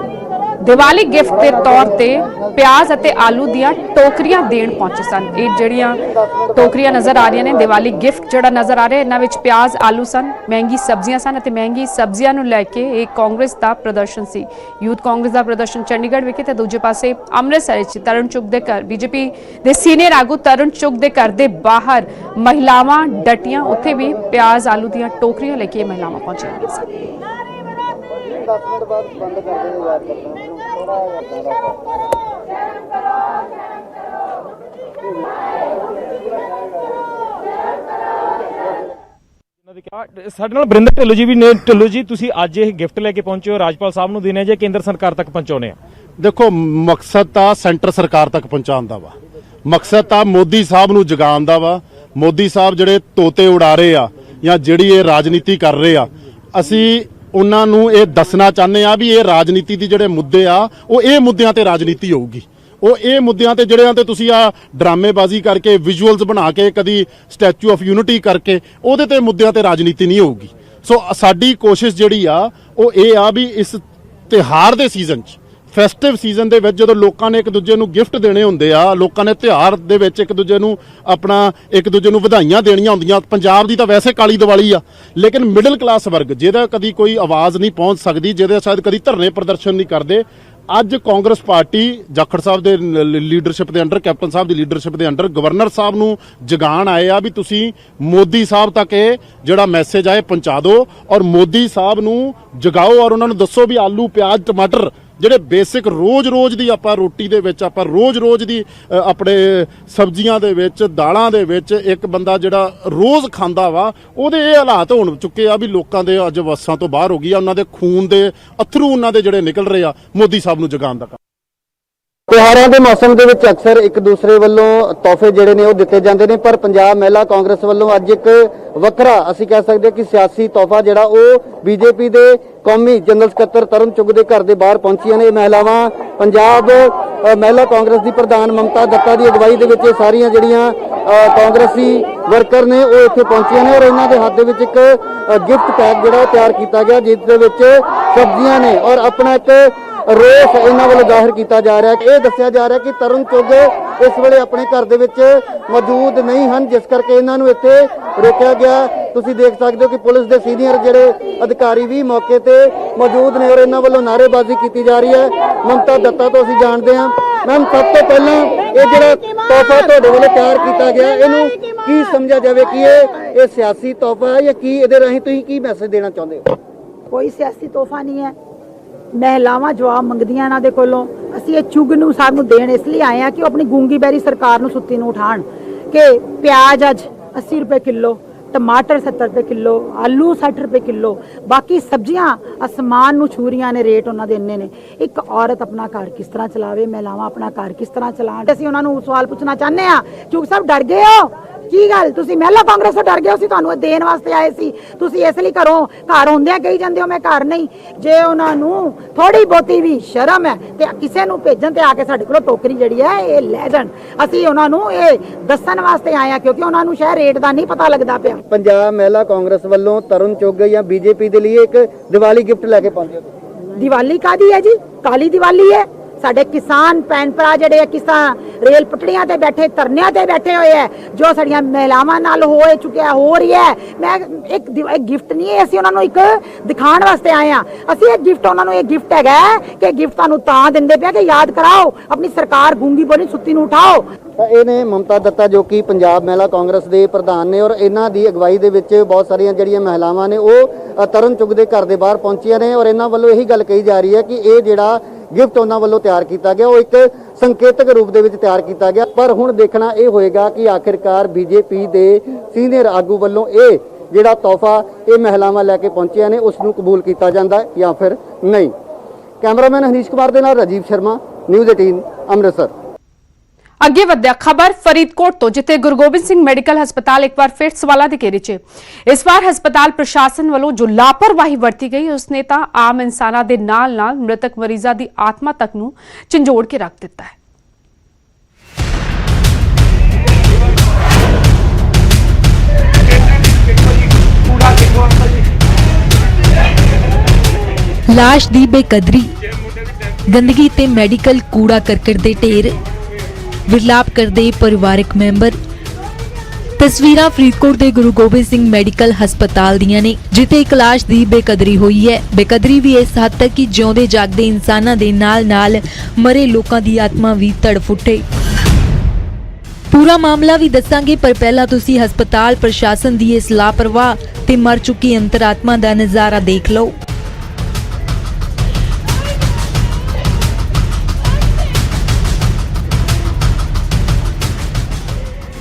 ਦੀਵਾਲੀ ਗਿਫਟ ਦੇ ਤੌਰ ਤੇ ਪਿਆਜ਼ ਅਤੇ ਆਲੂ ਦੀਆਂ ਟੋਕਰੀਆਂ ਦੇਣ ਪਹੁੰਚੇ ਸਨ। ਇਹ ਜਿਹੜੀਆਂ ਟੋਕਰੀਆਂ ਨਜ਼ਰ ਆ ਰਹੀਆਂ ਨੇ, ਦੀਵਾਲੀ ਗਿਫਟ ਜਿਹੜਾ ਨਜ਼ਰ ਆ ਰਿਹਾ, ਇਹਨਾਂ ਵਿੱਚ ਪਿਆਜ਼ ਆਲੂ ਸਨ, ਮਹਿੰਗੀ ਸਬਜ਼ੀਆਂ ਸਨ ਅਤੇ ਮਹਿੰਗੀ ਸਬਜ਼ੀਆਂ ਨੂੰ ਲੈ ਕੇ ਇਹ ਕਾਂਗਰਸ ਦਾ ਪ੍ਰਦਰਸ਼ਨ ਸੀ। ਯੂਥ ਕਾਂਗਰਸ ਦਾ ਪ੍ਰਦਰਸ਼ਨ ਚੰਡੀਗੜ੍ਹ ਵਿਖੇ ਤੇ ਦੂਜੇ ਪਾਸੇ ਅੰਮ੍ਰਿਤਸਰ ਵਿੱਚ ਤਰੁਣ ਚੁੱਗ ਦੇ ਘਰ ਬੀਜੇਪੀ ਦੇ ਸੀਨੀਅਰ ਆਗੂ ਤਰੁਣ ਚੁੱਗ ਦੇ ਘਰ ਦੇ ਬਾਹਰ ਮਹਿਲਾਵਾਂ ਡਟੀਆਂ, ਉੱਥੇ ਵੀ ਪਿਆਜ਼ ਆਲੂ ਦੀਆਂ ਟੋਕਰੀਆਂ ਲੈ ਕੇ ਮਹਿਲਾਵਾਂ ਪਹੁੰਚੀਆਂ ਸਨ। 10 मिनट बाद बंद कर देंगे, याद करता हूँ थोड़ा ਸਾਡੇ ਨਾਲ ਬਰਿੰਦਰ ਢਿੱਲੋਂ ਜੀ ਵੀ ਨੇ। ਢਿੱਲੋਂ ਜੀ, ਤੁਸੀਂ ਅੱਜ ਇਹ ਗਿਫਟ ਲੈ ਕੇ ਪਹੁੰਚੇ ਹੋ, ਰਾਜਪਾਲ ਸਾਹਿਬ ਨੂੰ ਦੇਣੇ ਜਾਂ ਕੇਂਦਰ ਸਰਕਾਰ ਤੱਕ ਪਹੁੰਚਾਉਣੇ ਆ? ਦੇਖੋ, ਮਕਸਦ ਤਾਂ ਸੈਂਟਰ ਸਰਕਾਰ ਤੱਕ ਪਹੁੰਚਾਉਣ ਦਾ ਵਾ, ਮਕਸਦ ਤਾਂ ਮੋਦੀ ਸਾਹਿਬ ਨੂੰ ਜਗਾਉਣ ਦਾ ਵਾ। ਮੋਦੀ ਸਾਹਿਬ ਜਿਹੜੇ ਤੋਤੇ ਉਡਾ ਰਹੇ ਆ ਜਾਂ ਜਿਹੜੀ ਇਹ ਰਾਜਨੀਤੀ ਕਰ ਰਹੇ ਆ, ਅਸੀਂ ਉਹਨਾਂ ਨੂੰ ਇਹ ਦੱਸਣਾ ਚਾਹੁੰਦੇ ਆ ਵੀ ਇਹ ਰਾਜਨੀਤੀ ਦੀ ਜਿਹੜੇ ਮੁੱਦੇ ਆ ਉਹ ਇਹ ਮੁੱਦਿਆਂ ਤੇ ਰਾਜਨੀਤੀ ਹੋਊਗੀ। ਉਹ ਇਹ ਮੁੱਦਿਆਂ ਤੇ ਜਿਹੜਿਆਂ ਤੇ ਤੁਸੀਂ ਆ ਡਰਾਮੇਬਾਜ਼ੀ ਕਰਕੇ ਵਿਜ਼ੂਅਲਸ ਬਣਾ ਕੇ ਕਦੀ ਸਟੈਚੂ ਆਫ ਯੂਨਿਟੀ ਕਰਕੇ ਉਹਦੇ ਤੇ ਮੁੱਦਿਆਂ ਤੇ ਰਾਜਨੀਤੀ ਨਹੀਂ ਹੋਊਗੀ। ਸੋ ਸਾਡੀ ਕੋਸ਼ਿਸ਼ ਜਿਹੜੀ ਆ ਉਹ ਇਹ ਆ ਵੀ ਇਸ ਤਿਉਹਾਰ ਦੇ ਸੀਜ਼ਨ 'ਚ, ਫੈਸਟਿਵ ਸੀਜ਼ਨ ਦੇ ਵਿੱਚ ਜਦੋਂ ਲੋਕਾਂ ਨੇ ਇੱਕ ਦੂਜੇ ਨੂੰ ਗਿਫਟ ਦੇਣੇ ਹੁੰਦੇ ਆ, ਲੋਕਾਂ ਨੇ ਤਿਉਹਾਰ ਦੇ ਵਿੱਚ ਇੱਕ ਦੂਜੇ ਨੂੰ ਇੱਕ ਦੂਜੇ ਨੂੰ ਵਧਾਈਆਂ ਦੇਣੀਆਂ ਹੁੰਦੀਆਂ। ਪੰਜਾਬ ਦੀ ਤਾਂ ਵੈਸੇ ਕਾਲੀ ਦੀਵਾਲੀ ਆ, ਲੇਕਿਨ ਮਿਡਲ ਕਲਾਸ ਵਰਗ ਜਿਹਦਾ ਕਦੀ ਕੋਈ ਆਵਾਜ਼ ਨਹੀਂ ਪਹੁੰਚ ਸਕਦੀ, ਜਿਹਦੇ ਸ਼ਾਇਦ ਕਦੀ ਧਰਨੇ ਪ੍ਰਦਰਸ਼ਨ ਨਹੀਂ ਕਰਦੇ, ਅੱਜ ਕਾਂਗਰਸ ਪਾਰਟੀ ਜਾਖੜ ਸਾਹਿਬ ਦੇ ਲੀਡਰਸ਼ਿਪ ਦੇ ਅੰਡਰ, ਕੈਪਟਨ ਸਾਹਿਬ ਦੀ ਲੀਡਰਸ਼ਿਪ ਦੇ ਅੰਡਰ ਗਵਰਨਰ ਸਾਹਿਬ ਨੂੰ ਜਗਾਉਣ ਆਏ ਆ ਵੀ ਤੁਸੀਂ ਮੋਦੀ ਸਾਹਿਬ ਤੱਕ ਇਹ ਜਿਹੜਾ ਮੈਸੇਜ ਆ ਇਹ ਪਹੁੰਚਾ ਦਿਓ ਔਰ ਮੋਦੀ ਸਾਹਿਬ ਨੂੰ ਜਗਾਓ ਔਰ ਉਹਨਾਂ ਨੂੰ ਦੱਸੋ ਵੀ ਆਲੂ, ਪਿਆਜ਼, ਟਮਾਟਰ ਜਿਹੜੇ ਬੇਸਿਕ ਰੋਜ਼ ਦੀ ਆਪਾਂ ਰੋਟੀ ਦੇ ਵਿੱਚ, ਆਪਾਂ ਰੋਜ਼ ਦੀ ਆਪਣੇ ਸਬਜ਼ੀਆਂ ਦੇ ਵਿੱਚ, ਦਾਲਾਂ ਦੇ ਵਿੱਚ ਇੱਕ ਬੰਦਾ ਜਿਹੜਾ ਰੋਜ਼ ਖਾਂਦਾ ਵਾ, ਉਹਦੇ ਇਹ ਹਾਲਾਤ ਹੋਣ ਚੁੱਕੇ ਆ ਵੀ ਲੋਕਾਂ ਦੇ ਅੱਜ ਵੱਸਾਂ ਤੋਂ ਬਾਹਰ ਹੋ ਗਈ ਆ, ਉਹਨਾਂ ਦੇ ਖੂਨ ਦੇ ਅਥਰੂ ਉਹਨਾਂ ਦੇ ਜਿਹੜੇ ਨਿਕਲ ਰਹੇ ਆ। ਮੋਦੀ ਸਾਹਿਬ ਨੂੰ ਜਗਾਉਣ ਦਾ ਕੰਮ। ਤਿਉਹਾਰਾਂ ਦੇ ਮੌਸਮ ਦੇ ਵਿੱਚ ਅਕਸਰ ਇੱਕ ਦੂਸਰੇ ਵੱਲੋਂ ਤੋਹਫੇ ਜਿਹੜੇ ਨੇ ਉਹ ਦਿੱਤੇ ਜਾਂਦੇ ਨੇ, ਪਰ ਪੰਜਾਬ ਮਹਿਲਾ ਕਾਂਗਰਸ ਵੱਲੋਂ ਅੱਜ ਇੱਕ ਵੱਖਰਾ, ਅਸੀਂ ਕਹਿ ਸਕਦੇ ਕਿ ਸਿਆਸੀ ਤੋਹਫਾ ਜਿਹੜਾ ਉਹ ਬੀਜੇਪੀ ਦੇ ਕੌਮੀ ਜਨਰਲ ਸਕੱਤਰ ਤਰੁਣ ਚੁੱਗ ਦੇ ਘਰ ਦੇ ਬਾਹਰ ਪਹੁੰਚੀਆਂ ਨੇ। ਮਹਿਲਾਵਾਂ ਪੰਜਾਬ ਮਹਿਲਾ ਕਾਂਗਰਸ ਦੀ ਪ੍ਰਧਾਨ ਮਮਤਾ ਦੱਤਾ ਦੀ ਅਗਵਾਈ ਦੇ ਵਿੱਚ ਸਾਰੀਆਂ ਜਿਹੜੀਆਂ ਕਾਂਗਰਸੀ ਵਰਕਰ ਨੇ ਉਹ ਇੱਥੇ ਪਹੁੰਚੀਆਂ ਨੇ ਔਰ ਇਹਨਾਂ ਦੇ ਹੱਥ ਦੇ ਵਿੱਚ ਇੱਕ ਗਿਫਟ ਪੈਕ ਜਿਹੜਾ ਤਿਆਰ ਕੀਤਾ ਗਿਆ, ਜਿਸ ਦੇ ਵਿੱਚ ਸਬਜ਼ੀਆਂ ਨੇ ਔਰ ਆਪਣਾ ਇੱਕ ਰੋਸ ਇਹਨਾਂ ਵੱਲੋਂ ਜ਼ਾਹਿਰ ਕੀਤਾ ਜਾ ਰਿਹਾ ਹੈ। ਇਹ ਦੱਸਿਆ ਜਾ ਰਿਹਾ ਕਿ ਤਰੁਣ ਚੁੱਗ ਇਸ ਵੇਲੇ ਆਪਣੇ ਘਰ ਦੇ ਵਿੱਚ ਮੌਜੂਦ ਨਹੀਂ ਹਨ, ਜਿਸ ਕਰਕੇ ਇਹਨਾਂ ਨੂੰ ਇੱਥੇ ਰੋਕਿਆ ਗਿਆ। ਤੁਸੀਂ ਦੇਖ ਸਕਦੇ ਹੋ ਕਿ ਪੁਲਿਸ ਦੇ ਸੀਨੀਅਰ ਜਿਹੜੇ ਅਧਿਕਾਰੀ ਵੀ ਮੌਕੇ ਤੇ ਮੌਜੂਦ ਨੇ ਔਰ ਇਹਨਾਂ ਵੱਲੋਂ ਨਾਅਰੇਬਾਜ਼ੀ ਕੀਤੀ ਜਾ ਰਹੀ ਹੈ। ਮਮਤਾ ਦੱਤਾ ਤੋਂ ਅਸੀਂ ਜਾਣਦੇ ਹਾਂ। ਮੈਮ, ਸਭ ਤੋਂ ਪਹਿਲਾਂ ਇਹ ਜਿਹੜਾ ਤੋਹਫਾ ਤੁਹਾਡੇ ਵੱਲੋਂ ਤਿਆਰ ਕੀਤਾ ਗਿਆ, ਇਹਨੂੰ ਕੀ ਸਮਝਿਆ ਜਾਵੇ ਕਿ ਇਹ ਸਿਆਸੀ ਤੋਹਫਾ ਹੈ ਜਾਂ ਕੀ ਇਹਦੇ ਰਾਹੀਂ ਤੁਸੀਂ ਕੀ ਮੈਸੇਜ ਦੇਣਾ ਚਾਹੁੰਦੇ ਹੋ? ਕੋਈ ਸਿਆਸੀ ਤੋਹਫਾ ਨਹੀਂ ਹੈ। ਮਹਿਲਾਵਾਂ ਜਵਾਬ ਮੰਗਦੀਆਂ ਇਹਨਾਂ ਦੇ ਕੋਲੋਂ। ਅਸੀਂ ਇਹ ਚੁੱਗ ਨੂੰ ਸਾਹਿਬ ਨੂੰ ਦੇਣ ਇਸ ਲਈ ਆਏ ਆ ਕਿ ਉਹ ਆਪਣੀ ਗੂੰਗੀ ਬੈਰੀ ਸਰਕਾਰ ਨੂੰ ਸੁੱਤੀ ਨੂੰ ਉਠਾਣ ਕਿ ਪਿਆਜ਼ ਅੱਜ 80 ਰੁਪਏ ਕਿਲੋ, ਟਮਾਟਰ 70 ਰੁਪਏ ਕਿਲੋ, ਆਲੂ 60 ਰੁਪਏ ਕਿਲੋ, ਬਾਕੀ ਸਬਜ਼ੀਆਂ ਅਸਮਾਨ ਨੂੰ ਛੂ ਰਹੀਆਂ ਨੇ, ਰੇਟ ਉਹਨਾਂ ਦੇ ਇੰਨੇ ਨੇ। ਇੱਕ ਔਰਤ ਆਪਣਾ ਘਰ ਕਿਸ ਤਰ੍ਹਾਂ ਚਲਾਵੇ, ਮਹਿਲਾਵਾਂ ਆਪਣਾ ਘਰ ਕਿਸ ਤਰ੍ਹਾਂ ਚਲਾਣ, ਅਸੀਂ ਉਹਨਾਂ ਨੂੰ ਸਵਾਲ ਪੁੱਛਣਾ ਚਾਹੁੰਦੇ ਆ। ਚੁੱਗ ਸਾਹਿਬ ਡਰ ਗਏ ਹੋ? ਕੀ ਗੱਲ, ਤੁਸੀਂ ਮਹਿਲਾ ਕਾਂਗਰਸ ਤੋਂ ਡਰ ਗਏ ਹੋ? ਅਸੀਂ ਤੁਹਾਨੂੰ ਦੇਣ ਵਾਸਤੇ ਆਏ ਸੀ, ਤੁਸੀਂ ਇਸ ਲਈ ਘਰ ਹੁੰਦਿਆਂ ਕਹੀ ਜਾਂਦੇ ਹੋ ਮੈਂ ਘਰ ਨਹੀਂ। ਜੇ ਉਹਨਾਂ ਨੂੰ ਥੋੜੀ ਬਹੁਤੀ ਵੀ ਸ਼ਰਮ ਹੈ ਤੇ ਕਿਸੇ ਨੂੰ ਭੇਜਣ ਤੇ ਆ ਕੇ ਸਾਡੇ ਕੋਲੋਂ ਟੋਕਰੀ ਜਿਹੜੀ ਹੈ ਇਹ ਲੈ ਜਾਣ। ਅਸੀਂ ਉਹਨਾਂ ਨੂੰ ਇਹ ਦੱਸਣ ਵਾਸਤੇ ਆਏ ਆ ਕਿਉਂਕਿ ਉਹਨਾਂ ਨੂੰ ਸ਼ਾਇਦ ਰੇਟ ਦਾ ਨਹੀਂ ਪਤਾ ਲੱਗਦਾ ਪਿਆ। ਪੰਜਾਬ ਮਹਿਲਾ ਕਾਂਗਰਸ ਵੱਲੋਂ ਤਰੁਣ ਚੁੱਗ ਜਾਂ ਬੀਜੇਪੀ ਦੇ ਲਈ ਇੱਕ ਦੀਵਾਲੀ ਗਿਫਟ ਲੈ ਕੇ ਪਹੁੰਚੇ ਹੋ। ਦੀਵਾਲੀ ਕਾਦੀ ਹੈ ਜੀ? ਕਾਲੀ ਦੀਵਾਲੀ ਹੈ। ਸਾਡੇ ਕਿਸਾਨ ਭੈਣ ਭਰਾ ਜਿਹੜੇ ਕਿਸਾਨ ਰੇਲ ਪਟੜੀਆਂ ਤੇ ਬੈਠੇ, ਧਰਨਿਆਂ ਤੇ ਬੈਠੇ ਹੋਏ ਹੈ, ਜੋ ਸਾਡੀਆਂ ਮਹਿਲਾਵਾਂ ਨਾਲ ਹੋ ਰਹੀ ਹੈ। ਮੈਂ ਇੱਕ ਗਿਫਟ ਨਹੀਂ ਹੈ, ਅਸੀਂ ਉਹਨਾਂ ਨੂੰ ਇੱਕ ਦਿਖਾਉਣ ਵਾਸਤੇ ਆਏ ਆ। ਅਸੀਂ ਇਹ ਗਿਫਟ ਉਹਨਾਂ ਨੂੰ, ਇਹ ਗਿਫਟ ਹੈਗਾ ਕਿ ਗਿਫਟ ਤੁਹਾਨੂੰ ਤਾਂ ਦਿੰਦੇ ਪਿਆ ਕਿ ਯਾਦ ਕਰਾਓ ਆਪਣੀ ਸਰਕਾਰ ਗੂੰਗੀ ਬੋਲੀ ਸੁੱਤੀ ਨੂੰ ਉਠਾਓ। ਇਹ ਨੇ ਮਮਤਾ ਦੱਤਾ ਜੋ ਕਿ ਪੰਜਾਬ ਮਹਿਲਾ ਕਾਂਗਰਸ ਦੇ ਪ੍ਰਧਾਨ ਨੇ ਔਰ ਇਹਨਾਂ ਦੀ ਅਗਵਾਈ ਦੇ ਵਿੱਚ ਬਹੁਤ ਸਾਰੀਆਂ ਜਿਹੜੀਆਂ ਮਹਿਲਾਵਾਂ ਨੇ ਉਹ ਤਰੁਣ ਚੁੱਗ ਦੇ ਘਰ ਦੇ ਬਾਹਰ ਪਹੁੰਚੀਆਂ ਨੇ ਔਰ ਇਹਨਾਂ ਵੱਲੋਂ ਇਹੀ ਗੱਲ ਕਹੀ ਜਾ ਰਹੀ ਹੈ ਕਿ ਇਹ ਜਿਹੜਾ ਗਿਫਟ ਉਹਨਾਂ ਵੱਲੋਂ ਤਿਆਰ ਕੀਤਾ ਗਿਆ ਉਹ ਇੱਕ ਸੰਕੇਤਕ ਰੂਪ ਦੇ ਵਿੱਚ ਤਿਆਰ ਕੀਤਾ ਗਿਆ। ਪਰ ਹੁਣ ਦੇਖਣਾ ਇਹ ਹੋਏਗਾ ਕਿ ਆਖਿਰਕਾਰ ਬੀਜੇਪੀ ਦੇ ਸੀਨੀਅਰ ਆਗੂ ਵੱਲੋਂ ਇਹ ਜਿਹੜਾ ਤੋਹਫਾ ਇਹ ਮਹਿਲਾਵਾਂ ਲੈ ਕੇ ਪਹੁੰਚੀਆਂ ਨੇ ਉਸ ਨੂੰ ਕਬੂਲ ਕੀਤਾ ਜਾਂਦਾ ਜਾਂ ਫਿਰ ਨਹੀਂ। ਕੈਮਰਾਮੈਨ ਹਨੀਸ਼ ਕੁਮਾਰ ਦੇ ਨਾਲ ਰਾਜੀਵ ਸ਼ਰਮਾ, ਨਿਊਜ਼ 18 ਅੰਮ੍ਰਿਤਸਰ। ਅੱਗੇ ਵਧਿਆ ਖਬਰ ਫਰੀਦਕੋਟ ਤੋਂ, ਜਿੱਥੇ ਗੁਰੂ ਗੋਬਿੰਦ ਸਿੰਘ ਮੈਡੀਕਲ ਹਸਪਤਾਲ ਇੱਕ ਵਾਰ ਫਿਰ ਸਵਾਲਾਂ ਦੇ ਘੇਰੇ 'ਚ। ਇਸ ਵਾਰ ਹਸਪਤਾਲ ਪ੍ਰਸ਼ਾਸਨ ਵੱਲੋਂ ਜੋ ਲਾਪਰਵਾਹੀ ਵਰਤੀ ਗਈ, ਉਸਨੇ ਤਾਂ ਆਮ ਇਨਸਾਨਾਂ ਦੇ ਨਾਲ-ਨਾਲ ਮ੍ਰਿਤਕ ਮਰੀਜ਼ਾਂ ਦੀ ਆਤਮਾ ਤੱਕ ਨੂੰ ਝੰਜੋੜ ਕੇ ਰੱਖ ਦਿੱਤਾ ਹੈ। ਲਾਸ਼ ਦੀ ਬੇਕਦਰੀ, ਗੰਦਗੀ ਤੇ ਮੈਡੀਕਲ ਕੂੜਾ ਕਰਕਟ ਦੇ ਢੇਰ, ਵਿਰਲਾਪ ਕਰਦੇ ਪਰਿਵਾਰਕ ਮੈਂਬਰ। ਤਸਵੀਰਾਂ ਫਰੀਦਕੋਟ ਦੇ ਗੁਰੂ ਗੋਬਿੰਦ ਸਿੰਘ ਮੈਡੀਕਲ ਹਸਪਤਾਲ ਦੀਆਂ ਨੇ, ਜਿੱਥੇ ਇੱਕ ਲਾਸ਼ ਦੀ ਬੇਕਦਰੀ ਹੋਈ ਹੈ। ਬੇਕਦਰੀ ਵੀ ਇਸ ਹੱਦ ਤੱਕ ਕਿ ਜਿਉਂਦੇ ਜਾਗਦੇ ਇਨਸਾਨਾਂ ਦੇ ਨਾਲ-ਨਾਲ ਮਰੇ ਲੋਕਾਂ ਦੀ ਆਤਮਾ ਵੀ ਤੜਫ ਉੱਠੇ। ਪੂਰਾ ਮਾਮਲਾ ਵੀ ਦੱਸਾਂਗੇ, ਪਰ ਪਹਿਲਾਂ ਤੁਸੀਂ ਹਸਪਤਾਲ ਪ੍ਰਸ਼ਾਸਨ ਦੀ ਇਸ ਲਾਪਰਵਾਹ ਤੇ ਮਰ ਚੁੱਕੀ ਅੰਤਰਾਤਮਾ ਦਾ ਨਜ਼ਾਰਾ ਦੇਖ ਲਓ।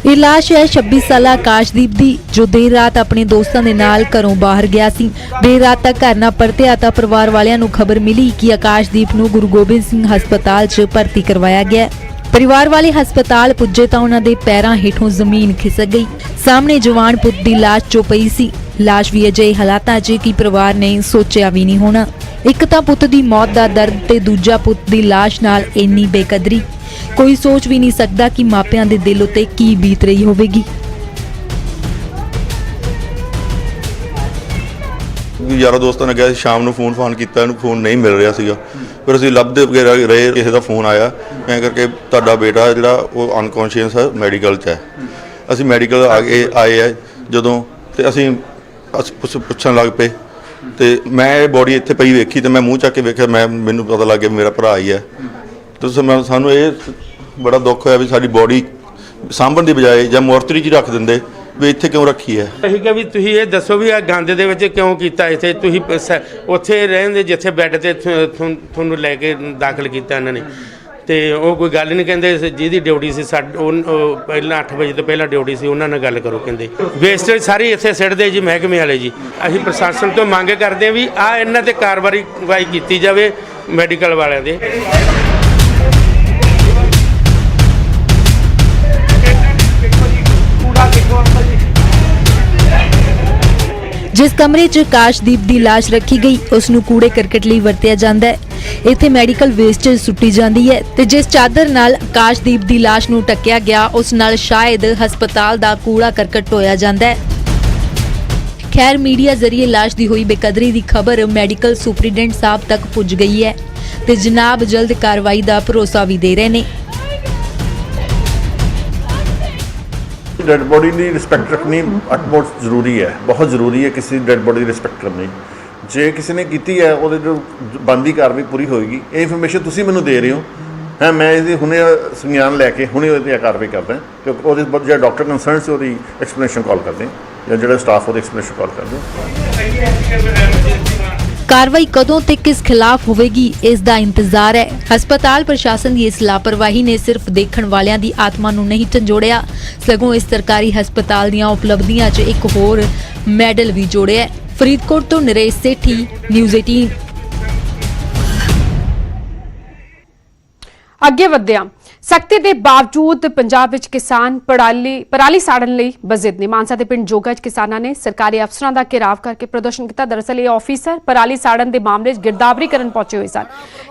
ਇਹ ਲਾਸ਼ ਹੈ 26 ਸਾਲਾ ਆਕਾਸ਼ਦੀਪ ਦੀ, ਜੋ ਦੇਰ ਰਾਤ ਆਪਣੇ ਦੋਸਤਾਂ ਦੇ ਨਾਲ ਘਰੋਂ ਬਾਹਰ ਗਿਆ ਸੀ। ਦੇਰ ਰਾਤ ਤੱਕ ਘਰ ਨਾ ਪਰਤਿਆ ਤਾਂ ਪਰਿਵਾਰ ਵਾਲਿਆਂ ਨੂੰ ਖਬਰ ਮਿਲੀ ਕਿ ਆਕਾਸ਼ਦੀਪ ਨੂੰ ਗੁਰੂ ਗੋਬਿੰਦ ਸਿੰਘ ਹਸਪਤਾਲ 'ਚ ਭਰਤੀ ਕਰਵਾਇਆ ਗਿਆ। ਪਰਿਵਾਰ ਵਾਲੇ ਹਸਪਤਾਲ ਪੁੱਜੇ ਤਾਂ ਉਹਨਾਂ ਦੇ ਪੈਰਾਂ ਹੇਠੋਂ ਜ਼ਮੀਨ ਖਿਸਕ ਗਈ। ਸਾਹਮਣੇ ਜਵਾਨ ਪੁੱਤ ਦੀ ਲਾਸ਼ ਜੋ ਪਈ ਸੀ। ਲਾਸ਼ ਵੀ ਅਜਿਹੇ ਹਾਲਾਤਾਂ 'ਚ ਕਿ ਪਰਿਵਾਰ ਨੇ ਸੋਚਿਆ ਵੀ ਨਹੀਂ ਹੋਣਾ। ਇੱਕ ਤਾਂ ਪੁੱਤ ਦੀ ਮੌਤ ਦਾ ਦਰਦ ਤੇ ਦੂਜਾ ਪੁੱਤ ਦੀ ਲਾਸ਼ ਨਾਲ ਇੰਨੀ ਬੇਕਦਰੀ। ਕੋਈ ਸੋਚ ਵੀ ਨਹੀਂ ਸਕਦਾ ਕਿ ਮਾਪਿਆਂ ਦੇ ਦਿਲ ਉੱਤੇ ਕੀ ਬੀਤ ਰਹੀ ਹੋਵੇਗੀ। ਯਾਰਾਂ ਦੋਸਤਾਂ ਨੇ ਕਿਹਾ ਸ਼ਾਮ ਨੂੰ ਫੋਨ ਕੀਤਾ, ਇਹਨੂੰ ਫੋਨ ਨਹੀਂ ਮਿਲ ਰਿਹਾ ਸੀਗਾ। ਫਿਰ ਅਸੀਂ ਲੱਭਦੇ ਵਗੈਰਾ ਰਹੇ, ਕਿਸੇ ਦਾ ਫੋਨ ਆਇਆ ਐਂ ਕਰਕੇ ਤੁਹਾਡਾ ਬੇਟਾ ਜਿਹੜਾ ਉਹ ਅਨਕੌਂਸ਼ੀਅਸ ਹੈ, ਮੈਡੀਕਲ 'ਚ ਹੈ। ਅਸੀਂ ਮੈਡੀਕਲ ਆਏ ਹੈ ਜਦੋਂ, ਤੇ ਅਸੀਂ ਪੁੱਛਣ ਲੱਗ ਪਏ, ਤੇ ਮੈਂ ਇਹ ਬੋਡੀ ਇੱਥੇ ਪਈ ਵੇਖੀ ਤੇ ਮੈਂ ਮੂੰਹ ਚੱਕ ਕੇ ਵੇਖਿਆ, ਮੈਨੂੰ ਪਤਾ ਲੱਗ ਗਿਆ ਮੇਰਾ ਭਰਾ ਹੀ ਹੈ। ਤੇ ਸਾਨੂੰ ਇਹ ਬੜਾ ਦੁੱਖ ਹੋਇਆ ਵੀ ਸਾਡੀ ਬੋਡੀ ਸਾਂਭਣ ਦੀ ਬਜਾਏ ਜਾਂ ਮੋਰਚਰੀ 'ਚ ਹੀ ਰੱਖ ਦਿੰਦੇ, ਵੀ ਇੱਥੇ ਕਿਉਂ ਰੱਖੀ ਹੈ। ਅਸੀਂ ਕਿਹਾ ਵੀ ਤੁਸੀਂ ਇਹ ਦੱਸੋ ਵੀ ਆ ਗੰਦ ਦੇ ਵਿੱਚ ਕਿਉਂ ਕੀਤਾ, ਇੱਥੇ ਤੁਸੀਂ ਉੱਥੇ ਰਹਿੰਦੇ ਜਿੱਥੇ ਬੈੱਡ ਤੇ ਤੁਹਾਨੂੰ ਲੈ ਕੇ ਦਾਖਲ ਕੀਤਾ ਇਹਨਾਂ ਨੇ, ਤੇ ਉਹ ਕੋਈ ਗੱਲ ਨਹੀਂ ਕਹਿੰਦੇ। ਜਿਹਦੀ ਡਿਊਟੀ ਸੀ ਉਹ ਪਹਿਲਾਂ 8 ਵਜੇ ਤੋਂ ਪਹਿਲਾਂ ਡਿਊਟੀ ਸੀ, ਉਹਨਾਂ ਨਾਲ ਗੱਲ ਕਰੋ ਕਹਿੰਦੇ। ਵੇਸਟੇਜ ਸਾਰੀ ਇੱਥੇ ਸਿੱਟਦੇ ਜੀ ਮਹਿਕਮੇ ਵਾਲੇ ਜੀ। ਅਸੀਂ ਪ੍ਰਸ਼ਾਸਨ ਤੋਂ ਮੰਗ ਕਰਦੇ ਹਾਂ ਵੀ ਆ ਇਹਨਾਂ ਤੇ ਕਾਰਵਾਈ ਕੀਤੀ ਜਾਵੇ ਮੈਡੀਕਲ ਵਾਲਿਆਂ ਦੇ। जिस कमरे च आकाशदीप की लाश रखी गई उसनू कूड़े करकट लई वरतिया जांदा है। इत्थे मैडिकल वेस्टेज सुट्टी जाती है ते जिस चादर नाल आकाशदीप की लाश नू ढकिया गया उस नाल शायद हस्पताल दा कूड़ा करकट ढोया जांदा है। खैर मीडिया जरिए लाश की हुई बेकदरी की खबर मैडिकल सुपरिटेंडेंट साहब तक पुज गई है ते जनाब जल्द कार्रवाई का भरोसा भी दे रहे हैं। डेड बॉडी की रिस्पैक्ट रखनी अटमोस्ट जरूरी है, बहुत जरूरी है किसी डेड बॉडी की रिस्पैक्ट करनी। जे किसी ने की है वो जो बनती कार्रवाई पूरी होएगी। ये इन्फॉर्मेशन तुसी मैनू दे रहे हो है, मैं ये हुणे संज्ञान लैके हुणे कार्रवाई करदा क्योंकि वो जो डॉक्टर कंसर्न से वो एक्सप्लेनेशन कॉल कर दें या जो स्टाफ वो एक्सप्लेनेशन कॉल कर दें। कार्रवाई कदों ते किस खिलाफ होगी इसका इंतजार है। हस्पताल प्रशासन की इस लापरवाही ने सिर्फ देखण वालियां दी आत्मा नूं नहीं झंजोड़िया, सगों इस सरकारी हस्पताल दीयां उपलब्धियां च एक होर मैडल भी जोड़िया। फरीदकोट तो नरेश सेठी, न्यूज़ 18। ਅੱਗੇ ਵਧਿਆ ਸਖਤੀ ਦੇ ਬਾਵਜੂਦ ਪੰਜਾਬ ਵਿੱਚ ਕਿਸਾਨ ਪਰਾਲੀ ਸਾੜਨ ਲਈ ਬਜ਼ਿੱਦ ਨੇ। ਮਾਨਸਾ ਦੇ ਪਿੰਡ ਜੋਗਾ 'ਚ ਕਿਸਾਨਾਂ ਨੇ ਸਰਕਾਰੀ ਅਫਸਰਾਂ ਦਾ ਘਿਰਾਵ ਕਰਕੇ ਪ੍ਰਦਰਸ਼ਨ ਕੀਤਾ। ਦਰਅਸਲ ਇਹ ਆਫੀਸਰ ਪਰਾਲੀ ਸਾੜਨ ਦੇ ਮਾਮਲੇ 'ਚ ਗਿਰਦਾਵਰੀ ਕਰਨ ਪਹੁੰਚੇ ਹੋਏ ਸਨ।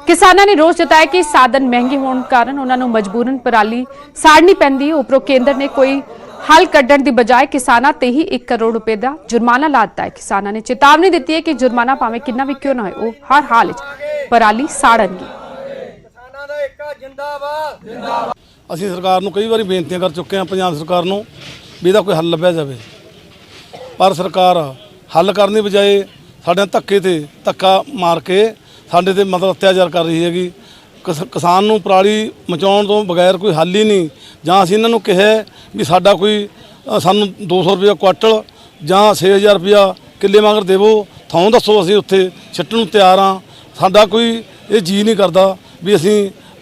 ਕਿਸਾਨਾਂ ਨੇ ਰੋਸ ਜਤਾਇਆ ਕਿ ਸਾਧਨ ਮਹਿੰਗੇ ਹੋਣ ਕਾਰਨ ਉਹਨਾਂ ਨੂੰ ਮਜਬੂਰਨ ਪਰਾਲੀ ਸਾੜਨੀ ਪੈਂਦੀ ਹੈ। ਉੱਪਰੋਂ ਕੇਂਦਰ ਨੇ ਕੋਈ ਹੱਲ ਕੱਢਣ ਦੀ ਬਜਾਏ ਕਿਸਾਨਾਂ ਤੇ ਹੀ 1 ਕਰੋੜ ਰੁਪਏ ਦਾ ਜੁਰਮਾਨਾ ਲਾ ਦਿੱਤਾ ਹੈ। ਕਿਸਾਨਾਂ ਨੇ ਚੇਤਾਵਨੀ ਦਿੱਤੀ ਹੈ ਕਿ ਜੁਰਮਾਨਾ ਭਾਵੇਂ ਕਿੰਨਾ ਵੀ ਕਿਉਂ ਨਾ ਹੋਏ ਉਹ ਹਰ ਹਾਲ ਵਿੱਚ ਪਰਾਲੀ ਸਾੜਨਗੇ। ਅਸੀਂ ਸਰਕਾਰ ਨੂੰ ਕਈ ਵਾਰੀ ਬੇਨਤੀਆਂ ਕਰ ਚੁੱਕੇ ਹਾਂ, ਪੰਜਾਬ ਸਰਕਾਰ ਨੂੰ, ਵੀ ਇਹਦਾ ਕੋਈ ਹੱਲ ਲੱਭਿਆ ਜਾਵੇ, ਪਰ ਸਰਕਾਰ ਹੱਲ ਕਰਨ ਦੀ ਬਜਾਏ ਸਾਡੇ ਧੱਕੇ ਤੇ ਧੱਕਾ ਮਾਰ ਕੇ ਸਾਡੇ ਤੇ ਮਤਲਬ ਅਤਿਆਚਾਰ ਕਰ ਰਹੀ ਹੈਗੀ। ਕਿਸਾਨ ਨੂੰ ਪਰਾਲੀ ਮਚਾਉਣ ਤੋਂ ਬਗੈਰ ਕੋਈ ਹੱਲ ਹੀ ਨਹੀਂ। ਜਾਂ ਅਸੀਂ ਇਹਨਾਂ ਨੂੰ ਕਿਹਾ ਵੀ ਸਾਡਾ ਕੋਈ ਸਾਨੂੰ 200 ਰੁਪਇਆ ਕੁਆਟਲ ਜਾਂ 6000 ਰੁਪਇਆ ਕਿੱਲੇ ਮਗਰ ਦੇਵੋ, ਥਾਂ ਦੱਸੋ, ਅਸੀਂ ਉੱਥੇ ਛੱਟਣ ਨੂੰ ਤਿਆਰ ਹਾਂ। ਸਾਡਾ ਕੋਈ ਇਹ ਜੀਅ ਨਹੀਂ ਕਰਦਾ ਵੀ ਅਸੀਂ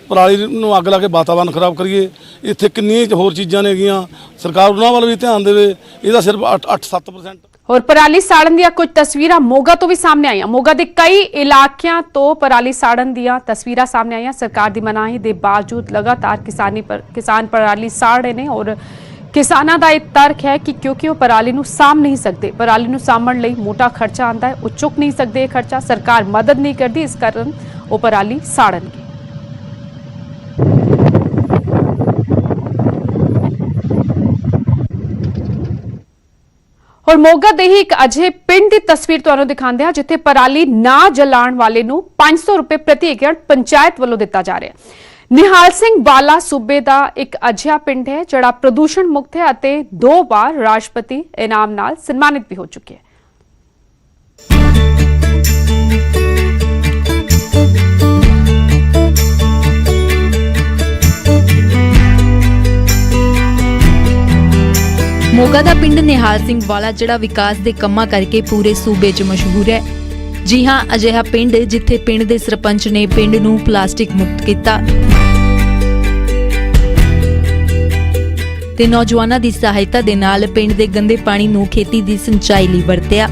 ਪਰਾਲੀ ਨੂੰ ਅੱਗ ਲਾ ਕੇ ਵਾਤਾਵਰਨ ਖਰਾਬ ਕਰੀਏ। ਇੱਥੇ ਕਿੰਨੀਆਂ ਹੋਰ ਚੀਜ਼ਾਂ ਨੇ ਹੈਗੀਆਂ, ਸਰਕਾਰ ਉਹਨਾਂ ਵੱਲ ਵੀ ਧਿਆਨ ਦੇਵੇ। ਇਹਦਾ ਸਿਰਫ 8-7% और पराली साड़न ਦੀਆਂ ਕੁਝ ਤਸਵੀਰਾਂ ਮੋਗਾ ਤੋਂ ਵੀ ਸਾਹਮਣੇ ਆਈਆਂ। ਮੋਗਾ ਦੇ ਕਈ ਇਲਾਕਿਆਂ ਤੋਂ ਪਰਾਲੀ ਸਾੜਨ ਦੀਆਂ ਤਸਵੀਰਾਂ ਸਾਹਮਣੇ ਆਈਆਂ। ਸਰਕਾਰ ਦੀ ਮਨਾਹੀ ਦੇ ਬਾਵਜੂਦ ਲਗਾਤਾਰ ਕਿਸਾਨ ਪਰਾਲੀ ਸਾੜ ਰਹੇ ਨੇ ਔਰ ਕਿਸਾਨਾਂ ਦਾ ਇਹ ਤਰਕ ਹੈ ਕਿ ਕਿਉਂਕਿ ਉਹ ਪਰਾਲੀ ਨੂੰ ਸਾਂਭ ਨਹੀਂ ਸਕਦੇ, ਪਰਾਲੀ ਨੂੰ ਸਾਂਭਣ ਲਈ ਮੋਟਾ ਖਰਚਾ ਆਉਂਦਾ ਹੈ, ਉਹ ਚੁੱਕ ਨਹੀਂ ਸਕਦੇ ਇਹ ਖਰਚਾ, ਸਰਕਾਰ ਮਦਦ ਨਹੀਂ ਕਰਦੀ, ਇਸ ਕਾਰਨ ਉਹ ਪਰਾਲੀ ਸਾੜਨਗੇ। और मोगा ਦੇ ਹੀ ਇੱਕ ਅਜਿਹੇ ਪਿੰਡ ਦੀ ਤਸਵੀਰ ਤੁਹਾਨੂੰ ਦਿਖਾਉਂਦੇ ਹਾਂ ਜਿੱਥੇ ਪਰਾਲੀ ਨਾ ਜਲਾਉਣ ਵਾਲੇ ਨੂੰ 500 ਰੁਪਏ ਪ੍ਰਤੀ ਏਕੜ ਪੰਚਾਇਤ ਵੱਲੋਂ ਦਿੱਤਾ ਜਾ ਰਿਹਾ ਹੈ। ਨਿਹਾਲ ਸਿੰਘ ਵਾਲਾ ਸੂਬੇ ਦਾ ਇੱਕ ਅਜਿਹਾ ਪਿੰਡ ਹੈ ਜਿਹੜਾ ਪ੍ਰਦੂਸ਼ਣ ਮੁਕਤ ਹੈ ਅਤੇ 2 ਵਾਰ ਰਾਸ਼ਟਰਪਤੀ ਇਨਾਮ ਨਾਲ ਸਨਮਾਨਿਤ ਵੀ ਹੋ ਚੁੱਕਿਆ ਹੈ। ਮੋਗਾ ਦਾ ਪਿੰਡ ਨਿਹਾਲ ਸਿੰਘ ਵਾਲਾ ਜਿਹੜਾ ਵਿਕਾਸ ਦੇ ਕੰਮਾਂ ਕਰਕੇ ਪੂਰੇ ਸੂਬੇ 'ਚ ਮਸ਼ਹੂਰ ਹੈ। ਜੀ ਹਾਂ, ਅਜਿਹਾ ਪਿੰਡ ਜਿੱਥੇ ਪਿੰਡ ਦੇ ਸਰਪੰਚ ਨੇ ਪਿੰਡ ਨੂੰ ਪਲਾਸਟਿਕ ਮੁਕਤ ਕੀਤਾ ਤੇ ਨੌਜਵਾਨਾਂ ਦੀ ਸਹਾਇਤਾ ਦੇ ਨਾਲ ਪਿੰਡ ਦੇ ਗੰਦੇ ਪਾਣੀ ਨੂੰ ਖੇਤੀ ਦੀ ਸਿੰਚਾਈ ਲਈ ਵਰਤਿਆ।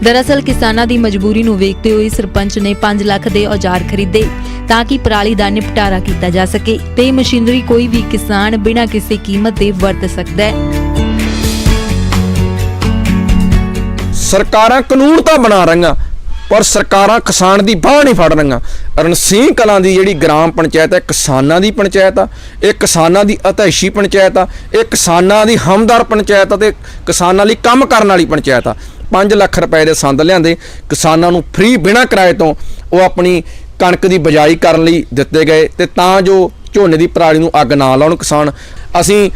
ਦਰਅਸਲ ਕਿਸਾਨਾਂ ਦੀ ਮਜਬੂਰੀ ਨੂੰ ਵੇਖਦੇ ਹੋਏ ਸਰਪੰਚ ਨੇ 5 ਲੱਖ ਦੇ ਔਜ਼ਾਰ ਖਰੀਦੇ ਤਾਂ ਕਿ ਪਰਾਲੀ ਦਾ ਨਿਪਟਾਰਾ ਕੀਤਾ ਜਾ ਸਕੇ ਤੇ ਮਸ਼ੀਨਰੀ ਕੋਈ ਵੀ ਕਿਸਾਨ ਬਿਨਾਂ ਕਿਸੇ ਕੀਮਤ ਦੇ ਵਰਤ ਸਕਦਾ ਹੈ। ਸਰਕਾਰਾਂ ਕਾਨੂੰਨ ਤਾਂ ਬਣਾ ਰਹੀਆਂ ਪਰ ਸਰਕਾਰਾਂ ਕਿਸਾਨ ਦੀ ਬਾਹ ਨਹੀਂ ਫੜ ਰਹੀਆਂ। ਰਣਸੀਂਹ ਕਲਾਂ ਦੀ ਜਿਹੜੀ ਗ੍ਰਾਮ ਪੰਚਾਇਤ ਹੈ ਕਿਸਾਨਾਂ ਦੀ ਪੰਚਾਇਤ ਆ, ਇਹ ਕਿਸਾਨਾਂ ਦੀ ਅਧਿਆਇਸ਼ੀ ਪੰਚਾਇਤ ਆ, ਇਹ ਕਿਸਾਨਾਂ ਦੀ ਹਮਦਰ ਪੰਚਾਇਤ ਆ ਤੇ ਕਿਸਾਨਾਂ ਲਈ ਕੰਮ ਕਰਨ ਵਾਲੀ ਪੰਚਾਇਤ ਆ। 5 ਲੱਖ ਰੁਪਏ ਦੇ ਸੰਦ ਲਿਆਂਦੇ ਕਿਸਾਨਾਂ ਨੂੰ ਫ੍ਰੀ ਬਿਨਾਂ ਕਿਰਾਏ ਤੋਂ ਉਹ ਆਪਣੀ ਕਣਕ ਦੀ ਬਿਜਾਈ ਕਰਨ ਲਈ ਦਿੱਤੇ ਗਏ ਤੇ ਤਾਂ ਜੋ ਝੋਨੇ ਦੀ ਪਰਾਲੀ ਨੂੰ ਅੱਗ ਨਾ ਲਾਉਣ ਕਿਸਾਨ। ਅਸੀਂ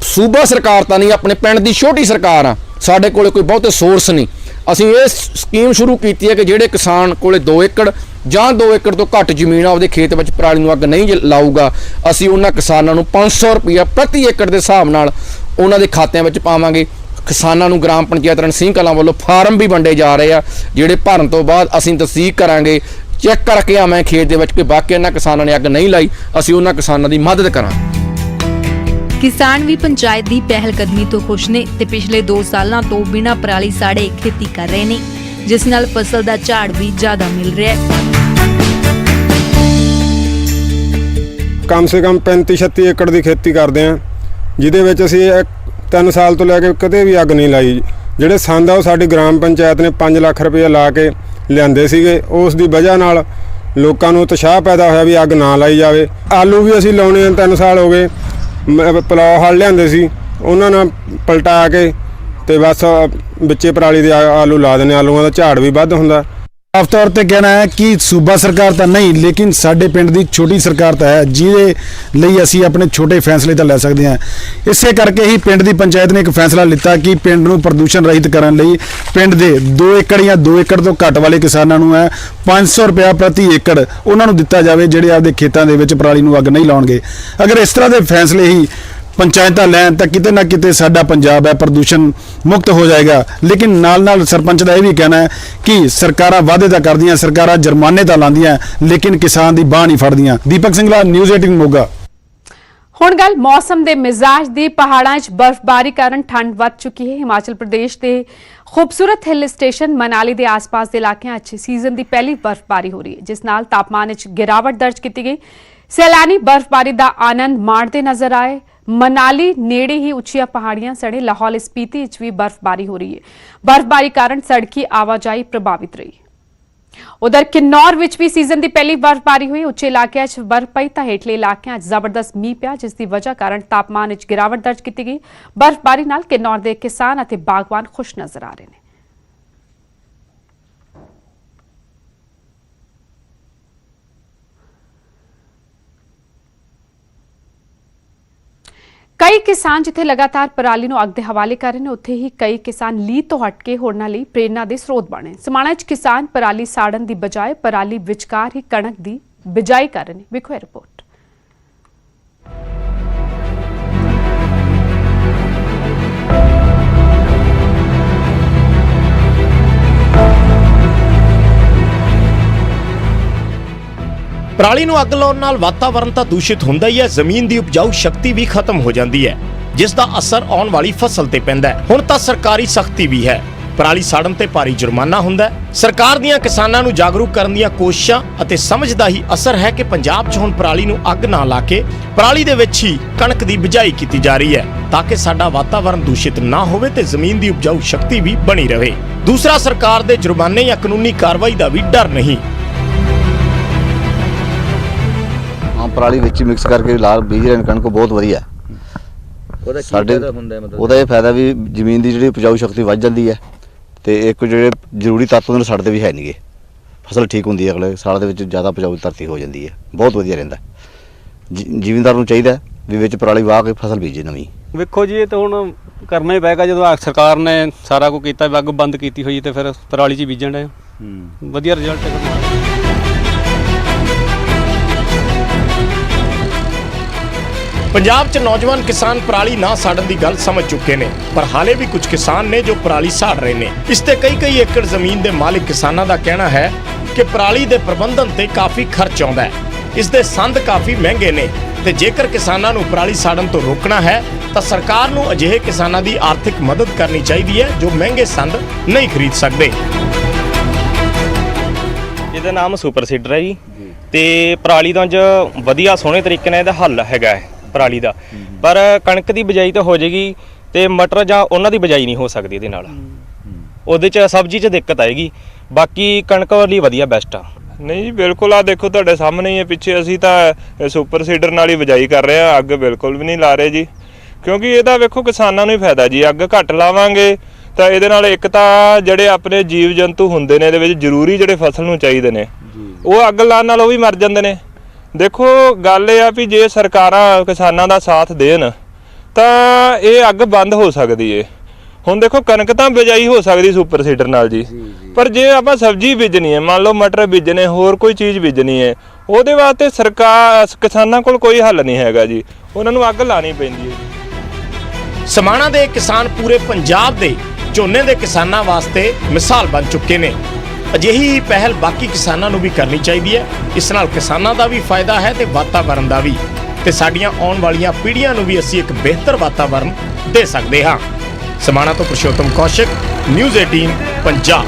ਸੂਬਾ ਸਰਕਾਰ ਤਾਂ ਨਹੀਂ, ਆਪਣੇ ਪਿੰਡ ਦੀ ਛੋਟੀ ਸਰਕਾਰ ਆ, ਸਾਡੇ ਕੋਲੇ ਕੋਈ ਬਹੁਤੇ ਸੋਰਸ ਨਹੀਂ। ਅਸੀਂ ਇਹ ਸਕੀਮ ਸ਼ੁਰੂ ਕੀਤੀ ਹੈ ਕਿ ਜਿਹੜੇ ਕਿਸਾਨ ਕੋਲੇ 2 ਏਕੜ ਜਾਂ 2 ਏਕੜ ਤੋਂ ਘੱਟ ਜ਼ਮੀਨ ਆ ਉਹਦੇ ਖੇਤ ਵਿੱਚ ਪਰਾਲੀ ਨੂੰ ਅੱਗ ਨਹੀਂ ਲਾਊਗਾ, ਅਸੀਂ ਉਹਨਾਂ ਕਿਸਾਨਾਂ ਨੂੰ 500 ਰੁਪਇਆ ਪ੍ਰਤੀ ਏਕੜ ਦੇ ਹਿਸਾਬ ਨਾਲ ਉਹਨਾਂ ਦੇ ਖਾਤਿਆਂ ਵਿੱਚ ਪਾਵਾਂਗੇ। ਕਿਸਾਨਾਂ ਨੂੰ ਗ੍ਰਾਮ ਪੰਚਾਇਤ ਰਣਸੀਂਹ ਕਲਾਂ ਵੱਲੋਂ ਫਾਰਮ ਵੀ ਵੰਡੇ ਜਾ ਰਹੇ ਆ, ਜਿਹੜੇ ਭਰਨ ਤੋਂ ਬਾਅਦ ਅਸੀਂ ਤਸਦੀਕ ਕਰਾਂਗੇ, ਚੈੱਕ ਕਰਕੇ ਆਵਾਂ ਖੇਤ ਦੇ ਵਿੱਚ ਕਿ ਵਾਕਿਆ ਇਹਨਾਂ ਕਿਸਾਨਾਂ ਨੇ ਅੱਗ ਨਹੀਂ ਲਾਈ, ਅਸੀਂ ਉਹਨਾਂ ਕਿਸਾਨਾਂ ਦੀ ਮਦਦ ਕਰਾਂਗੇ। ਕਿਸਾਨ ਵੀ ਪੰਚਾਇਤ ਦੀ ਪਹਿਲ ਕਦਮੀ ਤੋਂ ਖੁਸ਼ ਨੇ ਤੇ ਪਿਛਲੇ 2 ਸਾਲਾਂ ਤੋਂ ਬਿਨਾਂ ਪਰਾਲੀ ਸਾੜੇ ਖੇਤੀ ਕਰ ਰਹੇ ਨੇ, ਜਿਸ ਨਾਲ ਫਸਲ ਦਾ ਝਾੜ ਵੀ ਜ਼ਿਆਦਾ ਮਿਲ ਰਿਹਾ ਹੈ। ਕਮ ਸੇ ਕਮ 35-36 ਏਕੜ ਦੀ ਖੇਤੀ ਕਰਦੇ ਹਾਂ, ਜਿਹਦੇ ਵਿੱਚ ਅਸੀਂ 3 ਸਾਲ ਤੋਂ ਲੈ ਕੇ ਕਦੇ ਵੀ ਅੱਗ ਨਹੀਂ ਲਾਈ। ਜਿਹੜੇ ਸੰਦ ਆ ਉਹ ਸਾਡੀ ਗ੍ਰਾਮ ਪੰਚਾਇਤ ਨੇ 5 ਲੱਖ ਰੁਪਏ ਲਾ ਕੇ ਲਿਆਂਦੇ ਸੀਗੇ, ਉਸ ਦੀ ਵਜ੍ਹਾ ਨਾਲ ਲੋਕਾਂ ਨੂੰ ਉਤਸ਼ਾਹ ਪੈਦਾ ਹੋਇਆ ਵੀ ਅੱਗ ਨਾ ਲਾਈ ਜਾਵੇ। ਆਲੂ ਵੀ ਅਸੀਂ ਲਾਉਣੇ ਆ, 3 ਸਾਲ ਹੋ ਗਏ, ਪਲਾਓ ਹਲ ਲਿਆਂਦੇ ਸੀ ਉਹਨਾਂ ਨਾਲ ਪਲਟਾ ਕੇ ਤੇ ਬਸ ਵਿੱਚੇ ਪਰਾਲੀ ਦੇ ਆਲੂ ਲਾ ਦਿੰਦੇ, ਆਲੂਆਂ ਦਾ ਝਾੜ ਵੀ ਵੱਧ ਹੁੰਦਾ। ਸਾਫ਼ ਤੌਰ ਤੇ ਕਹਿਣਾ ਹੈ ਕਿ ਸੂਬਾ ਸਰਕਾਰ ਤਾਂ ਨਹੀਂ, ਲੇਕਿਨ ਸਾਡੇ ਪਿੰਡ ਦੀ ਛੋਟੀ ਸਰਕਾਰ ਤਾਂ ਹੈ, ਜਿਹਦੇ ਲਈ ਅਸੀਂ ਆਪਣੇ ਛੋਟੇ ਫੈਸਲੇ ਤਾਂ ਲੈ ਸਕਦੇ ਹਾਂ। ਇਸੇ ਕਰਕੇ ਹੀ ਪਿੰਡ ਦੀ ਪੰਚਾਇਤ ਨੇ ਇੱਕ ਫੈਸਲਾ ਲਿੱਤਾ ਕਿ ਪਿੰਡ ਨੂੰ ਪ੍ਰਦੂਸ਼ਣ ਰਹਿਤ ਕਰਨ ਲਈ ਪਿੰਡ ਦੇ 2 ਏਕੜ ਜਾਂ 2 ਏਕੜ ਤੋਂ ਘੱਟ ਵਾਲੇ ਕਿਸਾਨਾਂ ਨੂੰ ਹੈ 500 ਰੁਪਇਆ ਪ੍ਰਤੀ ਏਕੜ ਉਹਨਾਂ ਨੂੰ ਦਿੱਤਾ ਜਾਵੇ, ਜਿਹੜੇ ਆਪਦੇ ਖੇਤਾਂ ਦੇ ਵਿੱਚ ਪਰਾਲੀ ਨੂੰ ਅੱਗ ਨਹੀਂ ਲਾਉਣਗੇ। ਅਗਰ ਇਸ ਤਰ੍ਹਾਂ ਦੇ ਫੈਸਲੇ ਹੀ ਪੰਚਾਇਤਾਂ ਲੈਣ ਤਾਂ ਕਿਤੇ ਨਾ ਕਿਤੇ ਸਾਡਾ ਪੰਜਾਬ ਹੈ ਪ੍ਰਦੂਸ਼ਣ ਮੁਕਤ ਹੋ ਜਾਏਗਾ। ਲੇਕਿਨ ਨਾਲ ਸਰਪੰਚ ਦਾ ਇਹ ਵੀ ਕਹਿਣਾ ਹੈ ਕਿ ਸਰਕਾਰਾਂ ਵਾਅਦੇ ਤਾਂ ਕਰਦੀਆਂ, ਸਰਕਾਰਾਂ ਜੁਰਮਾਨੇ ਤਾਂ ਲਾਉਂਦੀਆਂ, ਲੇਕਿਨ ਕਿਸਾਨ ਦੀ ਬਾਹ ਨਹੀਂ ਫੜਦੀਆਂ। ਦੀਪਕ ਸਿੰਘਲਾ, ਨਿਊਜ਼ 18 ਮੋਗਾ। ਹੁਣ ਗੱਲ ਮੌਸਮ ਦੇ ਮਿਜ਼ਾਜ ਦੀ। ਪਹਾੜਾਂ 'ਚ ਬਰਫ਼ਬਾਰੀ ਕਾਰਨ ਠੰਡ ਵੱਧ ਚੁੱਕੀ ਹੈ। ਹਿਮਾਚਲ ਪ੍ਰਦੇਸ਼ ਦੇ ਖੂਬਸੂਰਤ ਹਿੱਲ ਸਟੇਸ਼ਨ ਮਨਾਲੀ ਦੇ ਆਸ-ਪਾਸ ਦੇ ਇਲਾਕਿਆਂ 'ਚ ਸੀਜ਼ਨ ਦੀ ਪਹਿਲੀ ਬਰਫ਼ਬਾਰੀ ਹੋ ਰਹੀ ਹੈ, ਜਿਸ ਨਾਲ ਤਾਪਮਾਨ 'ਚ ਗਿਰਾਵਟ ਦਰਜ ਕੀਤੀ ਗਈ। ਸੈਲਾਨੀ ਬਰਫ਼ਬਾਰੀ ਦਾ ਆਨੰਦ ਮਾਣਦੇ ਨਜ਼ਰ ਆਏ। ਮਨਾਲੀ ਨੇੜੇ ਹੀ ਉੱਚੀਆਂ ਪਹਾੜੀਆਂ ਸਣੇ ਲਾਹੌਲ ਸਪੀਤੀ ਵਿੱਚ ਵੀ ਬਰਫ਼ਬਾਰੀ ਹੋ ਰਹੀ ਹੈ। ਬਰਫ਼ਬਾਰੀ ਕਾਰਨ ਸੜਕੀ ਆਵਾਜਾਈ ਪ੍ਰਭਾਵਿਤ ਰਹੀ। ਉਧਰ ਕਿन्नौर ਵਿੱਚ ਵੀ ਸੀਜ਼ਨ ਦੀ ਪਹਿਲੀ ਬਰਫ਼ਬਾਰੀ ਹੋਈ। ਉੱਚੇ ਇਲਾਕਿਆਂ 'ਚ ਬਰਫ਼ ਪਈ ਤਾਂ ਹੇਠਲੇ ਇਲਾਕਿਆਂ 'ਚ ਜ਼ਬਰਦਸਤ ਮੀਂਹ ਪਿਆ, ਜਿਸ ਦੀ ਵਜ੍ਹਾ ਕਾਰਨ ਤਾਪਮਾਨ ਵਿੱਚ ਗਿਰਾਵਟ ਦਰਜ ਕੀਤੀ ਗਈ। ਬਰਫ਼ਬਾਰੀ ਨਾਲ ਕਿन्नौर ਦੇ ਕਿਸਾਨ ਅਤੇ ਬਾਗਬਾਨ ਖੁਸ਼ ਨਜ਼ਰ ਆ ਰਹੇ ਨੇ। ਕਈ ਕਿਸਾਨ ਜਿੱਥੇ ਲਗਾਤਾਰ ਪਰਾਲੀ ਨੂੰ ਅੱਗ ਦੇ ਹਵਾਲੇ ਕਰ ਰਹੇ ਨੇ, ਉੱਥੇ ਹੀ ਕਈ ਕਿਸਾਨ ਲੀਹ ਤੋਂ ਹਟ ਕੇ ਹੋਰਨਾਂ ਲਈ ਪ੍ਰੇਰਨਾ ਦੇ ਸਰੋਤ ਬਣੇ। ਸਮਾਣਾ 'ਚ ਕਿਸਾਨ ਪਰਾਲੀ ਸਾੜਨ ਦੀ ਬਜਾਏ ਪਰਾਲੀ ਵਿਚਕਾਰ ਹੀ ਕਣਕ ਦੀ ਬਿਜਾਈ ਕਰ ਰਹੇ ਨੇ। ਵੇਖੋ ਇਹ ਰਿਪੋਰਟ। ਪਰਾਲੀ ਨੂੰ ਅੱਗ ਲਾਉਣ ਨਾਲ ਵਾਤਾਵਰਣ ਤਾਂ ਦੂਸ਼ਿਤ ਹੁੰਦਾ ਹੀ ਹੈ, ਜ਼ਮੀਨ ਦੀ ਉਪਜਾਊ ਸ਼ਕਤੀ ਵੀ ਖਤਮ ਹੋ ਜਾਂਦੀ ਹੈ। ਜਿਸ ਦਾ ਅਸਰ ਆਉਣ ਵਾਲੀ ਫਸਲ ਤੇ ਪੈਂਦਾ ਹੈ। ਹੁਣ ਤਾਂ ਸਰਕਾਰੀ ਸਖਤੀ ਵੀ ਹੈ, ਪਰਾਲੀ ਸਾੜਨ ਤੇ ਭਾਰੀ ਜੁਰਮਾਨਾ ਹੁੰਦਾ ਹੈ। ਸਰਕਾਰ ਦੀਆਂ ਕਿਸਾਨਾਂ ਨੂੰ ਜਾਗਰੂਕ ਕਰਨ ਦੀਆਂ ਕੋਸ਼ਿਸ਼ਾਂ ਅਤੇ ਸਮਝ ਦਾ ਹੀ ਅਸਰ ਹੈ ਕਿ ਪੰਜਾਬ 'ਚ ਹੁਣ ਪਰਾਲੀ ਨੂੰ ਅੱਗ ਨਾ ਲਾ ਕੇ ਪਰਾਲੀ ਦੇ ਵਿੱਚ ਹੀ ਕਣਕ ਦੀ ਬਿਜਾਈ ਕੀਤੀ ਜਾ ਰਹੀ ਹੈ, ਤਾਂ ਕਿ ਸਾਡਾ ਵਾਤਾਵਰਣ ਦੂਸ਼ਿਤ ਨਾ ਹੋਵੇ ਤੇ ਜ਼ਮੀਨ ਦੀ ਉਪਜਾਊ ਸ਼ਕਤੀ ਵੀ ਬਣੀ ਰਹੇ। ਦੂਸਰਾ, ਸਰਕਾਰ ਦੇ ਜੁਰਮਾਨੇ ਜਾਂ ਕਾਨੂੰਨੀ ਕਾਰਵਾਈ ਦਾ ਵੀ ਡਰ ਨਹੀਂ। ਪਰਾਲੀ ਵਿੱਚ ਮਿਕਸ ਕਰਕੇ ਲਾਲ ਬੀਜ ਰਹੇ ਕਣਕ ਬਹੁਤ ਵਧੀਆ ਉਹਦਾ ਸਾਡੇ ਉਹਦਾ ਇਹ ਫਾਇਦਾ ਵੀ ਜ਼ਮੀਨ ਦੀ ਜਿਹੜੀ ਉਪਜਾਊ ਸ਼ਕਤੀ ਵੱਧ ਜਾਂਦੀ ਹੈ ਤੇ ਇੱਕ ਜਿਹੜੇ ਜ਼ਰੂਰੀ ਤੱਤ ਉਹਨਾਂ ਸਾਡੇ ਵੀ ਹੈ ਨਹੀਂਗੇ, ਫਸਲ ਠੀਕ ਹੁੰਦੀ ਹੈ, ਅਗਲੇ ਸਾਲ ਦੇ ਵਿੱਚ ਜ਼ਿਆਦਾ ਉਪਜਾਊ ਧਰਤੀ ਹੋ ਜਾਂਦੀ ਹੈ, ਬਹੁਤ ਵਧੀਆ ਰਹਿੰਦਾ। ਜ਼ਿਮੀਂਦਾਰ ਨੂੰ ਚਾਹੀਦਾ ਵੀ ਵਿੱਚ ਪਰਾਲੀ ਵਾਹ ਕੇ ਫਸਲ ਬੀਜੇ ਨਵੀਂ। ਵੇਖੋ ਜੀ, ਇਹ ਤਾਂ ਹੁਣ ਕਰਨਾ ਹੀ ਪਏਗਾ, ਜਦੋਂ ਸਰਕਾਰ ਨੇ ਸਾਰਾ ਕੁਝ ਕੀਤਾ, ਅੱਗ ਬੰਦ ਕੀਤੀ ਹੋਈ ਤੇ ਫਿਰ ਪਰਾਲੀ 'ਚ ਹੀ ਬੀਜਣ ਡਏ ਵਧੀਆ ਰਿਜ਼ਲਟ ਹੈ। ਪੰਜਾਬ 'ਚ ਨੌਜਵਾਨ ਕਿਸਾਨ ਪਰਾਲੀ ਨਾ ਸਾੜਨ ਦੀ ਗੱਲ ਸਮਝ ਚੁੱਕੇ ਨੇ, ਪਰ ਹਾਲੇ ਵੀ ਕੁਝ ਕਿਸਾਨ ਨੇ ਜੋ ਪਰਾਲੀ ਸਾੜ ਰਹੇ ਨੇ। ਇਸ ਤੇ ਕਈ ਏਕੜ ਜ਼ਮੀਨ ਦੇ ਮਾਲਿਕ ਕਿਸਾਨਾਂ ਦਾ ਕਹਿਣਾ ਹੈ ਕਿ ਪਰਾਲੀ ਦੇ ਪ੍ਰਬੰਧਨ ਤੇ ਕਾਫੀ ਖਰਚ ਆਉਂਦਾ ਹੈ, ਇਸ ਦੇ ਸੰਦ ਕਾਫੀ ਮਹਿੰਗੇ ਨੇ ਤੇ ਜੇਕਰ ਕਿਸਾਨਾਂ ਨੂੰ ਪਰਾਲੀ ਸਾੜਨ ਤੋਂ ਰੋਕਣਾ ਹੈ ਤਾਂ ਸਰਕਾਰ ਨੂੰ ਅਜਿਹੇ ਕਿਸਾਨਾਂ ਦੀ ਆਰਥਿਕ ਮਦਦ ਕਰਨੀ ਚਾਹੀਦੀ ਹੈ ਜੋ ਮਹਿੰਗੇ ਸੰਦ ਨਹੀਂ ਖਰੀਦ ਸਕਦੇ। ਇਹਦਾ ਨਾਮ ਸੁਪਰ ਸੀਡਰ ਹੈ ਜੀ, ਤੇ ਪਰਾਲੀ ਦਾ ਵਧੀਆ ਸੋਹਣੇ ਤਰੀਕੇ ਨਾਲ ਇਹਦਾ ਹੱਲ ਹੈਗਾ ਪਰਾਲੀ ਦਾ, ਪਰ ਕਣਕ ਦੀ ਬਿਜਾਈ ਤਾਂ ਹੋ ਜਾਏਗੀ ਤੇ ਮਟਰ ਜਾਂ ਉਹਨਾਂ ਦੀ ਬਿਜਾਈ ਨਹੀਂ ਹੋ ਸਕਦੀ ਇਹਦੇ ਨਾਲ, ਉਹਦੇ 'ਚ ਸਬਜ਼ੀ 'ਚ ਦਿੱਕਤ ਆਏਗੀ। ਬਾਕੀ ਕਣਕ ਲਈ ਵਧੀਆ ਬੈਸਟ ਆ। ਨਹੀਂ ਜੀ, ਬਿਲਕੁਲ ਆ ਦੇਖੋ ਤੁਹਾਡੇ ਸਾਹਮਣੇ ਹੀ ਹੈ ਪਿੱਛੇ, ਅਸੀਂ ਤਾਂ ਸੁਪਰ ਸੀਡਰ ਨਾਲ ਹੀ ਬਿਜਾਈ ਕਰ ਰਹੇ ਆ, ਅੱਗ ਬਿਲਕੁਲ ਵੀ ਨਹੀਂ ਲਾ ਰਹੇ ਜੀ, ਕਿਉਂਕਿ ਇਹਦਾ ਵੇਖੋ ਕਿਸਾਨਾਂ ਨੂੰ ਹੀ ਫਾਇਦਾ ਜੀ। ਅੱਗ ਘੱਟ ਲਾਵਾਂਗੇ ਤਾਂ ਇਹਦੇ ਨਾਲ ਇੱਕ ਤਾਂ ਜਿਹੜੇ ਆਪਣੇ ਜੀਵ ਜੰਤੂ ਹੁੰਦੇ ਨੇ ਇਹਦੇ ਵਿੱਚ ਜ਼ਰੂਰੀ ਜਿਹੜੇ ਫਸਲ ਨੂੰ ਚਾਹੀਦੇ ਨੇ, ਉਹ ਅੱਗ ਲਾਉਣ ਨਾਲ ਉਹ ਵੀ ਮਰ ਜਾਂਦੇ ਨੇ। ਦੇਖੋ ਗੱਲ ਇਹ ਆ ਵੀ ਜੇ ਸਰਕਾਰਾਂ ਕਿਸਾਨਾਂ ਦਾ ਸਾਥ ਦੇਣ ਤਾਂ ਇਹ ਅੱਗ ਬੰਦ ਹੋ ਸਕਦੀ ਏ। ਹੁਣ ਦੇਖੋ ਕਣਕ ਤਾਂ ਬਿਜਾਈ ਹੋ ਸਕਦੀ ਸੁਪਰ ਸੀਡਰ ਨਾਲ ਜੀ, ਪਰ ਜੇ ਆਪਾਂ ਸਬਜ਼ੀ ਬੀਜਣੀ ਹੈ, ਮੰਨ ਲਓ ਮਟਰ ਬੀਜਣੇ, ਹੋਰ ਕੋਈ ਚੀਜ਼ ਬੀਜਣੀ ਹੈ, ਉਹਦੇ ਵਾਸਤੇ ਸਰਕਾਰ ਕਿਸਾਨਾਂ ਕੋਲ ਕੋਈ ਹੱਲ ਨਹੀਂ ਹੈਗਾ ਜੀ, ਉਹਨਾਂ ਨੂੰ ਅੱਗ ਲਾਣੀ ਪੈਂਦੀ ਹੈ। ਸਮਾਣਾ ਦੇ ਕਿਸਾਨ ਪੂਰੇ ਪੰਜਾਬ ਦੇ ਝੋਨੇ ਦੇ ਕਿਸਾਨਾਂ ਵਾਸਤੇ ਮਿਸਾਲ ਬਣ ਚੁੱਕੇ ਨੇ। ਅਜਿਹੀ ਪਹਿਲ ਬਾਕੀ ਕਿਸਾਨਾਂ ਨੂੰ ਵੀ ਕਰਨੀ ਚਾਹੀਦੀ ਹੈ। ਇਸ ਨਾਲ ਕਿਸਾਨਾਂ ਦਾ ਵੀ ਫਾਇਦਾ ਹੈ ਤੇ ਵਾਤਾਵਰਣ ਦਾ ਵੀ, ਤੇ ਸਾਡੀਆਂ ਆਉਣ ਵਾਲੀਆਂ ਪੀੜ੍ਹੀਆਂ ਨੂੰ ਵੀ ਅਸੀਂ ਇੱਕ ਬਿਹਤਰ ਵਾਤਾਵਰਣ ਦੇ ਸਕਦੇ ਹਾਂ। ਸਮਾਣਾ ਤੋਂ ਪੁਰਸ਼ੋਤਮ ਕੌਸ਼ਿਕ, ਨਿਊਜ਼ 18 ਪੰਜਾਬ।